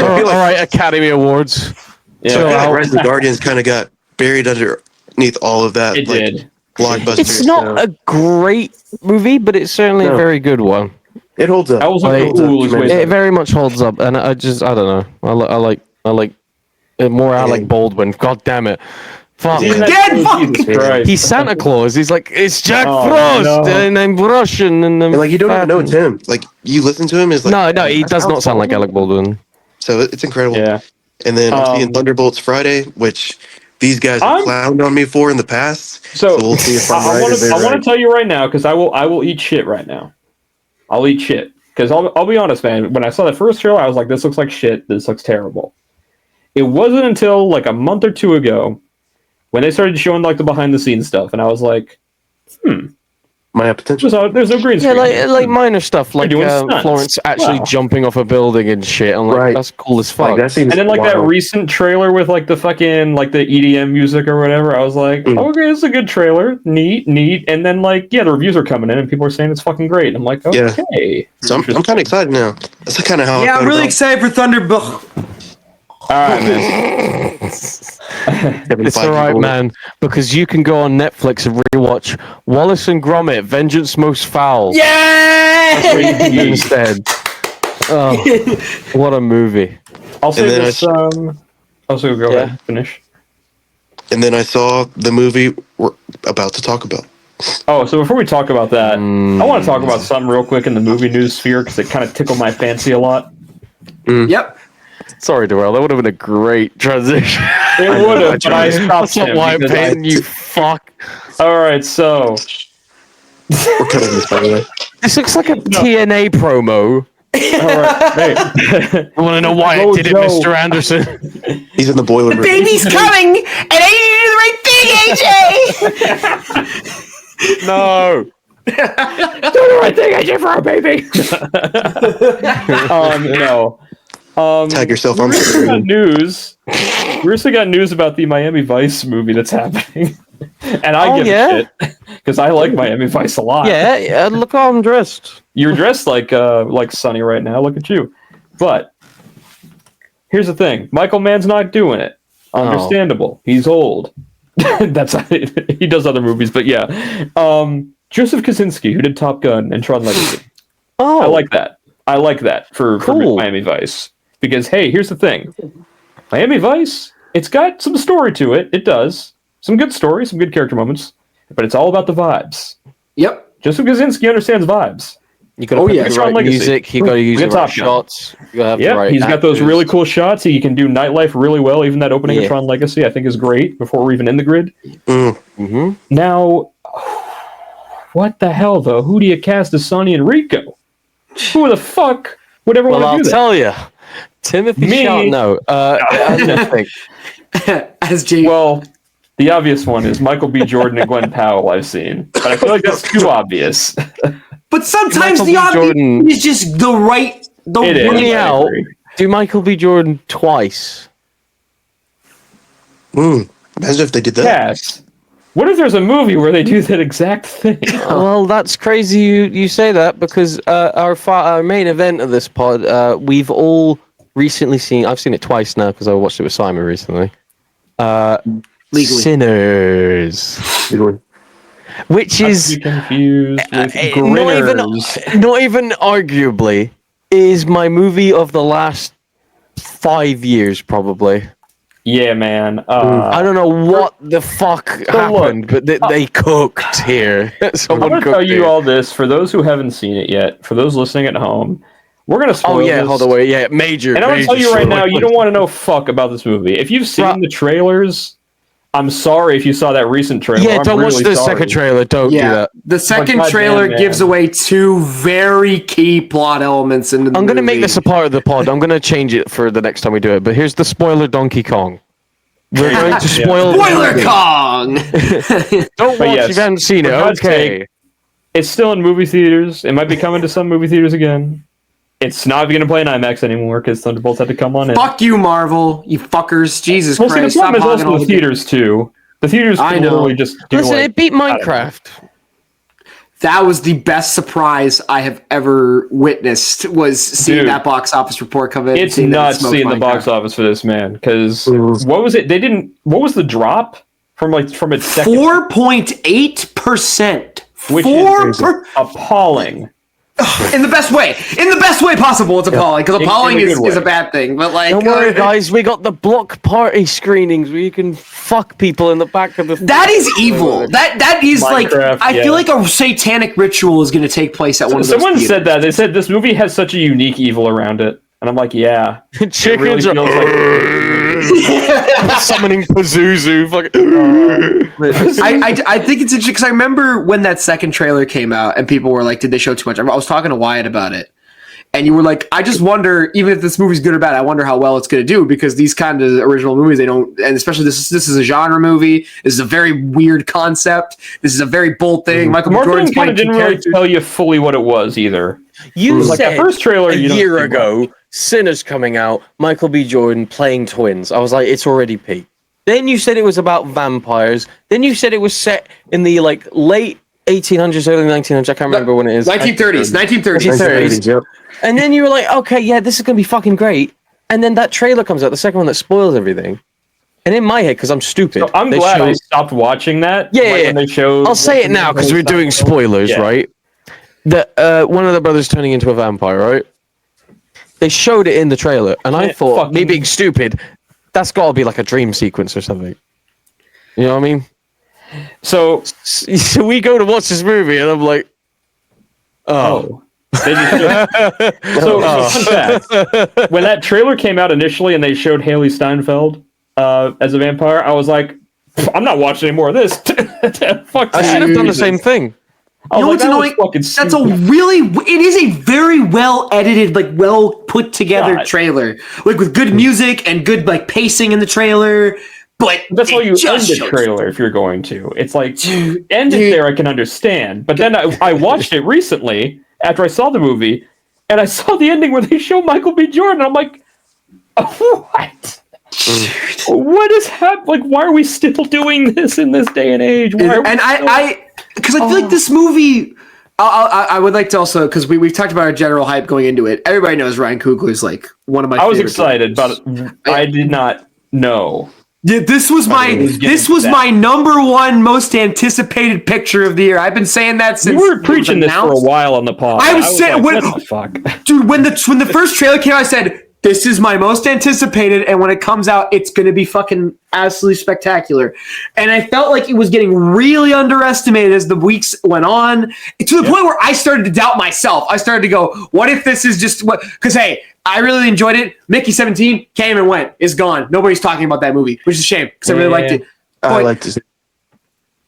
C: All right, Academy Awards.
E: Yeah. So Rise of the Guardians kind of got buried underneath all of that.
B: It did.
E: Blockbuster.
C: It's not a great movie, but it's certainly a very good one.
E: It holds up.
C: It very much holds up, and I don't know. I like more Alec Baldwin. God damn it! Fuck.
B: He's that-
D: Dead fuck!
B: Jesus Christ.
C: He's Santa Claus. He's like, it's Jack
B: Oh,
C: Frost,
B: no.
C: and I'm Russian, and I'm
E: And like you don't even know it's
C: fat.
E: him. Like you listen to him, is like
C: No, he does not sound like Alec Baldwin.
E: So it's incredible.
B: Yeah.
E: And then I'm seeing
B: Um,
E: Thunderbolts Friday, which these guys have
B: I'm-
E: clowned on me for in the past.
B: So
E: we'll see if I'm
B: I
E: right.
B: want
E: or they're
B: to
E: right.
B: tell you right now because I will eat shit right now. I'll eat shit because I'll be honest, man. When I saw the first trailer, I was like, "This looks like shit. This looks terrible." It wasn't until like a month or two ago when they started showing like the behind the scenes stuff, and I was like,
E: Might have potential.
B: there's no green
C: Yeah,
B: screen."
C: like minor stuff, like
B: doing stunts.
C: Florence actually
B: Wow.
C: jumping off a building and shit. I'm like,
E: Right.
C: that's cool as fuck.
E: Like, that seems
B: And then like that
E: wild.
B: recent trailer with like the fucking like the EDM music or whatever, I was like, okay, this is a good trailer, neat. And then like the reviews are coming in and people are saying it's fucking great. I'm like,
E: Yeah.
B: okay.
E: So I'm kind of excited now. That's kind of how.
D: Yeah,
E: I
D: I'm
E: felt
D: really
E: about
D: excited for Thunderbolt.
B: All right, man.
E: Kevin
C: It's
E: Feige
C: alright,
E: rule.
C: man, because you can go on Netflix and rewatch Wallace and Gromit: Vengeance Most Foul.
D: Yeah!
C: Instead. Oh, what a movie!
B: I'll say
E: And then
B: this. Also, go ahead, finish.
E: And then I saw the movie we're about to talk about.
B: Oh, so before we talk about that, I want to talk about something real quick in the movie news sphere because it kind of tickled my fancy a lot.
D: Yep.
C: Sorry, Duhrel, that would have been a great transition.
B: It would have, but I stopped
C: That's not
B: him.
C: why I'm
B: because
C: paying you, fuck.
B: All right, so
E: We're cutting this, by the way.
C: This looks like a TNA promo.
B: all right, hey.
C: I want to know why I
B: Oh,
C: did it,
B: Joe.
C: Mr. Anderson.
E: He's in the boiler room.
D: Baby's coming, and I need to do the right thing, AJ!
C: No.
B: Do the right thing, AJ, for our baby. No.
E: Tag yourself on
B: We recently got
E: Instagram.
B: news. We recently got news about the Miami Vice movie that's happening, and I give a shit because I like Miami Vice a lot.
C: Yeah, look how I'm dressed.
B: You're dressed like Sonny right now. Look at you. But here's the thing: Michael Mann's not doing it. Understandable. He's old. That's he does other movies, but yeah. Joseph Kosinski, who did Top Gun and Tron Legacy.
C: Oh,
B: I like that. I like that for
C: Cool.
B: Miami Vice because hey, here's the thing: Miami Vice, it's got some story to it. It does some good story, some good character moments, but it's all about the vibes.
D: Yep.
B: Joseph Kosinski understands vibes.
C: You gotta
D: Oh,
C: put
D: yeah.
C: the
B: Tron
C: right
B: Legacy.
C: music. You gotta use
B: Good
C: the right
B: Top Gun.
C: shots. You gotta have the
B: Yeah,
C: right
B: he's got those
C: actors.
B: really cool shots. He can do nightlife really well. Even that opening
C: Yeah.
B: of Tron Legacy, I think, is great. Before we're even in the grid.
C: Mm-hmm.
B: Now, what the hell though? Who do you cast as Sonny and Rico? Who the fuck would ever
C: Well,
B: want
C: I'll
B: to do that?
C: tell you, Timothy
B: Me?
C: Chalamet. No, I don't think.
D: As Jay.
B: Well, the obvious one is Michael B. Jordan and Gwen Powell. I've seen, but I feel like that's too obvious.
D: But sometimes
C: Michael
D: the
C: B.
D: obvious
C: Jordan-
D: is just the right. The
B: It is.
C: Hear me
B: I
C: out.
B: agree.
C: Do Michael B. Jordan twice.
E: Imagine if they did that.
B: Cass, what if there's a movie where they do that exact thing?
C: Well, that's crazy you say that because our main event of this pod, we've all recently seen. I've seen it twice now because I watched it with Simon recently.
D: Legally.
C: Sinners, which is
B: Be confused with
C: not
B: Grinners.
C: not even arguably is my movie of the last 5 years probably.
B: Yeah, man.
C: I don't know what the fuck happened, but they cooked here.
B: I'm
C: Someone
B: going to
C: cooked
B: tell you
C: here.
B: all this for those who haven't seen it yet. For those listening at home, we're going to spoil
C: Oh yeah,
B: this.
C: hold on, wait, yeah, major.
B: And I'm going to tell you right now, you don't
C: know.
B: want to know fuck about this movie. If you've seen
C: Right.
B: the trailers, I'm sorry if you saw that recent trailer.
C: Yeah,
B: I'm
C: don't watch
B: really
C: the
B: sorry.
C: second trailer. Don't do
D: Yeah.
C: that.
D: The second
B: goddamn,
D: trailer
B: man.
D: gives away two very key plot elements in the
C: I'm gonna make
D: movie.
C: this a part of the pod. I'm gonna change it for the next time we do it. But here's the spoiler: Donkey Kong. We're going to spoil. the
D: Spoiler
C: movie.
D: Kong!
C: Don't
B: But
C: watch
B: yes,
C: if you haven't seen it.
B: for God's
C: Okay.
B: sake, It's still in movie theaters. It might be coming to some movie theaters again. It's not going to play in IMAX anymore because Thunderbolts had to come on in.
D: Fuck you, Marvel, you fuckers. Jesus
B: Well, see, the
D: Christ.
B: problem is
D: stop
B: also
D: hogging all
B: the
D: the-
B: theaters too. The theaters
D: I
B: can
D: know.
B: literally just do
C: Listen,
B: like,
C: it beat
B: I don't know.
C: Minecraft.
D: That was the best surprise I have ever witnessed, was seeing
B: Dude.
D: that box office report come in. and
B: It's
D: seeing that it
B: nuts
D: smoked
B: seeing the
D: Minecraft.
B: box office for this, man. Because what was it? They didn't. What was the drop from its second?
D: 4.8%.
B: Which
D: Four
B: is
D: per-
B: appalling.
D: in the best way. In the best way possible, it's appalling. Because appalling
B: in a good
D: is a
B: way.
D: bad thing. But like,
C: Don't worry, guys. We got the block party screenings where you can fuck people in the back of the.
D: that is evil. That is like,
B: Minecraft,
D: I
B: yeah.
D: feel like a satanic ritual is going to take place at one of those
B: Someone
D: theaters.
B: said that. They said this movie has such a unique evil around it. And I'm like, yeah.
C: Chickens
B: It really
C: are summoning Pazuzu. Fucking.
D: I think it's interesting because I remember when that second trailer came out and people were like, did they show too much? I was talking to Wyatt about it. And you were like, I just wonder, even if this movie's good or bad, I wonder how well it's going to do because these kind of original movies, they don't, and especially this is a genre movie. This is a very weird concept. This is a very bold thing. Michael B.
B: Marketing
D: Jordan's
B: kind of
D: playing two
B: didn't really
D: characters.
B: tell you fully what it was either.
C: You
B: Like
C: said
B: that first trailer
C: a
B: you don't
C: year
B: see
C: ago, Sinners coming out, Michael B. Jordan playing twins. I was like, it's already peaked. Then you said it was about vampires. Then you said it was set in the like late 1800s, early 1900s. I can't remember when it is.
D: 1930s. 1930s.
E: Yep.
C: And then you were like, okay, yeah, this is gonna be fucking great. And then that trailer comes out, the second one that spoils everything. And in my head, because I'm stupid,
B: So I'm
C: they
B: glad I
C: showed-
B: stopped watching that.
C: Yeah,
B: like,
C: yeah,
B: when they showed,
C: I'll say it now because we're doing spoilers,
B: Yeah.
C: right? That one of the brothers turning into a vampire, right? They showed it in the trailer, and I
B: Yeah,
C: thought, me
B: fucking-
C: being stupid, that's got to be like a dream sequence or something. You know what I mean?
B: So,
C: So we go to watch this movie, and I'm like, oh.
B: They just so fun fact, when that trailer came out initially and they showed Haley Steinfeld as a vampire, I was like, I'm not watching any more of this. Fuck
C: I should have done the same thing.
B: I
D: You know
B: was
D: what's
B: like,
D: annoying?
B: that was fucking
D: That's
B: stupid.
D: it is a very well edited, like well put together
B: God.
D: trailer, like with good music and good like pacing in the trailer. But
B: That's why
D: it
B: you end
D: just
B: the
D: shows-
B: trailer if you're going to. It's like,
D: Dude,
B: end it
D: dude.
B: there, I can understand. But then I watched it recently after I saw the movie, and I saw the ending where they show Michael B. Jordan. I'm like, what? What is happening? Like, why are we still doing this in this day and age? Why are we
D: And
B: still-
D: because I feel like this movie. I would like to also because we've talked about our general hype going into it. Everybody knows Ryan Coogler is like one of my.
B: I was
D: favorite
B: excited,
D: directors.
B: but I did not know.
D: Yeah, this was
B: getting
D: my number one most anticipated picture of the year. I've been saying that since
B: We were
D: it was
B: preaching this for a
D: announced.
B: while on the pod.
D: I was saying-
B: like,
D: when-
B: what the fuck?
D: Dude, when the first trailer came out, I said, this is my most anticipated, and when it comes out, it's going to be fucking absolutely spectacular. And I felt like it was getting really underestimated as the weeks went on, to the point where I started to doubt myself. I started to go, what if this is just what? Because, hey, I really enjoyed it. Mickey 17 came and went. Is gone. Nobody's talking about that movie, which is a shame, because I really liked it.
E: I
D: But-
E: like to see.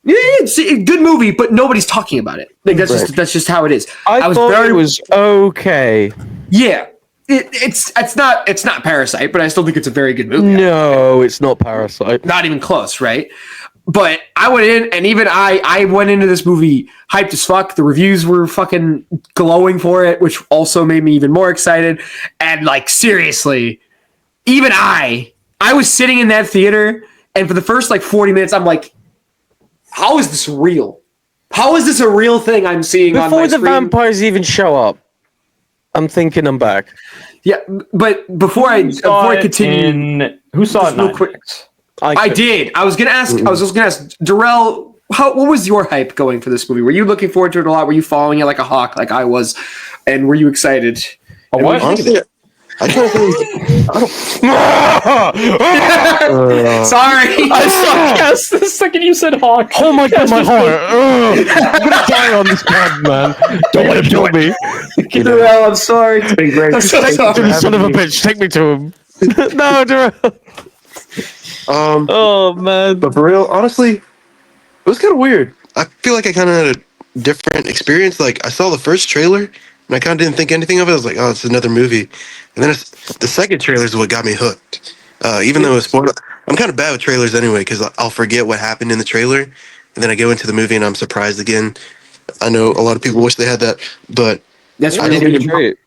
D: Yeah, it's a good movie, but nobody's talking about it. Like that's just how it is.
C: I
D: was
C: thought
D: very
C: it was okay.
D: yeah. It's not Parasite, but I still think it's a very good movie.
C: No, it's not Parasite.
D: Not even close, right? But I went in, and even I went into this movie hyped as fuck. The reviews were fucking glowing for it, which also made me even more excited. And like seriously, even I was sitting in that theater, and for the first like 40 minutes, I'm like, how is this real? How is this a real thing I'm seeing on my
C: Before the
D: screen?
C: vampires even show up, I'm thinking I'm back.
D: Yeah, but before I continue,
B: Who saw it?
D: real
B: in
D: quick-
B: IMAX?
D: I did. I was gonna ask. I was just gonna ask Duhrel. What was your hype going for this movie? Were you looking forward to it a lot? Were you following it like a hawk, like I was? And were you excited?
B: A what?
E: Honestly, I kind of think
D: Sorry.
B: Yes, the second you said Hawk.
C: Oh my god, my heart! I'm gonna die on this pod, man. Don't let him kill me.
D: Duhrel, I'm sorry.
E: been great.
D: I'm so sorry.
C: Son of a bitch, take me to him. No, Duhrel. Oh man.
E: But for real, honestly, it was kind of weird. I feel like I kind of had a different experience. Like, I saw the first trailer, and I kind of didn't think anything of it. I was like, oh, it's another movie. And then the second trailer is what got me hooked. Even though it was spoiled, I'm kind of bad with trailers anyway, because I'll forget what happened in the trailer, and then I go into the movie and I'm surprised again. I know a lot of people wish they had that, but
D: That's
E: I
D: really
E: didn't even,
C: Great.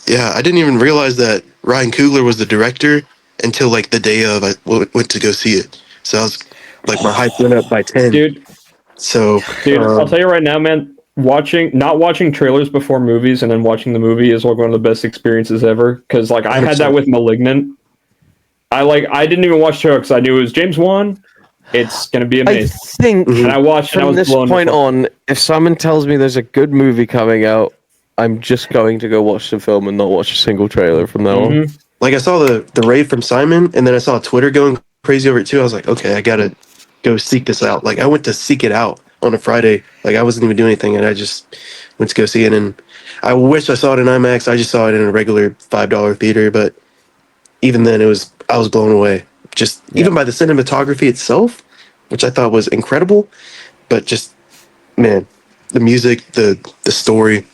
E: yeah, I didn't even realize that Ryan Coogler was the director until like the day of I went to go see it. So I was like, my hype went up by 10.
B: Dude,
E: So,
B: I'll tell you right now, man. Not watching trailers before movies and then watching the movie is like one of the best experiences ever. Because like I had that with *Malignant*. I didn't even watch the trailer because I knew it was James Wan. It's gonna be
C: I
B: amazing.
C: think
B: And I watched and I
C: from
B: was
C: this
B: blown.
C: point on, if someone tells me there's a good movie coming out, I'm just going to go watch the film and not watch a single trailer from now on.
E: Like I saw the rave from Simon, and then I saw Twitter going crazy over it too. I was like, okay, I gotta go seek this out. Like I went to seek it out on a Friday. Like I wasn't even doing anything, and I just went to go see it. And I wish I saw it in IMAX. I just saw it in a regular $5 theater, but even then, I was blown away. Just even by the cinematography itself, which I thought was incredible, but just man, the music, the story,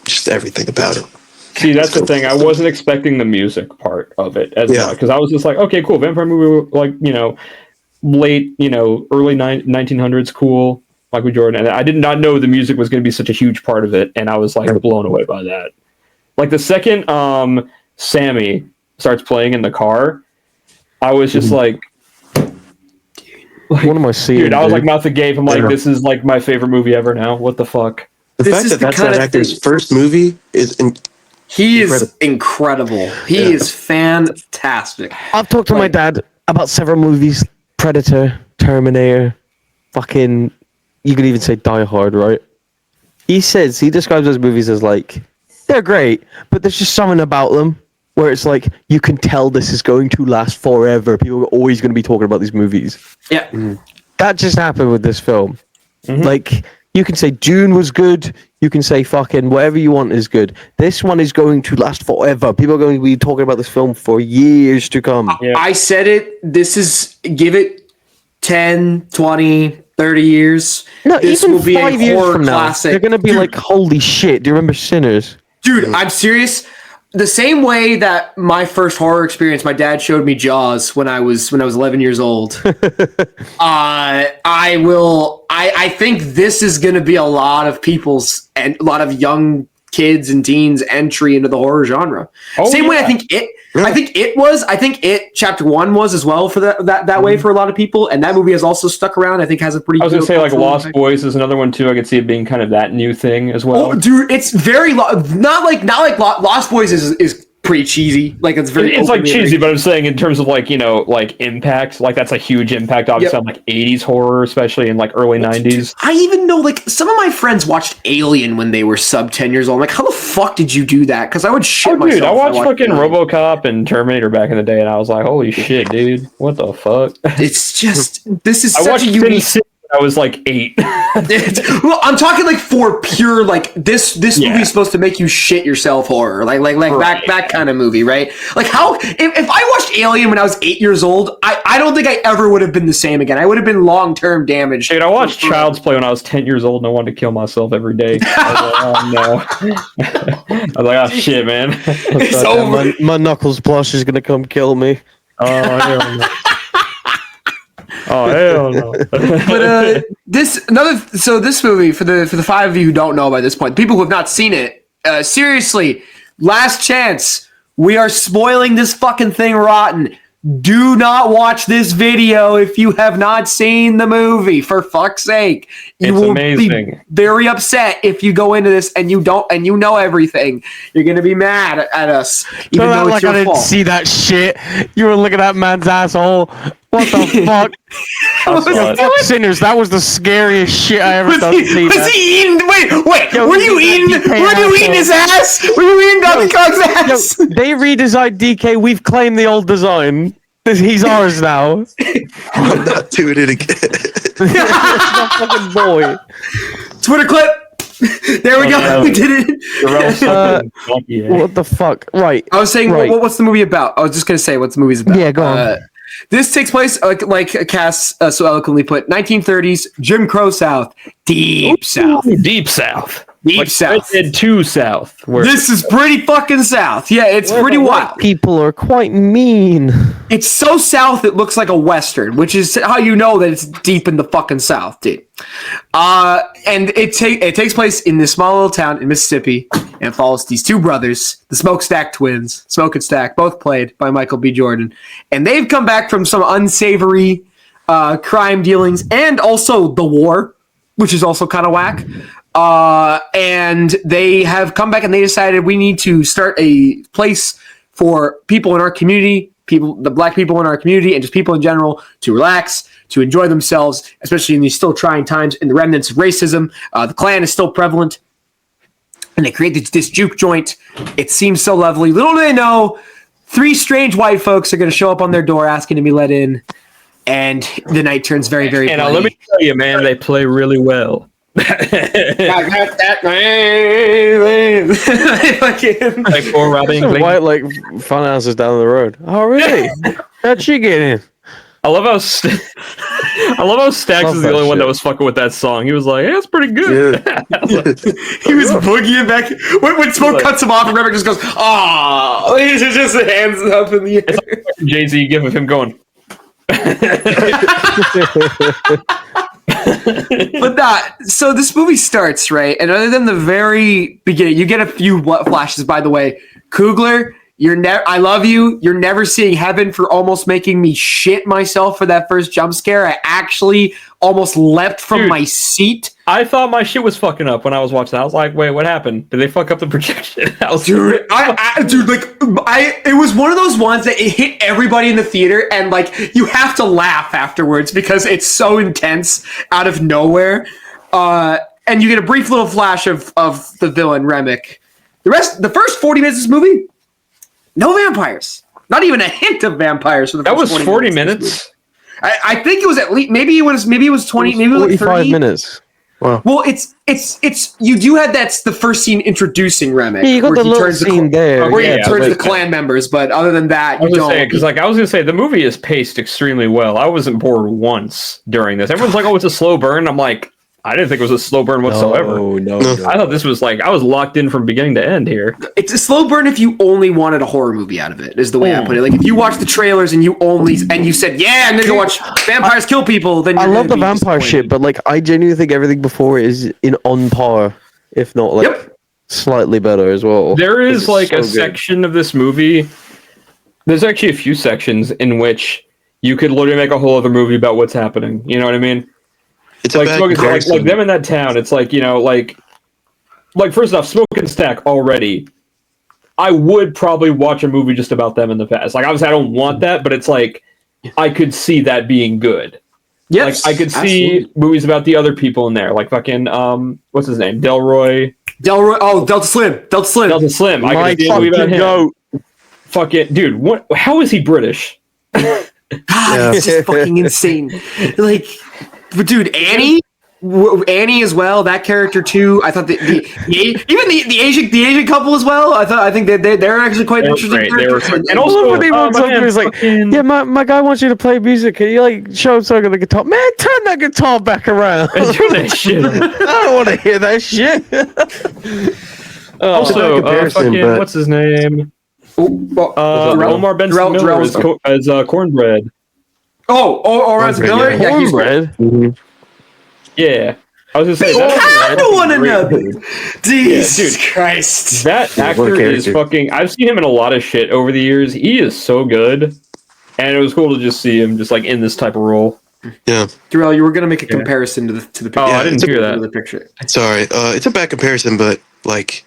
E: just everything about it.
B: See, that's the thing. I wasn't expecting the music part of it as much because I was just like, okay, cool, vampire movie, like late, early 1900s, cool, Michael Jordan, and I did not know the music was going to be such a huge part of it, and I was like blown away by that. Like the second Sammy starts playing in the car, I was just like,
C: what am I seeing?
B: Dude, I was like mouth agape. I'm like, this is like my favorite movie ever now. What the fuck?
E: The fact that that's that actor's first movie is
D: he is incredible. He is fantastic.
C: I've talked to my dad about several movies: Predator, Terminator, fucking. You could even say Die Hard, right? He describes those movies as like they're great, but there's just something about them where it's like you can tell this is going to last forever. People are always going to be talking about these movies.
D: Yeah,
C: that just happened with this film. Like. You can say Dune was good. You can say fucking whatever you want is good. This one is going to last forever. People are going to be talking about this film for years to come.
D: I said it. This is, give it 10, 20, 30 years.
C: No,
D: this
C: even
D: will be
C: 5
D: a
C: years
D: horror
C: from now,
D: classic.
C: they're going to be like, holy shit, do you remember Sinners?
D: Dude, I'm serious. The same way that my first horror experience, my dad showed me Jaws when I was 11 years old. I think this is going to be a lot of people's and a lot of young kids and teens entry into the horror genre. Same way I think it chapter 1 was as well for that way for a lot of people, and that movie has also stuck around. I think has a pretty.
B: I was gonna say like Lost Boys is another one too. I could see it being kind of that new thing as well.
D: Oh, dude, it's very not like Lost Boys is pretty cheesy. Like it's
B: like cheesy, but I'm saying in terms of like like impact, like that's a huge impact obviously on like 80s horror, especially in like early 90s.
D: I even know like some of my friends watched Alien when they were sub 10 years old. I'm like, how the fuck did you do that? Because I would shit myself.
B: Dude, I watched fucking RoboCop and Terminator back in the day, and I was like, holy shit, dude, what the fuck?
D: It's just this is such a unique.
B: I was like 8.
D: Well, I'm talking like for pure like this movie is supposed to make you shit yourself horror, like that kind of movie, right? Like how if I watched Alien when I was 8 years old, I don't think I ever would have been the same again. I would have been long-term damaged.
B: Dude, I watched Child's Play when I was 10 years old, and I wanted to kill myself every day. I was like, oh no. I was like, oh shit, man.
D: It's over.
C: My Knuckles plush is gonna come kill me.
B: Oh hell no. Oh hell no!
D: But this movie for the 5 of you who don't know by this point, people who have not seen it, seriously, last chance. We are spoiling this fucking thing rotten. Do not watch this video if you have not seen the movie. For fuck's sake, you will be very upset if you go into this and you don't and you know everything. You're gonna be mad at us, even though it's your fault.
C: I didn't see that shit. You were looking at that man's asshole. What the fuck? Sinners, that was the scariest shit I ever done.
D: Was he eating? Wait. Were you eating his ass? Were you eating Donkey Kong's ass?
C: They redesigned DK. We've claimed the old design. He's ours now.
E: I'm not doing it again.
C: Fucking boy.
D: Twitter clip. There we go. We did it.
C: What the fuck? Right.
D: I was saying, what's the movie about? I was just gonna say, what's the movie's about?
C: Yeah, go on.
D: This takes place, like Cass so eloquently put, 1930s, Jim Crow South, Deep South.
B: Deep South.
D: Deep South.
B: To South.
D: This is pretty fucking South. Yeah, it's pretty wild.
C: People are quite mean.
D: It's so South it looks like a Western, which is how you know that it's deep in the fucking South, dude. And it takes place in this small little town in Mississippi, and follows these two brothers, the Smokestack twins, Smoke and Stack, both played by Michael B. Jordan. And they've come back from some unsavory crime dealings and also the war, which is also kind of whack. And they have come back and they decided we need to start a place for people in our community, the black people in our community, and just people in general to relax, to enjoy themselves, especially in these still trying times in the remnants of racism. The Klan is still prevalent. and they create this juke joint. It seems so lovely. Little do they know, 3 strange white folks are going to show up on their door asking to be let in, and the night turns very, very
B: And
D: bloody.
B: let me tell you, man, they play really well.
D: I got that. Fucking-
B: Like for robbing.
C: Some white like fun houses down the road. Oh really? How'd she get in?
B: I love how Stax
C: Love
B: is the
C: that
B: only one
C: shit.
B: that was fucking with that song. He was like, "Yeah, it's pretty good."
D: He was boogieing back. When Smoke cuts him off, and Remick just goes, "Ah!" He's just hands up in the air.
B: It's like a Jay-Z gif of him going.
D: But so this movie starts, right? And other than the very beginning, you get a few flashes, by the way. Coogler, I love you. You're never seeing heaven for almost making me shit myself for that first jump scare. I actually almost leapt from my seat.
B: I thought my shit was fucking up when I was watching that. I was like, wait, what happened? Did they fuck up the projection?
D: Dude, it was one of those ones that it hit everybody in the theater, and like you have to laugh afterwards because it's so intense out of nowhere. And you get a brief little flash of the villain Remick. The first 40 minutes of this movie, no vampires. Not even a hint of vampires for the
B: That
D: first
B: was 40 minutes.
D: I think it was at least maybe it was 20, maybe it was like
C: 45
D: 30
C: minutes. Wow.
D: Well, it's you do have that's the first scene introducing Remick.
C: Yeah, you got
D: where
C: the
D: he
C: little
D: turns
C: scene there.
D: where he
B: yeah,
D: turns
B: but-
D: the clan members, but other than that,
B: I
D: you
B: was
D: don't.
B: saying because I was gonna say the movie is paced extremely well. I wasn't bored once during this. Everyone's like, "Oh, it's a slow burn." I'm like, I didn't think it was a slow burn whatsoever.
C: No.
B: I thought this was like I was locked in from beginning to end here.
D: It's a slow burn if you only wanted a horror movie out of it. Is the way I put it. Like if you watch the trailers and you said, "Yeah, I'm gonna go watch vampires kill people," then
C: I
D: you're
C: love the
D: gonna be
C: vampire
D: disappointed.
C: shit, but like I genuinely think everything before it is on par, if not like
D: Yep.
C: slightly better as well.
B: There is
C: It's
B: like
C: so
B: a
C: good.
B: section of this movie. There's actually a few sections in which you could literally make a whole other movie about what's happening. You know what I mean?
E: It's a
B: Like,
E: bad
B: Smoke and Stack,
E: comparison.
B: like them in that town. It's like like first off, Smoke and Stack already. I would probably watch a movie just about them in the past. Like obviously, I don't want that, but it's like I could see that being good.
D: Yes,
B: Like I could see
D: absolutely.
B: movies about the other people in there, like fucking what's his name, Delroy,
D: Delroy. Oh, Delta Slim. Delta Slim.
B: Delta Slim. I
C: My
B: could see a movie about
C: fucking
B: him.
C: goat.
B: Fucking dude, what? How is he British?
D: God, it's just fucking insane. Like, but dude, Annie as well. That character too. I thought the Asian couple as well. I think that they're actually quite
B: They were
D: interesting.
B: great. They were
D: characters.
B: great. And also,
C: when he walks up
B: man,
C: to me, he's like,
B: fucking-
C: "Yeah, my guy wants you to play music. Can you like show him something on the guitar? Man, turn that guitar back around.
B: Turn that shit.
C: I don't want to hear that shit."
B: Also,
E: comparison,
B: fucking
E: but-
B: what's his name?
D: Darrell-
B: Omar Benson
D: Darrell-
B: Miller
D: Darrell-
B: as Cornbread.
D: Rance Miller. Yeah, he's
C: Cornbread.
B: Yeah, I was gonna say
D: I don't want to
B: great
D: know.
B: dude.
D: Jesus Christ.
B: That actor is
E: character.
B: fucking. I've seen him in a lot of shit over the years. He is so good, and it was cool to just see him just like in this type of role.
E: Yeah,
D: Darrell, you were gonna make a comparison to the picture.
B: Oh, I didn't hear
D: To the
B: that.
D: picture.
E: sorry. It's a bad comparison, but like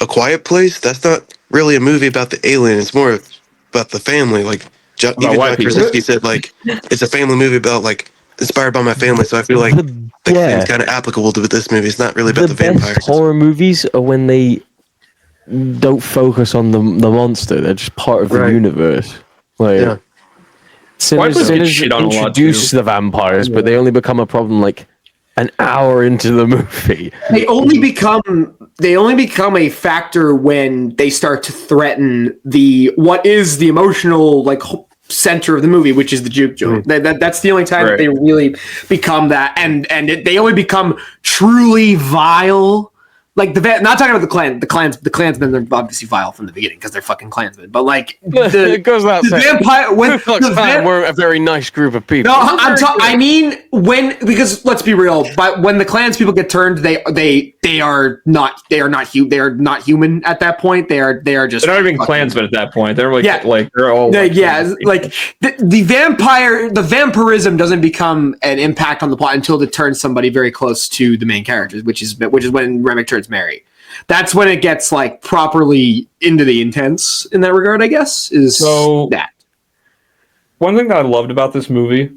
E: A Quiet Place, that's not really a movie about the alien. It's more about the family. Like even
B: white
E: John
B: people.
E: Krasinski said, like it's a family movie about like inspired by my family. So I feel like the
C: Yeah.
E: thing's kind of applicable to this movie. It's not really about
C: The
E: the,
C: best
E: vampires.
C: horror movies are when they don't focus on the monster. They're just part of the
E: Right.
C: universe. Like,
E: Yeah.
B: White Place gets
C: Sinners
B: shit on a lot,
C: introduce the vampires, but they only become a problem like an hour into the movie.
D: They only become a factor when they start to threaten what is the emotional like center of the movie, which is the juke joint. That's the only time that
B: Right.
D: they really become that, and they only become truly vile. Like not talking about the Klansmen are obviously vile from the beginning because they're fucking Klansmen. But like
C: It goes without
D: the
C: saying.
D: vampire when
C: Ku Klux
D: the
C: Klan were a very nice group of people.
D: no, I mean because let's be real. But when the clans people get turned, they are not human at that point. They are just
B: They're not even
D: fucking-
B: Klansmen at that point. They're like
D: Yeah.
B: they're all
D: like the vampirism doesn't become an impact on the plot until it turns somebody very close to the main characters, which is when Remick turns Mary. That's when it gets like properly into the intense in that regard, I guess. Is
B: So-
D: that
B: One thing that I loved about this movie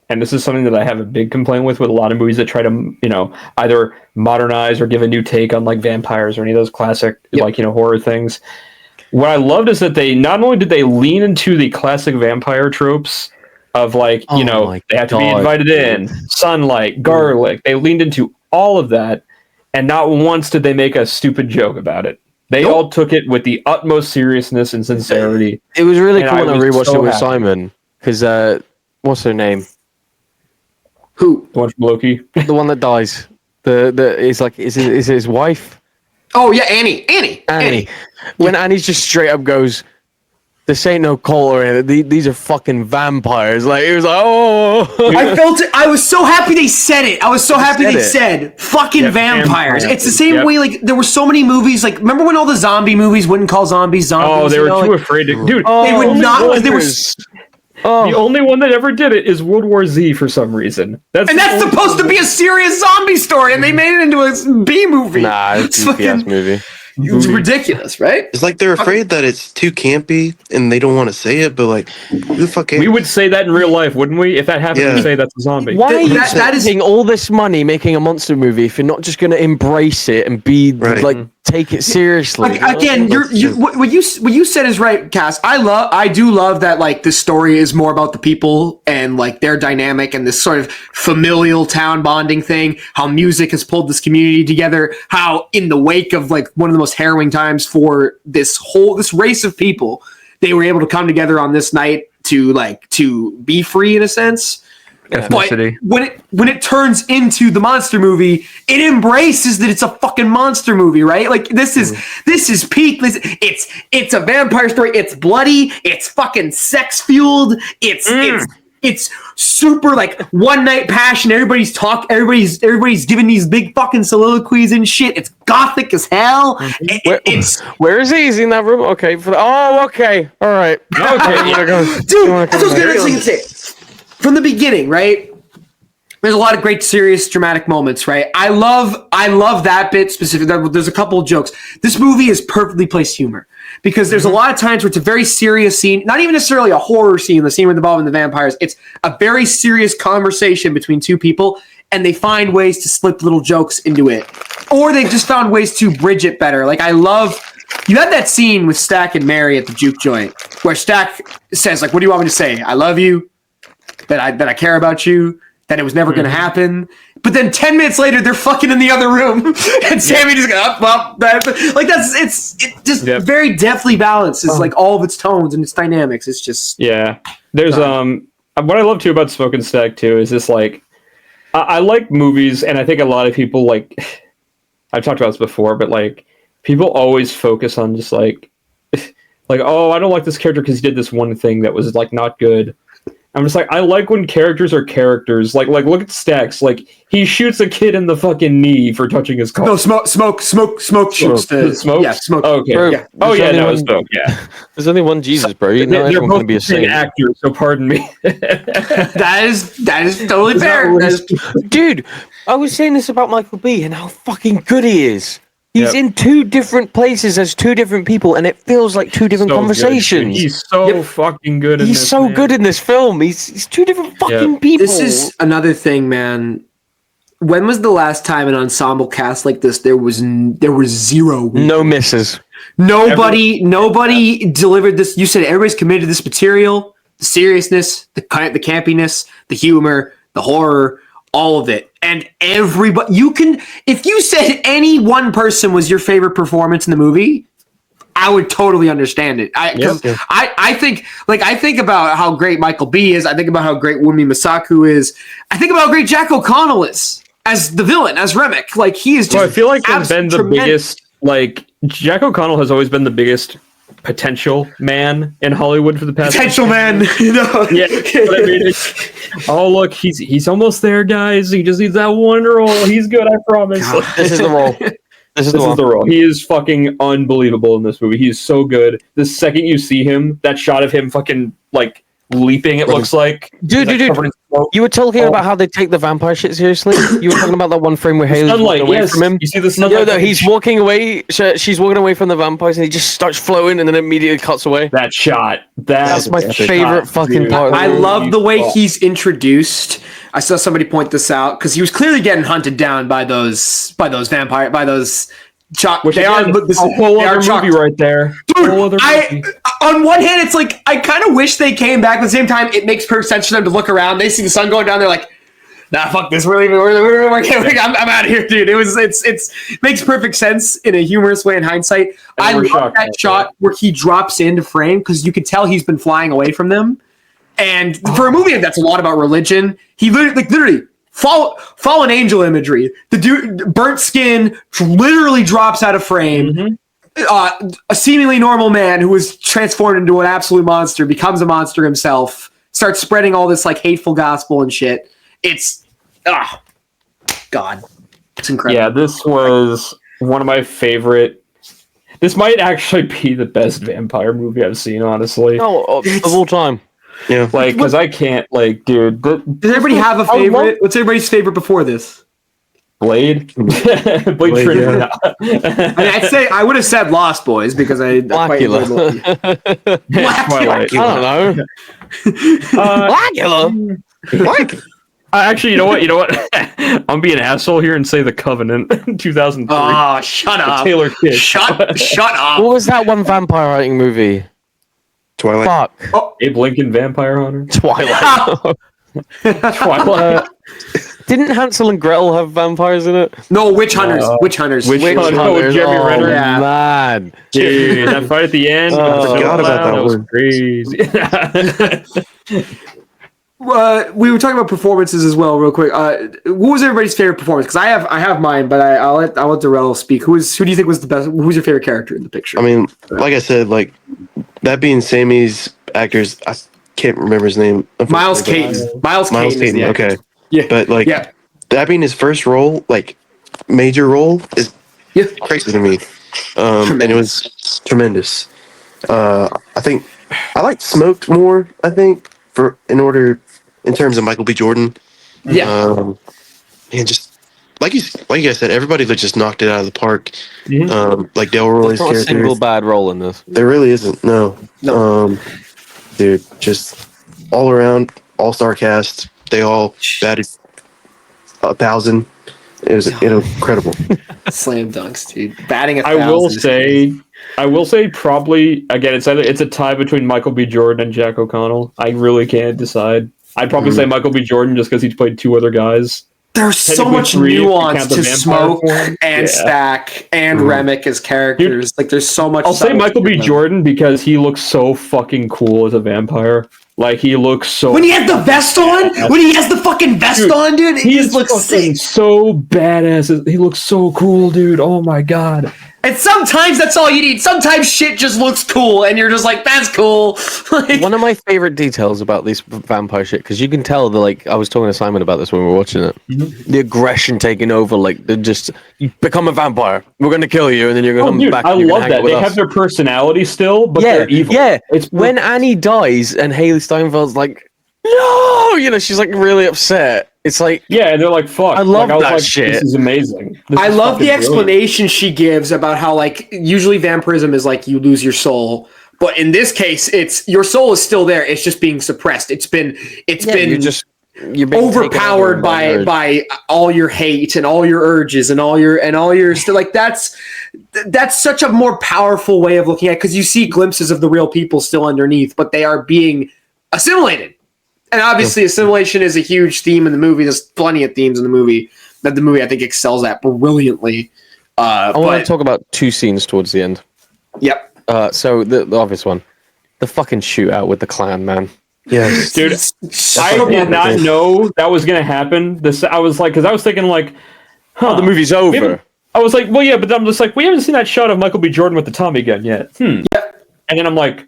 B: and this is something that I have a big complaint with a lot of movies that try to, either modernize or give a new take on like vampires or any of those classic horror things. What I loved is that they not only did they lean into the classic vampire tropes of like, they have to be invited in, sunlight, garlic. They leaned into all of that, and not once did they make a stupid joke about it. They all took it with the utmost seriousness and sincerity.
C: It was really cool when I
B: was
C: rewatched
B: so
C: it with
B: happy.
C: Simon, because what's her name?
D: Who?
B: The one from Loki.
C: The one that dies. Is it his wife?
D: Oh yeah, Annie.
C: When Annie's just straight up goes, "This ain't no cult or anything. These are fucking vampires." Like it was like, oh.
D: I felt it. I was so happy they said it. I was so happy they said fucking vampires. It's the same way. Like there were so many movies. Like remember when all the zombie movies wouldn't call zombies zombies?
B: Oh, they were too afraid to. Dude,
D: they would not. Because they were.
B: The only one that ever did it is World War Z for some reason. That's
D: supposed to be a serious zombie story, and they made it into a B movie.
C: Nah, it's a goofy-ass movie.
D: It's ridiculous, right?
E: It's like they're afraid that it's too campy and they don't want to say it, but like, who the fuck cares?
B: We would say that in real life, wouldn't we? If that happened,
E: Yeah.
B: we'd say that's a zombie.
C: Why are you
D: that is-
C: spending all this money making a monster movie if you're not just going to embrace it and be take it seriously?
D: Again, what you said is right, Cass. I do love that like the story is more about the people and like their dynamic and this sort of familial town bonding thing. How music has pulled this community together. How in the wake of like one of the most harrowing times for this race of people, they were able to come together on this night to be free in a sense.
B: Ethnicity.
D: But when it turns into the monster movie, it embraces that it's a fucking monster movie, right? Like this is peak. It's a vampire story. It's bloody. It's fucking sex fueled. It's super like one night passion. Everybody's giving these big fucking soliloquies and shit. It's gothic as hell.
C: Where is he? Is he in that room? Okay. Okay. All right. Okay.
D: Dude, that's what I was gonna say. From the beginning, right? There's a lot of great, serious, dramatic moments, right? I love that bit specifically. There's a couple of jokes. This movie is perfectly placed humor because there's a lot of times where it's a very serious scene, not even necessarily a horror scene, the scene involving the vampires. It's a very serious conversation between two people, and they find ways to slip little jokes into it, or they've just found ways to bridge it better. Like you had that scene with Stack and Mary at the juke joint where Stack says, like, "What do you want me to say? I love you. That I care about you, that it was never going to happen." But then 10 minutes later, they're fucking in the other room, and Sammy just goes, it's very deftly balances like all of its tones and its dynamics. It's just
B: There's what I love too about Smoke and Stack too is this like I like movies, and I think a lot of people like I've talked about this before, but like people always focus on just like oh, I don't like this character because he did this one thing that was like not good. I'm just like, I like when characters are characters. Like look at Stacks. Like he shoots a kid in the fucking knee for touching his car.
D: No, smoke shoots the
B: Smoke.
D: Yeah, Smoke.
B: Okay.
C: Bro,
B: Yeah. Oh yeah, no, it's Smoke. Yeah.
C: There's only one Jesus, bro. You're not
B: They're
C: everyone
B: both
C: going to be a
B: the same
C: saint.
B: actor, so pardon me.
D: That is totally fair.
C: Dude, I was saying this about Michael B. and how fucking good he is. He's in two different places as two different people, and it feels like two different conversations.
B: He's so fucking good in this.
C: He's so good in this film. He's two different fucking people.
D: This is another thing, man. When was the last time an ensemble cast like this? There was zero.
C: No misses.
D: Nobody delivered this. You said everybody's committed to this material, the seriousness, the campiness, the humor, the horror, all of it. And everybody, if you said any one person was your favorite performance in the movie, I would totally understand it. I think about how great Michael B is. I think about how great Wunmi Masaku is. I think about how great Jack O'Connell is as the villain, as Remick. Like he is just.
B: I feel like he's been the biggest. Like Jack O'Connell has always been the biggest potential man in Hollywood for the past.
D: Potential man.
B: Yeah. But I mean, oh look, he's almost there, guys. He just needs that one role. He's good, I promise.
C: This is the role. This is the role.
B: He is fucking unbelievable in this movie. He is so good. The second you see him, that shot of him fucking like leaping, it looks like
C: Dude.
B: covered in
C: You were talking about how they take the vampire shit seriously. You were talking about that one frame where Haley's
B: Sunlight,
C: walking away
B: yes.
C: from him.
B: You see the
C: No,
B: sunlight?
C: no, he's walking away. She's walking away from the vampires, and he just starts floating, and then immediately cuts away.
B: That shot.
C: That's my favorite fucking
B: dude.
C: part.
D: I love the way he's introduced. I saw somebody point this out because he was clearly getting hunted down by those chalk.
B: Which
D: They
B: is
D: are
B: a
D: this,
B: whole
D: they are
B: other
D: chalk.
B: movie right there. Whole other movie.
D: On one hand, it's like I kind of wish they came back. At the same time, it makes perfect sense for them to look around. They see the sun going down. They're like, "Nah, fuck this. We're leaving. I'm out of here, dude." It's makes perfect sense in a humorous way in hindsight. I
B: we're
D: love
B: shocked
D: that
B: about
D: shot where he drops into frame because you could tell he's been flying away from them. And for a movie that's a lot about religion, he literally fallen angel imagery. The dude, burnt skin, literally drops out of frame. A seemingly normal man who was transformed into an absolute monster becomes a monster himself. Starts spreading all this like hateful gospel and shit. It's God, it's incredible.
B: Yeah, this was one of my favorite. This might actually be the best vampire movie I've seen, honestly.
C: No, of all time.
E: Yeah.
B: Like, because I can't, like, dude.
D: Does everybody have a
B: I
D: favorite?
B: love-
D: What's everybody's favorite before this?
B: Blade. Blade Trinity.
D: I mean, I would have said Lost Boys because I quite enjoyed
C: Blackula.
B: Twilight.
C: I don't know. Blackula.
B: Actually, you know what? I'm being an asshole here and say The Covenant, 2003.
D: Oh, shut up!
B: Taylor Kitsch.
D: Shut up!
C: What was that one vampire writing movie?
E: Twilight.
C: Fuck.
B: Abe Lincoln, Vampire Hunter.
C: Twilight.
B: Twilight.
C: Didn't Hansel and Gretel have vampires in it?
D: No, Witch Hunters. Witch Hunters.
B: Witch Hunters. Oh, with Jeremy Renner.
D: Yeah.
C: Man.
B: Dude, that fight at the end.
C: Oh,
B: with the
E: forgot about that
B: was
E: one.
B: crazy.
D: We were talking about performances as well, real quick. What was everybody's favorite performance? Because I have mine, but I'll let Duhrel speak. Who do you think was the best? Who's your favorite character in the picture?
E: I mean, like I said, like that being Sammy's actors, I can't remember his name.
D: Miles
E: unfortunately,
D: Caton. Miles
E: Miles
D: Caton.
E: Caton. Okay,
D: Yeah.
E: but like
D: Yeah.
E: that being his first role, like major role, is
D: Yeah.
E: crazy to me. And it was tremendous. I think I liked Smoked more. I think in terms of Michael B. Jordan.
D: Yeah.
E: And just like you guys said, everybody just knocked it out of the park.
B: Mhm.
E: Like Delroy's
C: There's not a single
E: character,
C: bad role in this.
E: there really isn't. No. Dude, just all around all-star cast. They all batted 1,000. It was incredible.
D: Slam dunks, dude. Batting
B: I will say probably again it's a tie between Michael B. Jordan and Jack O'Connell. I really can't decide. I'd probably say Michael B. Jordan just because he's played two other guys.
D: There's so
B: Technically
D: much
B: three if you
D: nuance
B: count the
D: to
B: vampire
D: Smoke
B: form.
D: and
B: Yeah.
D: Stack and Remick as characters. Like there's so much.
B: I'll say
D: subtlety
B: Michael B.
D: to them.
B: Jordan because he looks so fucking cool as a vampire. Like he looks so.
D: When he has the vest on, when he has the fucking vest
B: Dude,
D: on, dude, it
B: he
D: just
B: is
D: looks
B: fucking
D: sick.
B: so badass. He looks so cool, dude. Oh my god.
D: And sometimes that's all you need. Sometimes shit just looks cool, and you're just like, "That's cool." Like,
C: One of my favorite details about this vampire shit, because you can tell that, like, I was talking to Simon about this when we were watching it. The aggression taking over, like, they're just, you become a vampire, we're going to kill you, and then you're going to come
B: Dude,
C: back.
B: I
C: and you're
B: love
C: gonna hang
B: that.
C: out with
B: They
C: us.
B: have their personality still, but
C: Yeah,
B: they're evil.
C: yeah.
B: It's
C: When Annie dies and Haley Steinfeld's like, no, you know, she's like really upset. It's like,
B: yeah, and they're like, "Fuck."
C: I love
B: like, was
C: that
B: like,
C: shit.
B: This is amazing. This
D: I
B: is
D: love the
B: fucking brilliant.
D: explanation she gives about how, like, usually vampirism is like you lose your soul, but in this case, it's your soul is still there. It's just being suppressed. It's been
C: you're being
D: overpowered by all your hate and all your urges and all your stuff. Like that's such a more powerful way of looking at it, because you see glimpses of the real people still underneath, but they are being assimilated. And obviously assimilation is a huge theme in the movie. There's plenty of themes in the movie that the movie I think excels at brilliantly.
C: I want to talk about two scenes towards the end.
D: Yep.
C: So the obvious one, the fucking shootout with the clan, man.
E: Yes.
B: Dude, I did not know that was gonna happen. I was like, because I was thinking like,
C: Oh, the movie's
B: we
C: over.
B: haven't- I was like, well, yeah, but I'm just like, we haven't seen that shot of Michael B. Jordan with the Tommy gun yet. And then I'm like,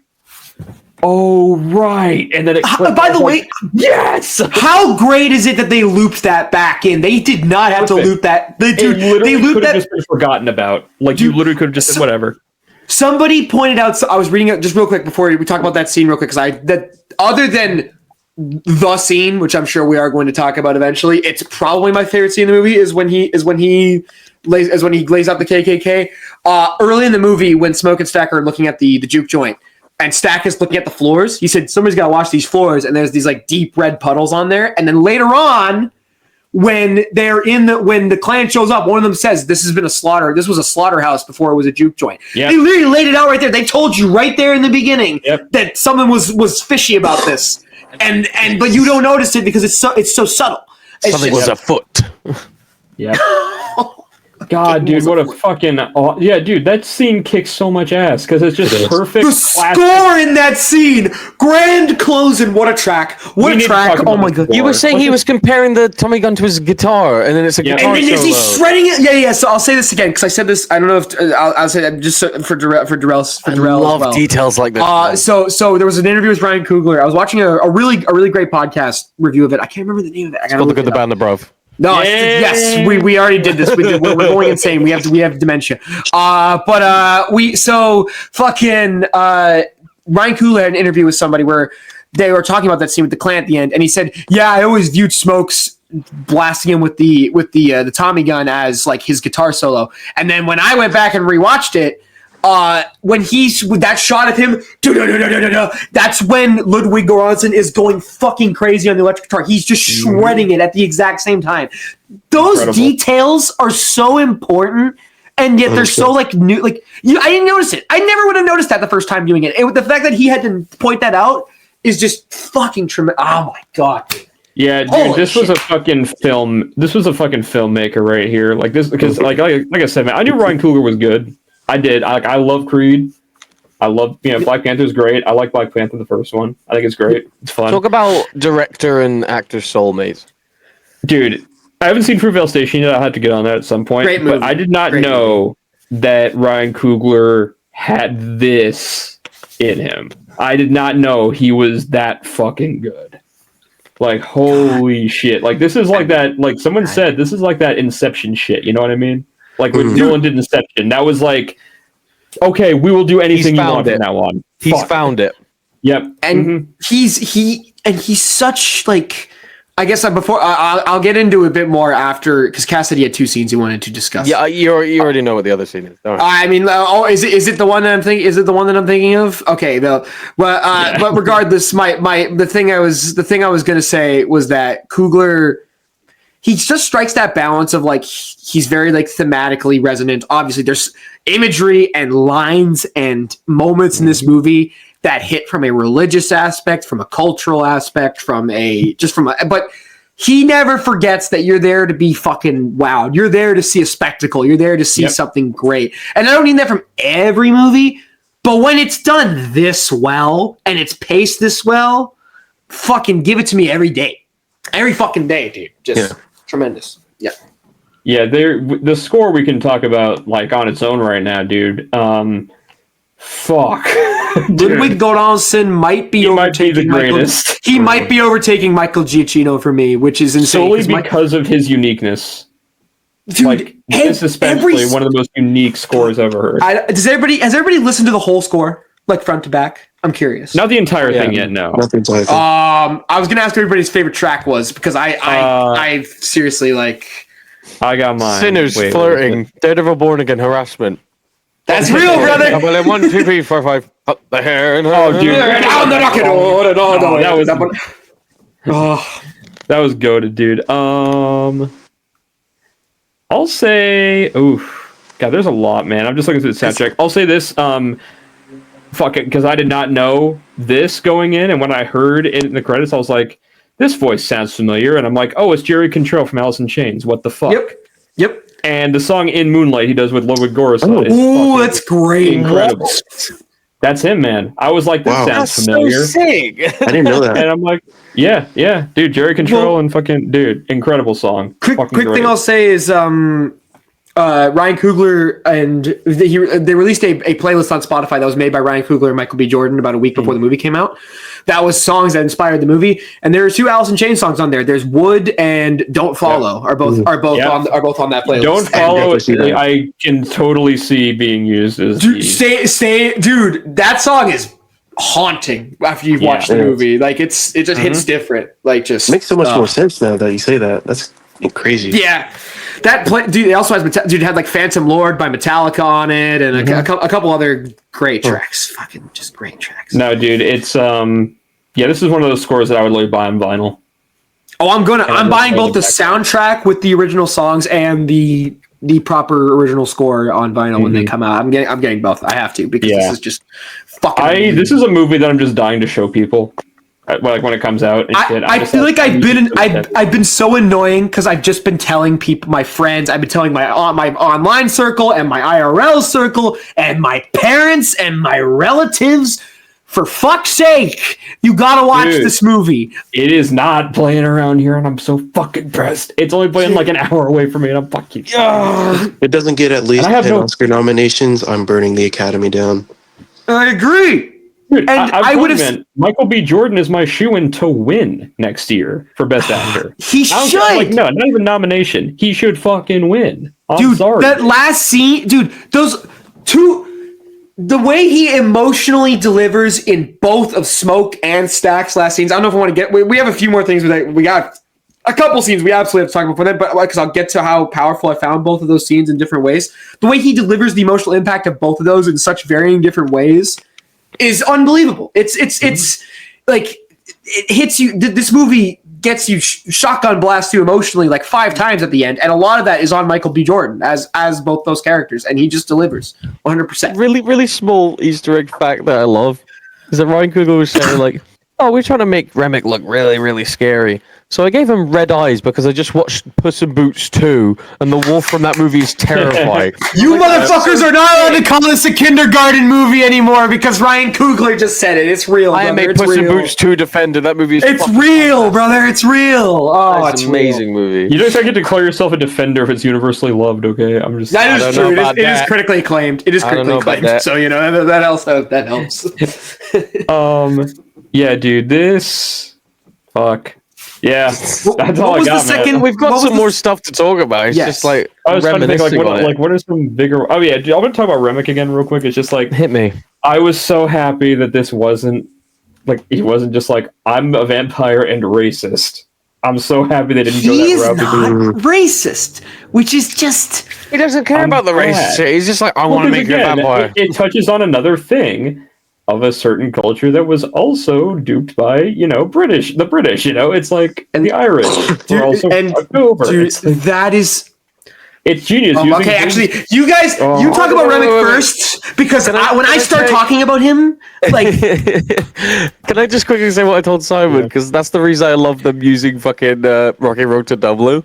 B: oh right, and then it. clicked.
D: By
B: I was
D: the
B: like,
D: way,
B: yes.
D: how great is it that they looped that back in? They did not have to
B: Perfect.
D: loop that. They
B: Literally
D: looped
B: could have
D: that.
B: just been forgotten about. Like you
D: Dude,
B: literally could have just said whatever.
D: Somebody pointed out. I was reading it just real quick before we talk about that scene real quick, because that other than the scene, which I'm sure we are going to talk about eventually. It's probably my favorite scene in the movie is when he lays out the KKK. Early in the movie, when Smoke and Stack are looking at the juke joint, and Stack is looking at the floors, he said somebody's got to wash these floors, and there's these like deep red puddles on there. And then later on, when the Klan shows up, one of them says, "This has been a slaughter. This was a slaughterhouse before it was a juke joint."
B: Yep.
D: They literally laid it out right there. They told you right there in the beginning that someone was fishy about this. And but you don't notice it because it's so subtle.
C: Something was afoot.
B: Yeah. God, dude, what a fucking dude! That scene kicks so much ass because it's just perfect.
D: The score in that scene, grand closing. What a track! What a track! Oh my god!
C: You were saying he was comparing the Tommy gun to his guitar, and then it's a guitar
D: and then
C: solo.
D: he's shredding it. Yeah. So I'll say this again because I said this. I don't know if I'll say that just for Duhrel.
C: I love
D: as well.
C: details like this.
D: So there was an interview with Ryan Coogler. I was watching a really great podcast review of it. I can't remember the name of it.
C: It's called The Good, the Bad, and the Bruv.
D: No, yes, we already did this. We're going insane. We have dementia. Ryan Coogler had an interview with somebody where they were talking about that scene with the Klan at the end, and he said, "Yeah, I always viewed Smokes blasting him with the Tommy gun as like his guitar solo, and then when I went back and rewatched it." When he's with that shot of him, that's when Ludwig Göransson is going fucking crazy on the electric guitar. He's just shredding it at the exact same time. Those details are so important, and yet they're so like new. Like I didn't notice it. I never would have noticed that the first time doing it. The fact that he had to point that out is just fucking tremendous. Oh my god.
B: Yeah, dude, this was a fucking film. This was a fucking filmmaker right here. Like this, because like I said, man, I knew Ryan Coogler was good. I did. I love Creed. I love, Black Panther's great. I like Black Panther, the first one. I think it's great. It's fun.
C: Talk about director and actor soulmates.
B: Dude, I haven't seen Fruitvale Station yet. I had to get on that at some point.
D: Great movie.
B: But I did not know that Ryan Coogler had this in him. I did not know he was that fucking good. Like, holy shit. Like, this is like that, like someone said, this is like that Inception shit. You know what I mean? Like when Nolan did Inception, that was like, okay, we will do anything you want from now on.
C: He's found it.
B: Yep.
D: And he's such like, I guess I'll get into it a bit more after because Cassidy had two scenes he wanted to discuss.
C: Yeah, you already know what the other scene is.
D: I mean, is it the one that I'm thinking? Is it the one that I'm thinking of? Okay, but regardless, the thing I was gonna say was that Coogler, he just strikes that balance of like he's very like thematically resonant. Obviously, there's imagery and lines and moments in this movie that hit from a religious aspect, from a cultural aspect, but he never forgets that you're there to be fucking wowed. You're there to see a spectacle. You're there to see something great. And I don't mean that from every movie, but when it's done this well and it's paced this well, fucking give it to me every day. Every fucking day, dude. Just tremendous. Yeah.
B: Yeah, the score we can talk about like on its own right now, dude. Fuck.
D: Ludwig Göransson might be overtaking
B: the greatest.
D: He might be overtaking Michael Giacchino for me, which is insane.
B: Solely because of his uniqueness.
D: Dude,
B: like this especially one of the most unique scores I've ever heard.
D: Has everybody listened to the whole score, like front to back? I'm curious.
B: Not the entire thing yet, no.
D: I was gonna ask everybody's favorite track was because I seriously like.
B: I got mine.
C: Sinners, flirting, Daredevil, Born Again, harassment.
D: That's real, brother.
C: 1, 2, 3, 4, 5. Up the hair and
B: oh, dude. That was goated, dude. I'll say, oof, God, there's a lot, man. I'm just looking through the soundtrack. I'll say this, fuck it, because I did not know this going in, and when I heard it in the credits, I was like, this voice sounds familiar, and I'm like, oh, it's Jerry Cantrell from Alice in Chains. What the fuck?
D: Yep.
B: And the song "In Moonlight" he does with Ludwig Göransson.
D: Oh, that's great!
B: Incredible. That's him, man. I was like, this sounds familiar.
C: So sick.
E: I didn't know that.
B: And I'm like, yeah, dude, Jerry Cantrell and fucking dude, incredible song.
D: Quick thing I'll say is Ryan Coogler and they released a playlist on Spotify that was made by Ryan Coogler and Michael B. Jordan about a week before the movie came out. That was songs that inspired the movie, and there are 2 Alice in Chains songs on there. There's "Wood" and "Don't Follow" are both on that playlist.
B: "Don't Follow" I can totally see being used as
D: dude. Dude, that song is haunting after you've watched the movie. Like it just hits different. Like just
E: Makes so much more sense now that you say that. That's crazy.
D: Yeah, dude. It also has dude it had like Phantom Lord by Metallica on it, and a couple other great tracks. Fucking just great tracks.
B: No, dude, it's this is one of those scores that I would literally buy on vinyl.
D: Oh, I'm buying both the soundtrack with the original songs and the proper original score on vinyl when they come out. I'm getting both. I have to because this is just fucking. This
B: is a movie that I'm just dying to show people. Like when it comes out, and shit.
D: I feel like I've been so annoying because I've just been telling people, my friends, I've been telling my online circle and my IRL circle and my parents and my relatives. For fuck's sake, you gotta watch this movie.
B: It is not playing around here, and I'm so fucking pressed. It's only playing like an hour away from me, and I'm fucking.
E: It doesn't get at least 10 Oscar nominations. I'm burning the Academy down.
D: I agree.
B: Dude, and I would have. Michael B. Jordan is my shoo-in to win next year for Best Actor.
D: He should.
B: No, not even nomination. He should fucking win.
D: I'm sorry. That last scene, dude. Those two. The way he emotionally delivers in both of Smoke and Stack's last scenes. I don't know if I want to get. We have a few more things. We got a couple scenes we absolutely have to talk about for them, but because I'll get to how powerful I found both of those scenes in different ways. The way he delivers the emotional impact of both of those in such varying different ways is unbelievable. It's like it hits you. This movie gets you shotgun blast you emotionally like 5 times at the end, and a lot of that is on Michael B. Jordan as both those characters, and he just delivers 100%.
C: Really small Easter egg fact that I love is that Ryan Coogler was saying like, "Oh, we're trying to make Remick look really scary." So I gave him red eyes because I just watched Puss in Boots 2, and the wolf from that movie is terrifying.
D: You motherfuckers are not allowed to call this a kindergarten movie anymore because Ryan Coogler just said it. It's real.
C: I am a Puss in Boots 2 defender. That movie is.
D: It's real, brother. It's real. Oh, it's
C: an amazing movie.
B: You don't expect to declare yourself a defender if it's universally loved. Okay, I'm just.
D: That is true. It is critically acclaimed. It is critically acclaimed. So you know that helps. That helps.
B: Yeah, dude. This. Fuck. Yeah, that's all I got.
C: We've got some more stuff to talk about. It's just like
B: I was trying to think what are some bigger. Oh yeah, dude, I'm gonna talk about Remick again real quick. It's just like
C: hit me.
B: I was so happy that this wasn't like he wasn't just like I'm a vampire and racist. I'm so happy they didn't go that route.
D: He's not racist, which is just
C: he doesn't care about the racist shit. He's just like I want to make you a vampire.
B: It touches on another thing of a certain culture that was also duped by, the British, it's like, and the Irish were also fucked over.
D: Dude, that is...
B: It's genius.
D: Okay, actually, you guys, you talk about Remick first, because when I start talking about him, like...
C: Can I just quickly say what I told Simon? Because that's the reason I love them using fucking Rocky Road to Dublin.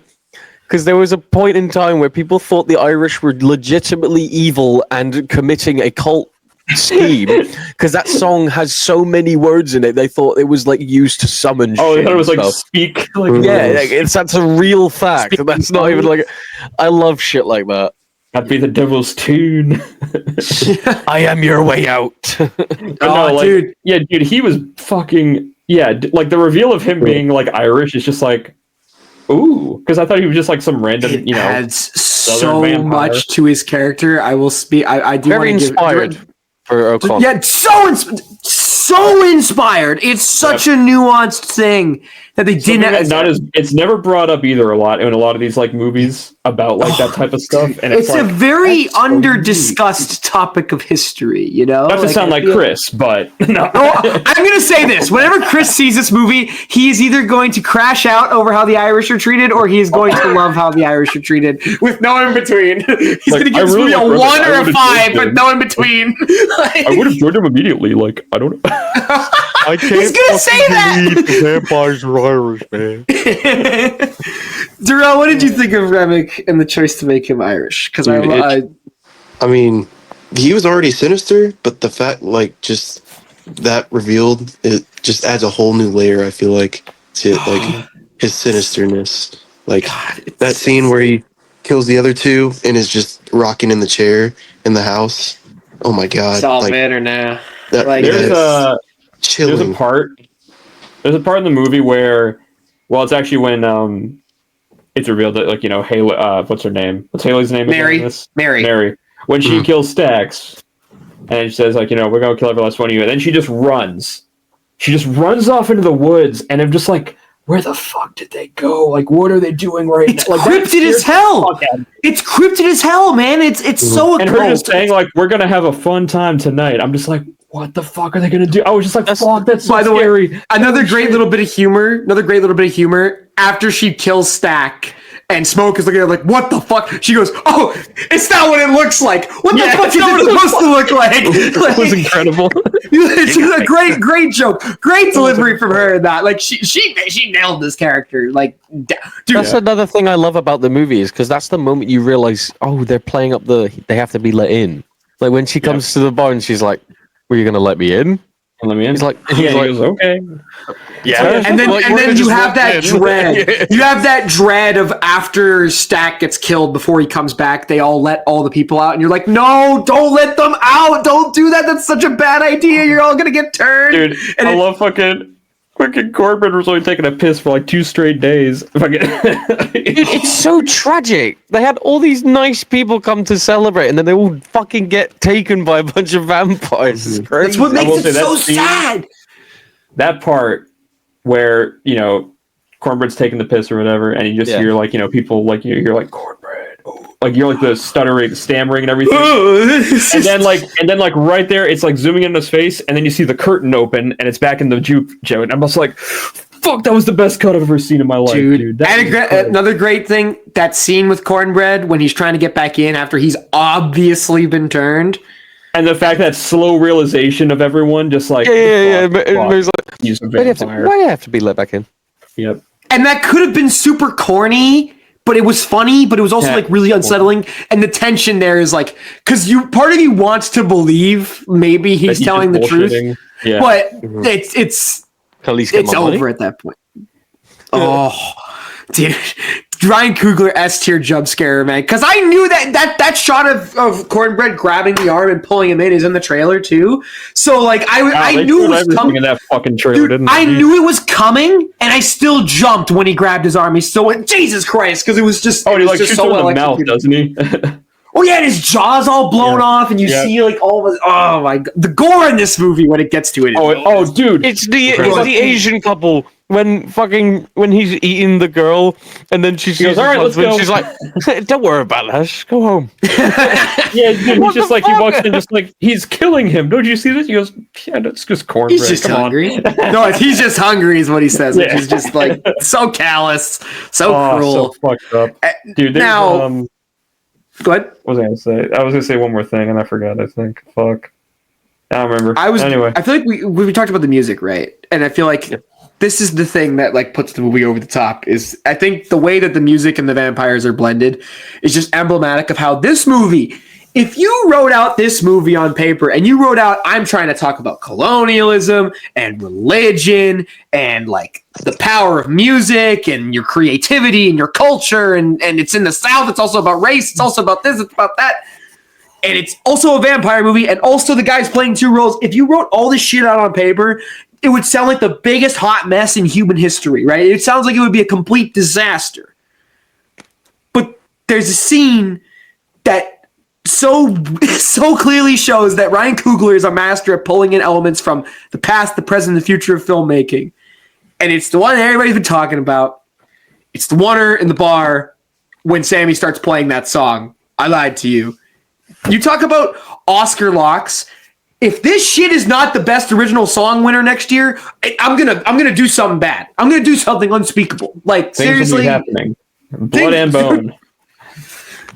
C: Because there was a point in time where people thought the Irish were legitimately evil and committing a cult scheme because that song has so many words in it. They thought it was like used to summon.
B: Oh, I thought it was like speak. Like,
C: that's a real fact. Speak that's not even like. I love shit like that.
B: That'd be the devil's tune.
C: I am your way out.
D: Dude.
B: Yeah, dude, he was fucking like the reveal of him being like Irish is just like. Ooh, because I thought he was just like some random,
D: it adds so vampire. Much to his character. I will speak. I do
C: very inspired.
D: Yeah, so inspired. It's such a nuanced thing that they didn't.
B: It's never brought up either a lot in a lot of these like movies about like that type of stuff. And
D: it's a very under-discussed topic of history.
B: Not to sound like Chris, but no.
D: I'm gonna say this: whenever Chris sees this movie, he is either going to crash out over how the Irish are treated, or he is going to love how the Irish are treated, with no in between. He's gonna give this movie a 1 or a 5, but no in between.
B: I would have joined him immediately. Like I don't.
C: I can't.
D: He's gonna say that.
C: The vampires are Irish, man.
D: Duhrel, what did you think of Remick and the choice to make him Irish? Because
E: I mean, he was already sinister, but the fact, like, just that revealed, it just adds a whole new layer. I feel like to like his sinisterness. Like that scene where he kills the other two and is just rocking in the chair in the house. Oh my god!
D: It's all better now.
B: There's a part in the movie where, well, it's actually when it's revealed that like Haley, what's her name? What's Haley's name?
D: Mary.
B: When she kills Stax, and she says like, we're gonna kill every last one of you, and then she just runs. She just runs off into the woods, and I'm just like, where the fuck did they go? Like, what are they doing right
D: It's
B: now? Like,
D: cryptid as hell. It's cryptid as hell, man. It's so
B: and
D: occult.
B: her just saying like, we're gonna have a fun time tonight. I'm just like, what the fuck are they gonna do? I was just like, fuck, that's so
D: By the
B: scary.
D: way, another great little bit of humor. After she kills Stack. And Smoke is looking at her like, what the fuck? She goes, oh, it's not what it looks like. What the fuck is it supposed to look like?
B: That was incredible.
D: It's a great joke. Great delivery from her in that. Like, she nailed this character. Like, dude.
C: That's another thing I love about the movie is because that's the moment you realize, oh, they're playing up they have to be let in. Like, when she comes to the bar and she's like, were you going to let me in?
B: Let me in.
C: He's like,
B: he goes, okay.
F: Yeah.
D: And then you have that
F: in.
D: dread. You have that dread of after Stack gets killed before he comes back, they all let all the people out, and you're like, no, don't let them out. Don't do that. That's such a bad idea. You're all gonna get turned.
B: Dude,
D: and
B: I love fucking Corbin was only taking a piss for like 2 straight days.
C: Dude, it's so tragic. They had all these nice people come to celebrate, and then they all fucking get taken by a bunch of vampires. It's crazy.
D: That's what makes it so sad.
B: That part where, Cornbread's taking the piss or whatever, and you just hear like, people like you're like, Cornbread, oh. Like you're like the stuttering, stammering and everything. and then like right there, it's like zooming in his face, and then you see the curtain open and it's back in the juke joke. And I'm just like, fuck, that was the best cut I've ever seen in my life, dude.
D: Another great thing, that scene with Cornbread when he's trying to get back in after he's obviously been turned.
B: And the fact that slow realization of everyone just like,
C: He's a vampire. Why do you have to be let back in?
B: Yep.
D: And that could have been super corny, but it was funny, but it was also like really unsettling. And the tension there is like, because part of you wants to believe maybe he's telling the truth, but it's over at that point. Oh, dude. Ryan Coogler S tier jump scare, man. Because I knew that shot of Cornbread grabbing the arm and pulling him in is in the trailer too. So like I knew it was coming.
B: In that fucking trailer,
D: dude, I knew it was coming, and I still jumped when he grabbed his arm. He still went, Jesus Christ, because it was just.
B: Oh, he like
D: just
B: shoots him in the mouth, doesn't he?
D: Oh yeah, and his jaw's all blown off, and you see like all of his. Oh my god, the gore in this movie when it gets to it.
B: Dude,
C: it's the Asian couple. When he's eating the girl, and then she goes,
B: all right, let's go.
C: She's like, don't worry about us, go home.
B: Yeah, dude, he's just like, he walks in just like, he's killing him. Don't you see this? He goes, yeah, that's just Cornbread.
D: He's just
B: Come
D: hungry.
B: on.
D: No, he's just hungry is what he says, which is just like so callous, so cruel.
B: So fucked up. Dude,
D: now, go ahead.
B: What was I going to say? I was going to say one more thing, and I forgot, I think. Fuck. I don't remember. Anyway.
D: I feel like we talked about the music, right? And I feel like this is the thing that like puts the movie over the top is I think the way that the music and the vampires are blended is just emblematic of how this movie, if you wrote out this movie on paper and you wrote out, I'm trying to talk about colonialism and religion and like the power of music and your creativity and your culture and it's in the South, it's also about race, it's also about this, it's about that. And it's also a vampire movie and also the guy's playing 2 roles. If you wrote all this shit out on paper, it would sound like the biggest hot mess in human history, right? It sounds like it would be a complete disaster. But there's a scene that so clearly shows that Ryan Coogler is a master at pulling in elements from the past, the present, and the future of filmmaking. And it's the one that everybody's been talking about. It's the one in the bar when Sammy starts playing that song, I Lied to You. You talk about Oscar locks. If this shit is not the best original song winner next year, I'm gonna do something bad. I'm gonna do something unspeakable. Like
B: Things
D: seriously,
B: happening. Blood and bone.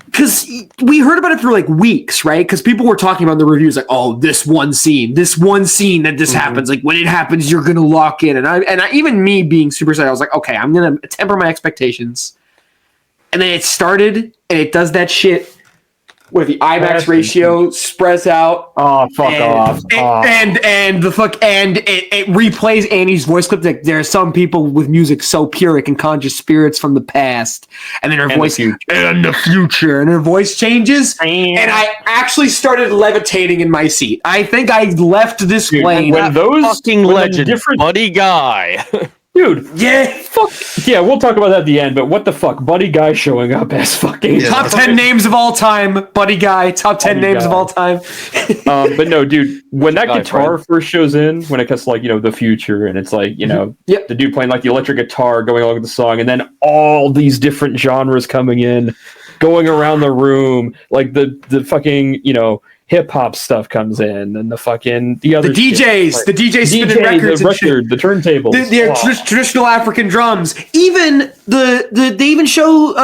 D: Because we heard about it for like weeks, right? Because people were talking about in the reviews, like, "Oh, this one scene that this happens. Like when it happens, you're gonna lock in." And I even me being super excited, I was like, "Okay, I'm gonna temper my expectations." And then it started, and it does that shit where the IMAX ratio spreads out.
B: Oh, fuck off.
D: And it replays Annie's voice clip. Like, there are some people with music so pure it can conjure spirits from the past. And then her voice and the future. And her voice changes. And I actually started levitating in my seat. I think I left this plane.
C: When those fucking legend, buddy guy.
B: Dude.
D: Yeah.
B: fuck? Yeah, we'll talk about that at the end. But what the fuck, Buddy Guy showing up as fucking
D: Top 10 names of all time, Buddy Guy. Top 10
B: Buddy
D: names
B: Guy.
D: of all time.
B: But no, dude, when that
C: Guy
B: guitar first shows in, when it gets like, the future, and it's like,
D: Yep.
B: the dude playing like the electric guitar going along with the song, and then all these different genres coming in, going around the room, like the fucking, hip hop stuff comes in, and the other
D: DJs, the DJs spinning
B: DJ,
D: records
B: the
D: and shit.
B: record, the turntables.
D: The traditional African drums. Even they even show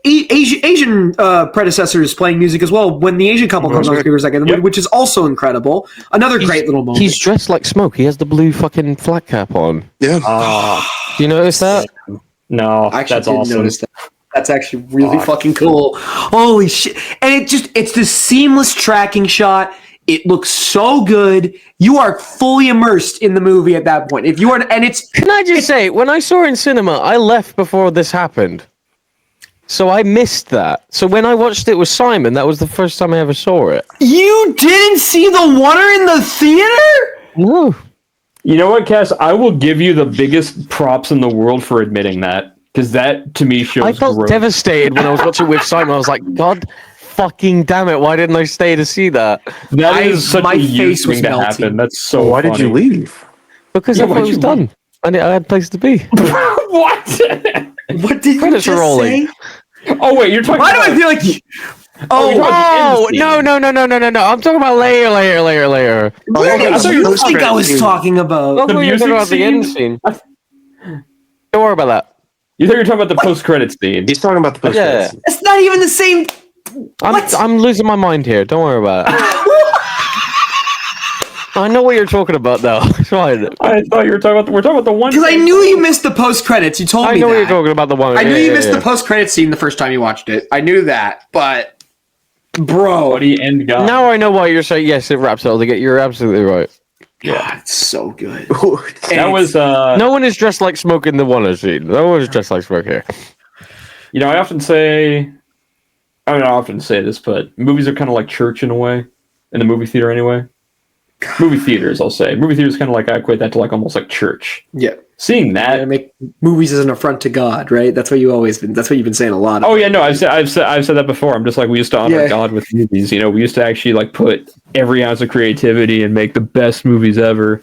D: Asian predecessors playing music as well when the Asian couple comes on for a second, which is also incredible. Another great little moment.
C: He's dressed like Smoke. He has the blue fucking flat cap on.
E: Yeah.
C: Do you notice that?
B: No,
D: I actually
B: that's
D: didn't
B: awesome.
D: notice that. That's actually really fucking cool. Holy shit. And it's this seamless tracking shot. It looks so good. You are fully immersed in the movie at that point. If you are, and it's.
C: Can I just say, when I saw it in cinema, I left before this happened. So I missed that. So when I watched it with Simon, that was the first time I ever saw it.
D: You didn't see the Wonder in the theater?
C: No.
B: You know what, Cass? I will give you the biggest props in the world for admitting that. Because that, to me, shows
C: I felt
B: growth.
C: devastated when I was watching with Simon. I was like, God fucking damn it, why didn't I stay to see that?
B: That is such
D: my
B: a huge
D: face was
B: thing to
D: melting.
B: happen. That's so
E: Why did you
B: funny.
E: leave?
C: Because
B: Yeah,
C: I thought
B: why'd
C: it was
B: you
C: done. I had a place to be.
B: What?
D: What did you
C: Credits
D: just
C: are rolling.
D: say?
B: Oh, wait, you're talking
D: Why do
B: about...
D: I feel like...
B: Oh, you're talking about
C: Oh,
B: the end scene.
C: no. I'm talking about layer.
D: What
B: I
D: did
B: thought you
D: you
B: were
D: think I was talking about?
C: I thought you were
B: music
C: talking about the end
B: scene?
C: scene. Don't worry about that.
B: You thought you were talking about the post-credit scene.
E: He's talking about the post
C: Yeah.
D: It's not even the same... What?
C: I'm losing my mind here. Don't worry about it. I know what you're talking about, though. It's fine.
B: I thought you were talking about... We're talking about the one...
D: Because I knew you missed the post-credits. You told
C: I
D: me
C: know what
D: that.
C: you're talking about. The one.
D: I knew you missed the post-credit scene the first time you watched it. I knew that, but... Bro.
B: Buddy and God.
C: Now I know why you're saying yes. It wraps it all together. You're absolutely right.
D: God, it's so good.
B: That was...
C: No one is dressed like Smoke in the one scene. No one is dressed like Smoke here.
B: I often say... I don't often say this, but movies are kind of like church in a way. In the movie theater, anyway. Movie theaters, I'll say. Movie theaters kind of like... I equate that to like almost like church.
D: Yeah.
B: Seeing that...
D: I make movies as an affront to God, right? That's what you've been saying a lot.
B: Oh yeah, no, I've said that before. I'm just like, we used to honor
D: Yeah.
B: God with movies. We used to actually like put every ounce of creativity and make the best movies ever.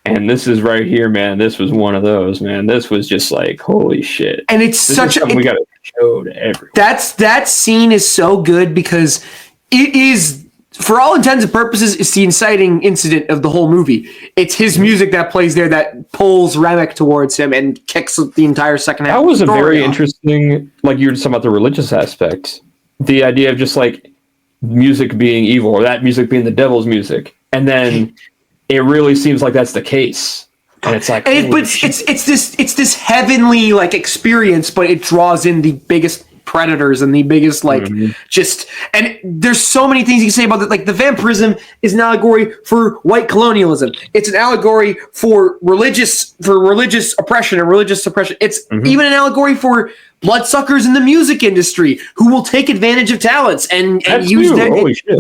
B: And this is right here, man. This was one of those, man. This was just like, holy shit.
D: And it's
B: This
D: such
B: is something we got to show to everyone.
D: that scene is so good because it is, for all intents and purposes, it's the inciting incident of the whole movie. It's his music that plays there that pulls Remick towards him and kicks the entire second half.
B: That was a
D: of the story
B: very
D: off.
B: interesting, like you were talking about the religious aspect. The idea of just like music being evil or that music being the devil's music. And then it really seems like that's the case. And it's like,
D: And it's this heavenly like experience, but it draws in the biggest predators and the biggest just, and there's so many things you can say about it. Like the vampirism is an allegory for white colonialism. It's an allegory for religious oppression and religious suppression. It's even an allegory for bloodsuckers in the music industry who will take advantage of talents and use
B: new.
D: their
B: Holy shit.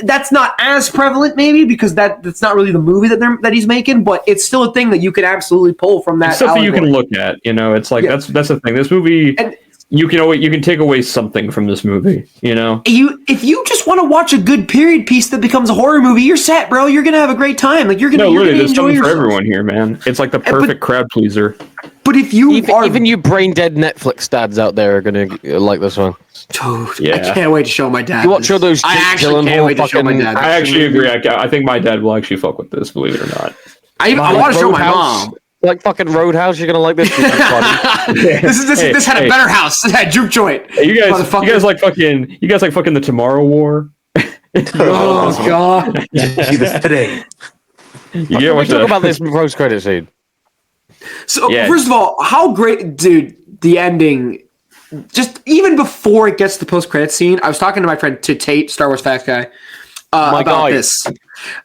D: that's not as prevalent maybe because that's not really the movie that he's making, but it's still a thing that you can absolutely pull from that.
B: it's something you
D: allegory.
B: can look at. It's like,
D: Yeah.
B: that's the thing. This movie,
D: And-
B: you can take away something from this movie,
D: If you just want to watch a good period piece that becomes a horror movie, you're set, bro. You're gonna have a great time. Like you're
B: No,
D: gonna
B: literally, there's
D: enjoy
B: something for
D: yourself.
B: everyone here, man. It's like the perfect crowd pleaser.
D: But if you are,
C: Even you brain dead Netflix dads out there are gonna like this one.
D: Dude,
B: Yeah.
D: I can't wait to show my dad.
C: You watch all those
D: I
C: Jake
D: actually can't
C: Gyllenhaal
D: wait to show my
C: fucking-
D: dad.
B: I actually agree. I think my dad will actually fuck with this, believe it or not.
D: I want to show my
C: Roadhouse.
D: mom.
C: Like fucking Roadhouse, you're gonna like this. This is funny.
D: This had a better house. It had juke joint.
B: Hey, you guys
D: Motherfucker.
B: like fucking the Tomorrow War.
D: Oh god.
E: See this today.
B: You
C: We
B: get watch
C: talk
B: that.
C: about this post credit scene.
D: So
B: Yeah.
D: first of all, how great, dude! The ending. Just even before it gets to the post-credit scene, I was talking to my friend Tate, Star Wars Facts guy, about
C: guy.
D: this,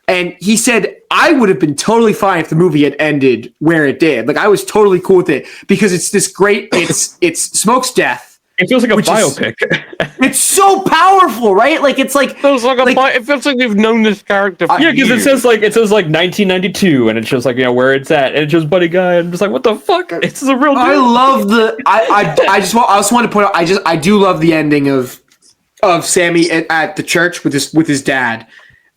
D: and he said I would have been totally fine if the movie had ended where it did. Like I was totally cool with it because it's this great. It's Smoke's death,
B: It feels like a
D: which is-
B: biopic.
D: It's so powerful, right? Like it's like
C: It feels like it feels like we've known this character for
B: Yeah, because
C: years.
B: it says like 1992, and it shows like where it's at, and it shows Buddy Guy, and I'm just like, what the fuck? It's a real.
D: I
B: dude.
D: love the I just want to point out I do love the ending of Sammy at the church with his dad.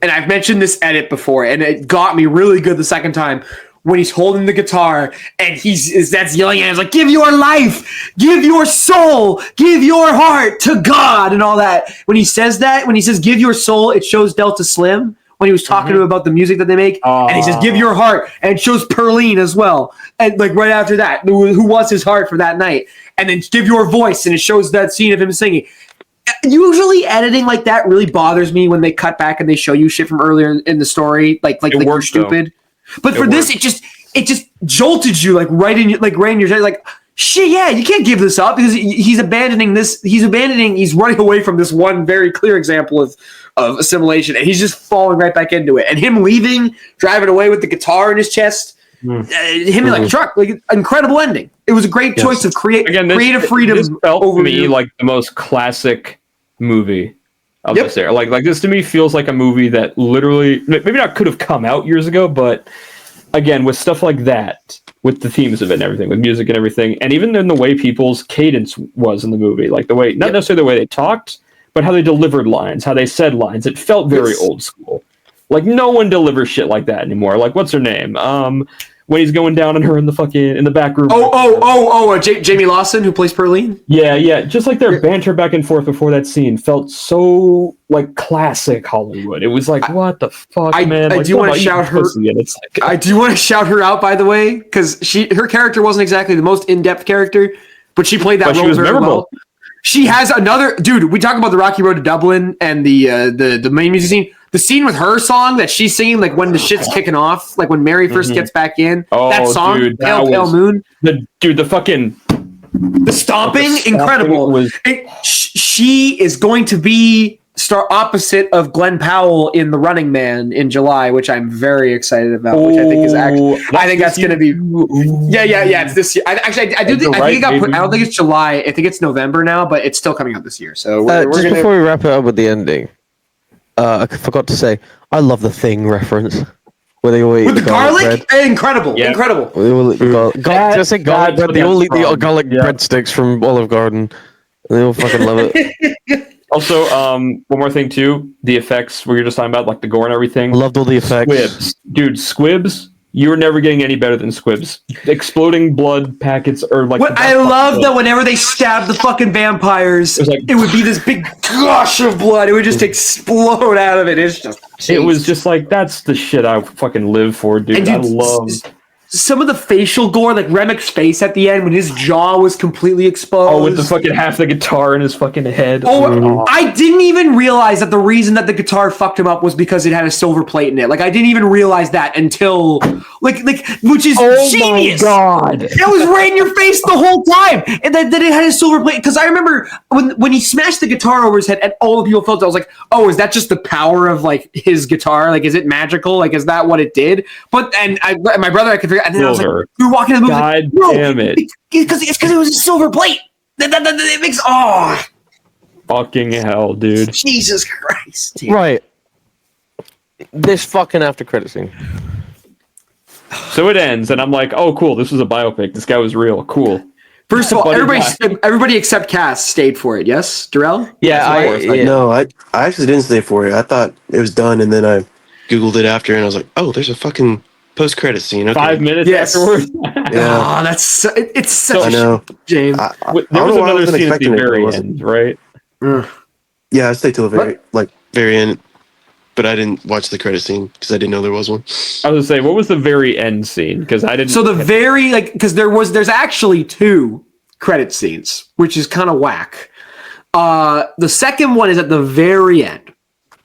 D: And I've mentioned this edit before, and it got me really good the second time when he's holding the guitar and his dad's yelling at him, like, give your life, give your soul, give your heart to God, and all that. When he says give your soul, it shows Delta Slim when he was talking to him about the music that they make, and he says, give your heart, and it shows Perline as well. And like right after that, who wants his heart for that night? And then give your voice, and it shows that scene of him singing. Usually editing like that really bothers me when they cut back and they show you shit from earlier in the story, like you're
B: works,
D: stupid. But for this, it just jolted you like right in your head, like shit. Yeah, you can't give this up because he's abandoning this. He's running away from this one very clear example of assimilation, and he's just falling right back into it. And him leaving, driving away with the guitar in his chest, him in like a truck, like incredible ending. It was a great choice of creative freedom.
B: This felt to me like the most classic movie of this era. Like this to me feels like a movie that literally maybe not could have come out years ago, but again with stuff like that, with the themes of it and everything, with music and everything, and even in the way people's cadence was in the movie, like the way not necessarily the way they talked, but how they delivered lines, how they said lines. It felt very old school. Like no one delivers shit like that anymore. Like what's her name? When he's going down on her in the back room.
D: Jamie Lawson, who plays Perline.
B: Yeah. Just like their banter back and forth before that scene felt so like classic Hollywood. It was like, what the fuck, man?
D: I do want to shout her. I do want to shout her out, by the way, because her character wasn't exactly the most in-depth character, but she played that role very memorable. Well. She has another dude. We talk about the Rocky Road to Dublin and the main music scene. The scene with her song that she's singing, like when the shit's kicking off, like when Mary first gets back in. That song, dude, Pale Moon.
B: The
D: stomping, incredible. She is going to be star opposite of Glenn Powell in The Running Man in July, which I'm very excited about. Which I think is actually, I think that's going to be. Yeah. It's this year. I think it got put. I don't think it's July. I think it's November now, but it's still coming out this year. So
C: before we wrap it up with the ending. I forgot to say, I love the Thing reference. Where they all eat
D: with the garlic?
C: Bread.
D: Incredible.
C: They all eat garlic bread. They all eat the garlic breadsticks from Olive Garden. They all fucking love it.
B: Also, one more thing too, the effects we were just talking about, like the gore and everything.
C: Loved all the effects.
B: Squibs. Dude, squibs, you're never getting any better than squibs. Exploding blood packets or like.
D: I love that whenever they stab the fucking vampires, it would be this big gush of blood. It would just explode out of it. It's just.
B: It was just like, that's the shit I fucking live for, dude.
D: And dude,
B: I love.
D: Some of the facial gore, like Remek's face at the end when his jaw was completely exposed.
B: Oh, with the fucking half the guitar in his fucking head.
D: I didn't even realize that the reason that the guitar fucked him up was because it had a silver plate in it. Like I didn't even realize that until which is genius.
B: My God,
D: it was right in your face the whole time, and that it had a silver plate. Because I remember when he smashed the guitar over his head, and all the people felt it. I was like, oh, is that just the power of like his guitar? Like, is it magical? Like, is that what it did? But my brother, I could figure. And then I was like, we were walking in the movie.
B: God damn it!
D: Because it was a silver plate. It makes
B: fucking hell, dude.
D: Jesus Christ. Dude.
C: Right. This fucking after credit scene.
B: So it ends, and I'm like, oh, cool. This was a biopic. This guy was real. Cool.
D: First of all, everybody except Cass stayed for it. Yes, Duhrel?
C: Yeah,
E: No, I actually didn't stay for it. I thought it was done, and then I Googled it after, and I was like, oh, there's a fucking post-credit scene. Okay.
B: 5 minutes afterwards.
E: Yeah.
D: Oh, that's it's such
E: I know.
D: James.
B: There was another scene at the very end, right?
E: Yeah, I stayed till the very end, but I didn't watch the credit scene because I didn't know there was one.
B: I was gonna say, what was the very end scene? Because I didn't.
D: So because there's actually 2 credit scenes, which is kind of whack. The second one is at the very end.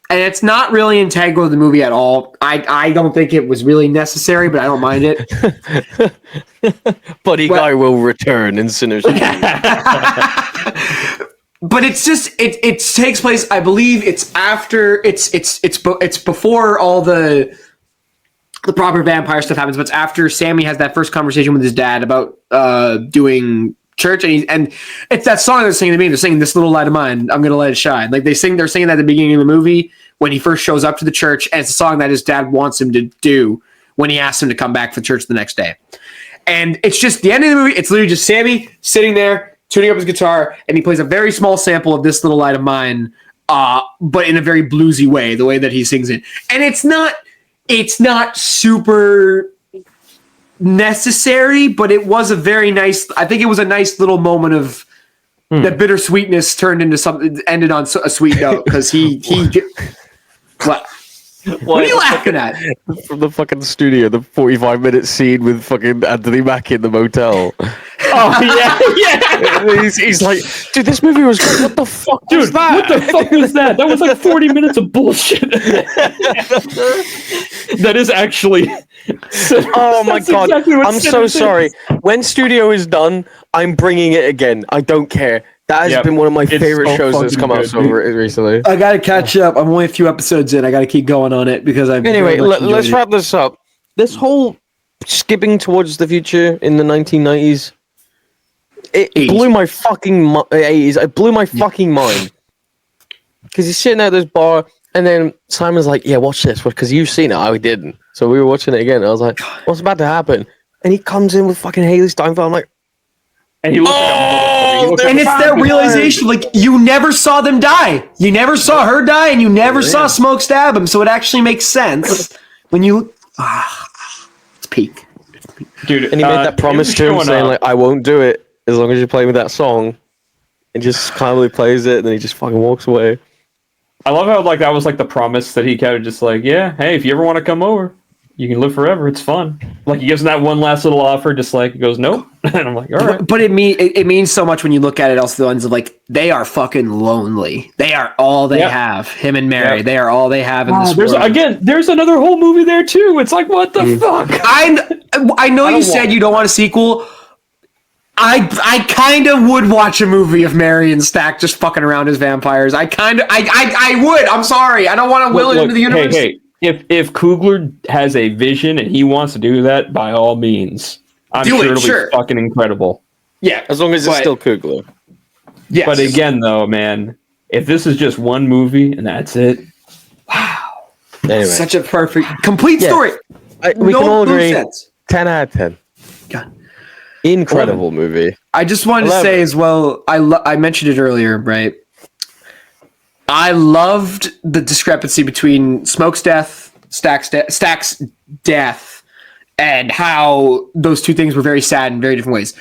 D: And it's not really integral to the movie at all. I don't think it was really necessary, but I don't mind it.
C: Buddy Guy will return in Sinners.
D: But it's just it takes place. I believe it's after it's before all the proper vampire stuff happens. But it's after Sammy has that first conversation with his dad about doing church, and it's that song they're singing to me. They're singing "This Little Light of Mine, I'm Gonna Let It Shine." Like they're singing that at the beginning of the movie when he first shows up to the church, and it's a song that his dad wants him to do when he asks him to come back for church the next day. And it's just the end of the movie. It's literally just Sammy sitting there tuning up his guitar, and he plays a very small sample of "This Little Light of Mine," but in a very bluesy way, the way that he sings it. And it's not super necessary, but it was a very nice. I think it was a nice little moment of that bittersweetness turned into something, ended on a sweet note because he. What are you laughing at?
C: From the fucking studio, the 45-minute scene with fucking Anthony Mackie in the motel.
B: Oh yeah.
C: He's like, dude, this movie was great. What the fuck was
B: Dude,
C: that?
B: what the fuck was that? That was like 40 minutes of bullshit. That is actually.
C: Oh my
B: That's
C: god!
B: exactly what
C: I'm so
B: cinema
C: sorry.
B: is.
C: When studio is done, I'm bringing it again. I don't care. That has
B: Yep.
C: been one of my
B: It's
C: favorite
B: so
C: shows that's
B: fucking
C: come out
B: good,
C: so recently.
D: I gotta catch up. I'm only a few episodes in. I gotta keep going on it because I've
C: Anyway,
D: very much enjoyed
C: let's
D: it.
C: wrap this up. This whole skipping towards the future in the 1990s, it
D: 80s.
C: blew my fucking 80s. It blew my fucking mind. Because he's sitting at this bar, and then Simon's like, "Yeah, watch this," because you've seen it. I didn't, so we were watching it again. I was like, "What's about to happen?" And he comes in with fucking Haley Steinfeld. I'm like,
B: And he looked
D: And it's that realization, like, you never saw them die. You never saw her die, and you never saw Smoke stab him, so it actually makes sense when you... it's peak.
B: dude,
C: and he made that promise to him, saying like, "I won't do it as long as you play with that song." And just calmly plays it, and then he just fucking walks away.
B: I love how like that was like the promise that he kind of just like, yeah, hey, if you ever want to come over, you can live forever. It's fun. Like he gives him that one last little offer, just like he goes, nope. And I'm like, all right.
D: But it means so much when you look at it also the ones of like, they are fucking lonely. They are all they have. Him and Mary, they are all they have in this world.
B: There's another whole movie there too. It's like, what the fuck?
D: I know you said you don't want a sequel. I kind of would watch a movie of Mary and Stack just fucking around as vampires. I would. I'm sorry. I don't want to will it into the universe.
B: Hey, if Coogler has a vision and he wants to do that, by all means, I'm
D: Do
B: sure
D: it,
B: it'll
D: sure.
B: be fucking incredible.
D: Yeah,
C: As long as it's still Kugler.
D: yes.
B: But again, though, man, if this is just one movie and that's it,
C: Anyway,
D: such a perfect, complete story.
C: we can all
D: no
C: agree.
D: sense.
C: 10 out of 10.
D: God.
C: Incredible movie.
D: I just wanted to
C: 11.
D: say as well, I mentioned it earlier, right? I loved the discrepancy between Smoke's death, Stack's death, and how those two things were very sad in very different ways.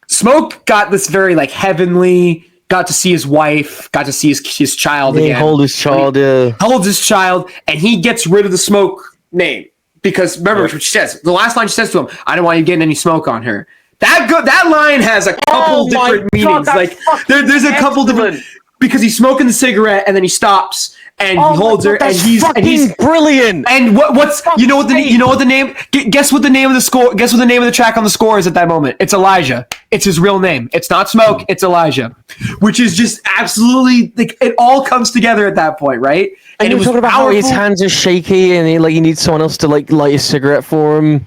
D: Smoke got this very like heavenly, got to see his wife, got to see his child
C: He
D: again.
C: hold his child, yeah.
D: Holds his child, and he gets rid of the Smoke name. Because remember what she says. The last line she says to him, "I don't want you getting any smoke on her." That line has a couple different meanings. Like there's a couple different, because he's smoking the cigarette and then he stops and he holds her and he's
C: brilliant.
D: And what's you know what the name? Guess what the name of the score? Guess what the name of the track on the score is at that moment? It's Elijah. It's his real name. It's not Smoke. It's Elijah, which is just absolutely like it all comes together at that point, right?
C: And
D: it
C: you
D: was
C: talking about how his
D: powerful.
C: hands are shaky and he needs someone else to like light a cigarette for him.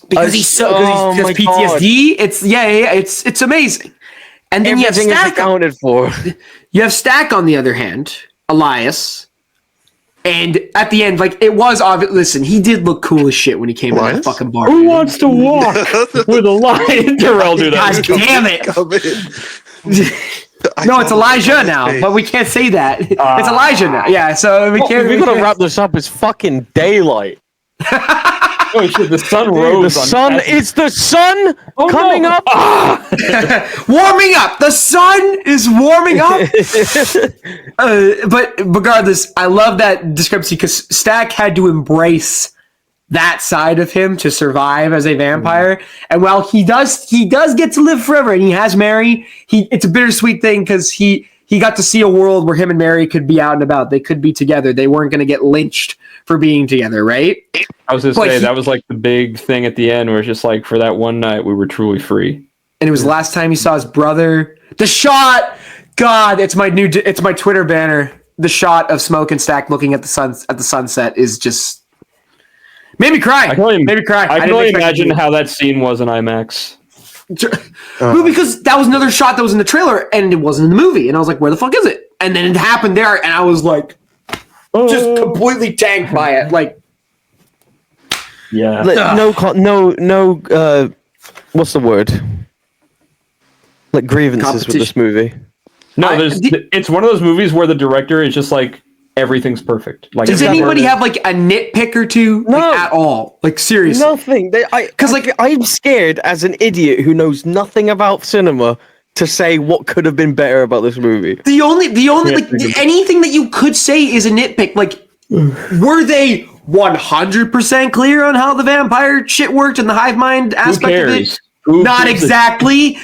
D: Because he's
C: my
D: PTSD.
C: God.
D: It's amazing. And then
C: Everything
D: you
C: is
D: have Stack.
C: accounted for.
D: You have Stack on the other hand, Elias, and at the end, like it was obvious. Listen, he did look cool as shit when he came to that
E: Elias?
D: fucking bar.
B: who wants to walk with a lion? Duhrel do
D: God
B: that.
D: damn it!
E: Come in.
D: No, it's Elijah now, but we can't say that. It's Elijah now. Yeah, so we can't.
C: We gotta wrap this up. It's fucking daylight.
B: Oh shit, the sun
C: The
B: rose.
C: sun. It's the sun coming up.
D: warming up. The sun is warming up. But regardless, I love that discrepancy because Stack had to embrace that side of him to survive as a vampire. And while he does get to live forever, and he has Mary, it's a bittersweet thing because he got to see a world where him and Mary could be out and about. They could be together. They weren't going to get lynched for being together, right?
B: I was just
D: But
B: say that was like the big thing at the end, where it's just like for that one night we were truly free.
D: And it was the last time he saw his brother. The shot, God, it's my Twitter banner. The shot of Smoke and Stack looking at the sunset is just made me cry.
B: I can only,
D: made me cry.
B: I can
D: didn't
B: only
D: expect it to
B: imagine
D: be.
B: how that scene was in IMAX.
D: Well, because that was another shot that was in the trailer and it wasn't in the movie, and I was like, "Where the fuck is it?" And then it happened there, and I was like, just completely tanked by it. Like,
B: Yeah.
C: No. What's the word? Like grievances with this movie.
B: No, it's one of those movies where the director is just like everything's perfect. Like,
D: does anybody have like a nitpick or two?
C: No.
D: Like, at all? Like, seriously?
C: Nothing. Because I'm scared as an idiot who knows nothing about cinema to say what could have been better about this movie.
D: The only anything that you could say is a nitpick. Like, were they 100% clear on how the vampire shit worked and the hive mind aspect of it? Not exactly.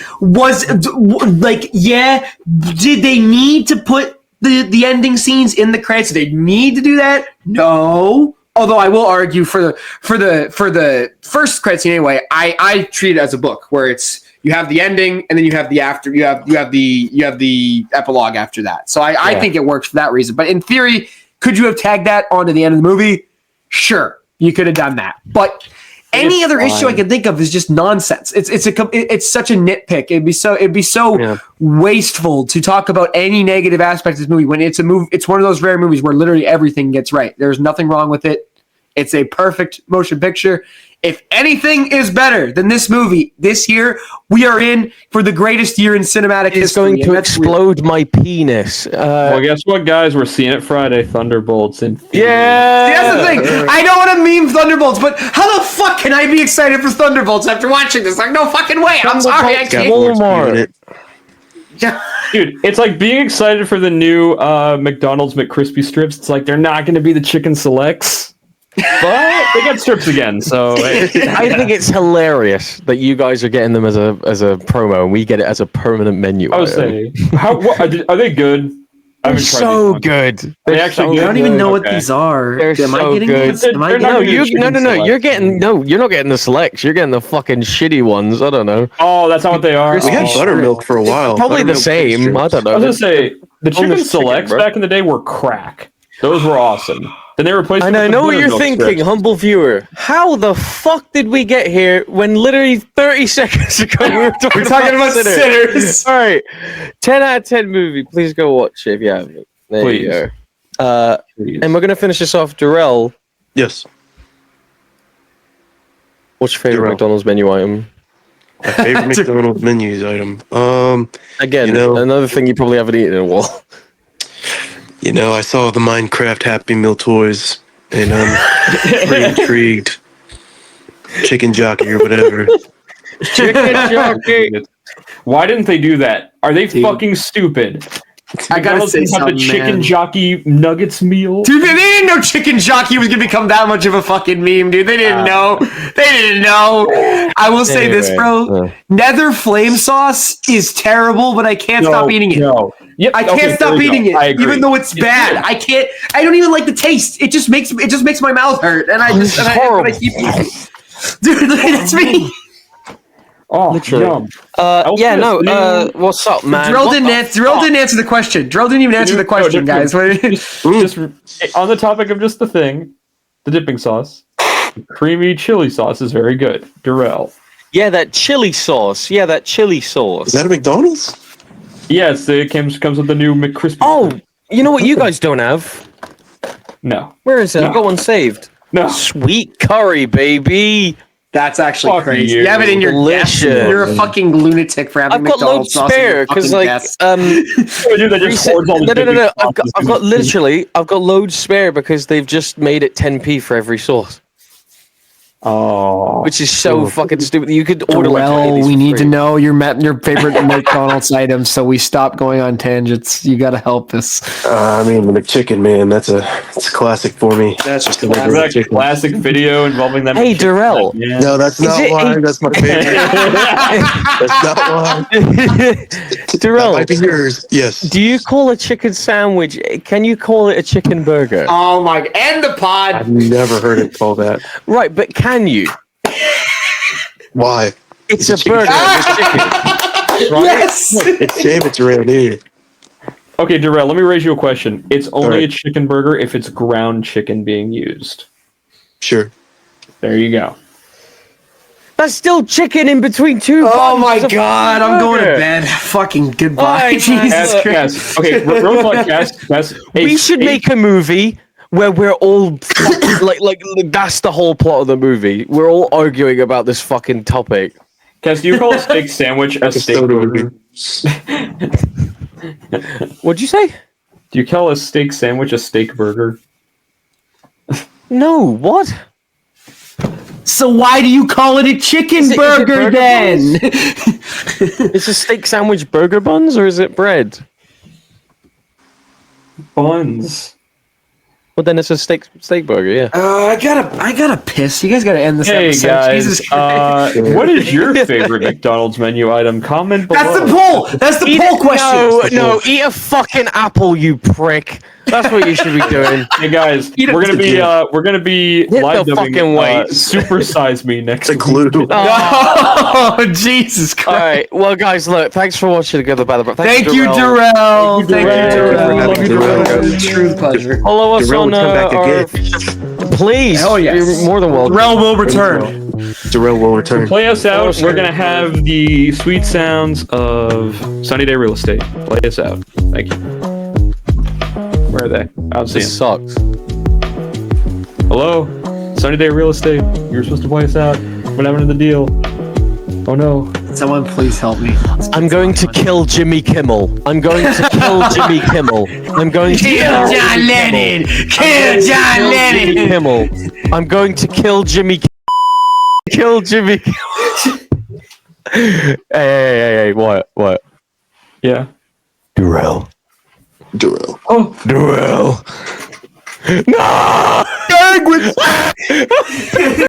D: Did they need to put the ending scenes in the credits? Did they need to do that? No. Although I will argue for the first credit scene anyway, I treat it as a book where it's you have the ending and then you have the after you have the epilogue after that. So I think it works for that reason. But in theory, could you have tagged that onto the end of the movie? Sure, you could have done that. But any other issue I can think of is just nonsense. It's such a nitpick. It'd be so wasteful to talk about any negative aspect of this movie when it's a movie. It's one of those rare movies where literally everything gets right. There's nothing wrong with it. It's a perfect motion picture. If anything is better than this movie this year, we are in for the greatest year in cinematic history.
C: It's going to explode my penis.
B: Well, guess what, guys? We're seeing it Friday. Thunderbolts in theaters.
C: Yeah.
D: See, that's the thing. I don't want to meme Thunderbolts, but how the fuck can I be excited for Thunderbolts after watching this? Like, no fucking way. I'm sorry. I can't.
C: Walmart.
B: Dude, it's like being excited for the new McDonald's McCrispy strips. It's like they're not going to be the chicken selects, but they got strips again. So
C: I think it's hilarious that you guys are getting them as a promo, and we get it as a permanent menu.
B: I was saying, are they good? I
C: They're
B: haven't tried
C: so
B: these
C: good.
B: They actually
D: I don't even know what these are.
C: They're
D: Am I
C: so
D: getting
C: good.
D: these? Am I
B: They're not
D: getting
B: even
D: these?
B: chicken
C: No.
B: selects.
C: You're not getting the selects. You're getting the fucking shitty ones. I don't know.
B: Oh, that's not what they are.
E: We had
B: Oh.
E: buttermilk for a while.
C: Probably the
E: Buttermilk
C: same.
E: strips.
C: I don't
B: I
C: know.
B: was gonna say the chicken
C: Boneless chicken,
B: selects
C: bro.
B: back in the day were crack. Those were awesome. Then they replaced.
C: And
B: them
C: I
B: with
C: know
B: the
C: what you're
B: buttermilk
C: thinking,
B: strips.
C: humble viewer. How the fuck did we get here when literally 30 seconds ago we were talking,
D: about Sinners.
C: All right, 10 out of 10 movie. Please go watch it if you haven't. There
B: Please.
C: you go.
B: Please.
C: And we're gonna finish this off. Duhrel,
E: Yes.
C: what's your favorite
E: Duhrel.
C: McDonald's menu item?
E: My favorite McDonald's menus item.
C: Again,
E: You know-
C: another thing you probably haven't eaten in a while.
E: I saw the Minecraft Happy Meal toys, and I'm pretty intrigued. Chicken jockey or whatever.
C: Chicken jockey.
B: Why didn't they do that? Are they fucking stupid?
D: I gotta
B: McDonald's
D: say
B: didn't have
D: something,
B: the chicken
D: man.
B: jockey nuggets meal.
D: Dude, they didn't know Chicken Jockey was gonna become that much of a fucking meme, dude. They didn't know. They didn't know. I will say this, bro. Nether flame sauce is terrible, but I can't stop eating it.
B: No. Yep,
D: I can't
B: okay,
D: stop
B: there you
D: eating
B: go. I
D: it,
B: agree.
D: even though it's bad. I can't. I don't even like the taste. It just makes my mouth hurt, and I just and I keep eating. Dude, that's me.
B: Oh,
C: Literally.
B: yum.
C: What's up, man?
D: Drill
C: What
D: didn't,
C: the
D: didn't answer the question. Drill didn't even answer the question, guys.
B: Just on the topic of just the thing, the dipping sauce, the creamy chili sauce is very good. Duhrel.
C: Yeah, that chili sauce.
E: Is that a McDonald's?
B: Yes, it comes with the new McCrispy.
C: Oh, you know what you guys don't have?
B: No.
C: Where is it? I've got one saved.
B: No.
C: Sweet curry, baby.
D: That's actually
B: Fuck
D: crazy.
B: you.
D: You have it in your
C: Delicious.
D: desk. You're a fucking lunatic for having
C: I've got loads
D: McDonald's sauce in your
C: spare because,
D: fucking
C: like,
D: desk.
B: Dude, that just hoards all the
C: no.
B: dipping
C: I've
B: sauces.
C: got loads spare because they've just made it 10p for every sauce,
B: Oh.
C: which is so fucking stupid. You could order like 20 of
D: Well,
C: these
D: we
C: for
D: need to
C: free.
D: know your favorite McDonald's items, so we stop going on tangents. You got to help us.
E: I mean, the McChicken, man. That's a classic for me. That's just a
B: Remember
E: regular
B: that
E: chicken.
B: classic video involving them?
C: Hey, Duhrel.
B: Yeah.
E: No, that's not
C: it
E: why.
C: a-
E: That's my favorite. That's not why. That
C: Duhrel,
E: might be yours. Yes.
C: do you call a chicken sandwich? Can you call it a chicken burger?
D: Oh my! End the pod.
E: I've never heard it called that.
C: Right, but can you?
E: Why?
C: It's a
E: chicken
C: burger with chicken. Right?
D: Yes.
E: It's shame it's real, dude.
B: Okay, Duhrel, let me raise you a question. It's only
E: Alright.
B: a chicken burger if it's ground chicken being used.
E: Sure.
B: There you go.
C: That's still chicken in between two.
D: Oh
C: buns.
D: my
C: It's a
D: god, I'm going to
C: burger.
D: bed. Fucking goodbye.
C: Alright,
D: Jesus
C: guys,
D: Christ.
B: Yes. Okay. Real quick, Cass.
C: We should make a movie where we're all like that's the whole plot of the movie. We're all arguing about this fucking topic.
B: Cass, do you call a steak sandwich a steak
E: soda would
B: burger?
C: What'd you say?
B: Do you call a steak sandwich a steak burger?
C: No, what?
D: So why do you call it a chicken
C: Is it
D: burger,
C: burger
D: then?
C: Is a steak sandwich burger buns or is it bread?
B: Buns.
C: Well, then it's a steak burger, yeah.
D: I gotta piss. You guys gotta end this
B: Hey
D: episode.
B: guys,
D: Jesus Christ.
B: what is your favorite McDonald's menu item? Comment below.
D: That's the poll. That's the poll question.
C: No, eat a fucking apple, you prick. That's what you should be doing.
B: Hey guys,
D: Eat a
B: we're gonna be
C: Hit
B: live
C: the
B: dubbing
C: fucking weight.
B: Super Size Me next
E: It's a clue.
B: week.
D: Oh, Jesus Christ.
C: All right, well, guys, look, thanks for watching Together by the Bar.
D: Thank you, Duhrel.
B: Thank you, Duhrel.
D: Thank you, Duhrel. True pleasure.
C: Follow us
E: Duhrel
C: on
E: would come back
C: our... Please.
D: Hell yes.
C: You're more than welcome.
D: Duhrel will return.
E: Duhrel will return.
B: Play us out. We're gonna have the sweet sounds of Sunny Day Real Estate. Play us out. Thank you. Where are they? I don't see
C: This
B: them.
C: sucks.
B: Hello, Sunny Day Real Estate. You were supposed to play us out. What happened to the deal? Oh no.
D: Someone please help me.
C: I'm going to kill Jimmy Kimmel. I'm going to kill Jimmy Kimmel. I'm going to
D: Kill John Lennon. Kill John
C: Jimmy
D: Lennon.
C: Kimmel. I'm going to kill Jimmy. Kill Jimmy. Hey, what?
B: Yeah.
C: Duhrel.
E: Duhrel.
C: Duhrel. No!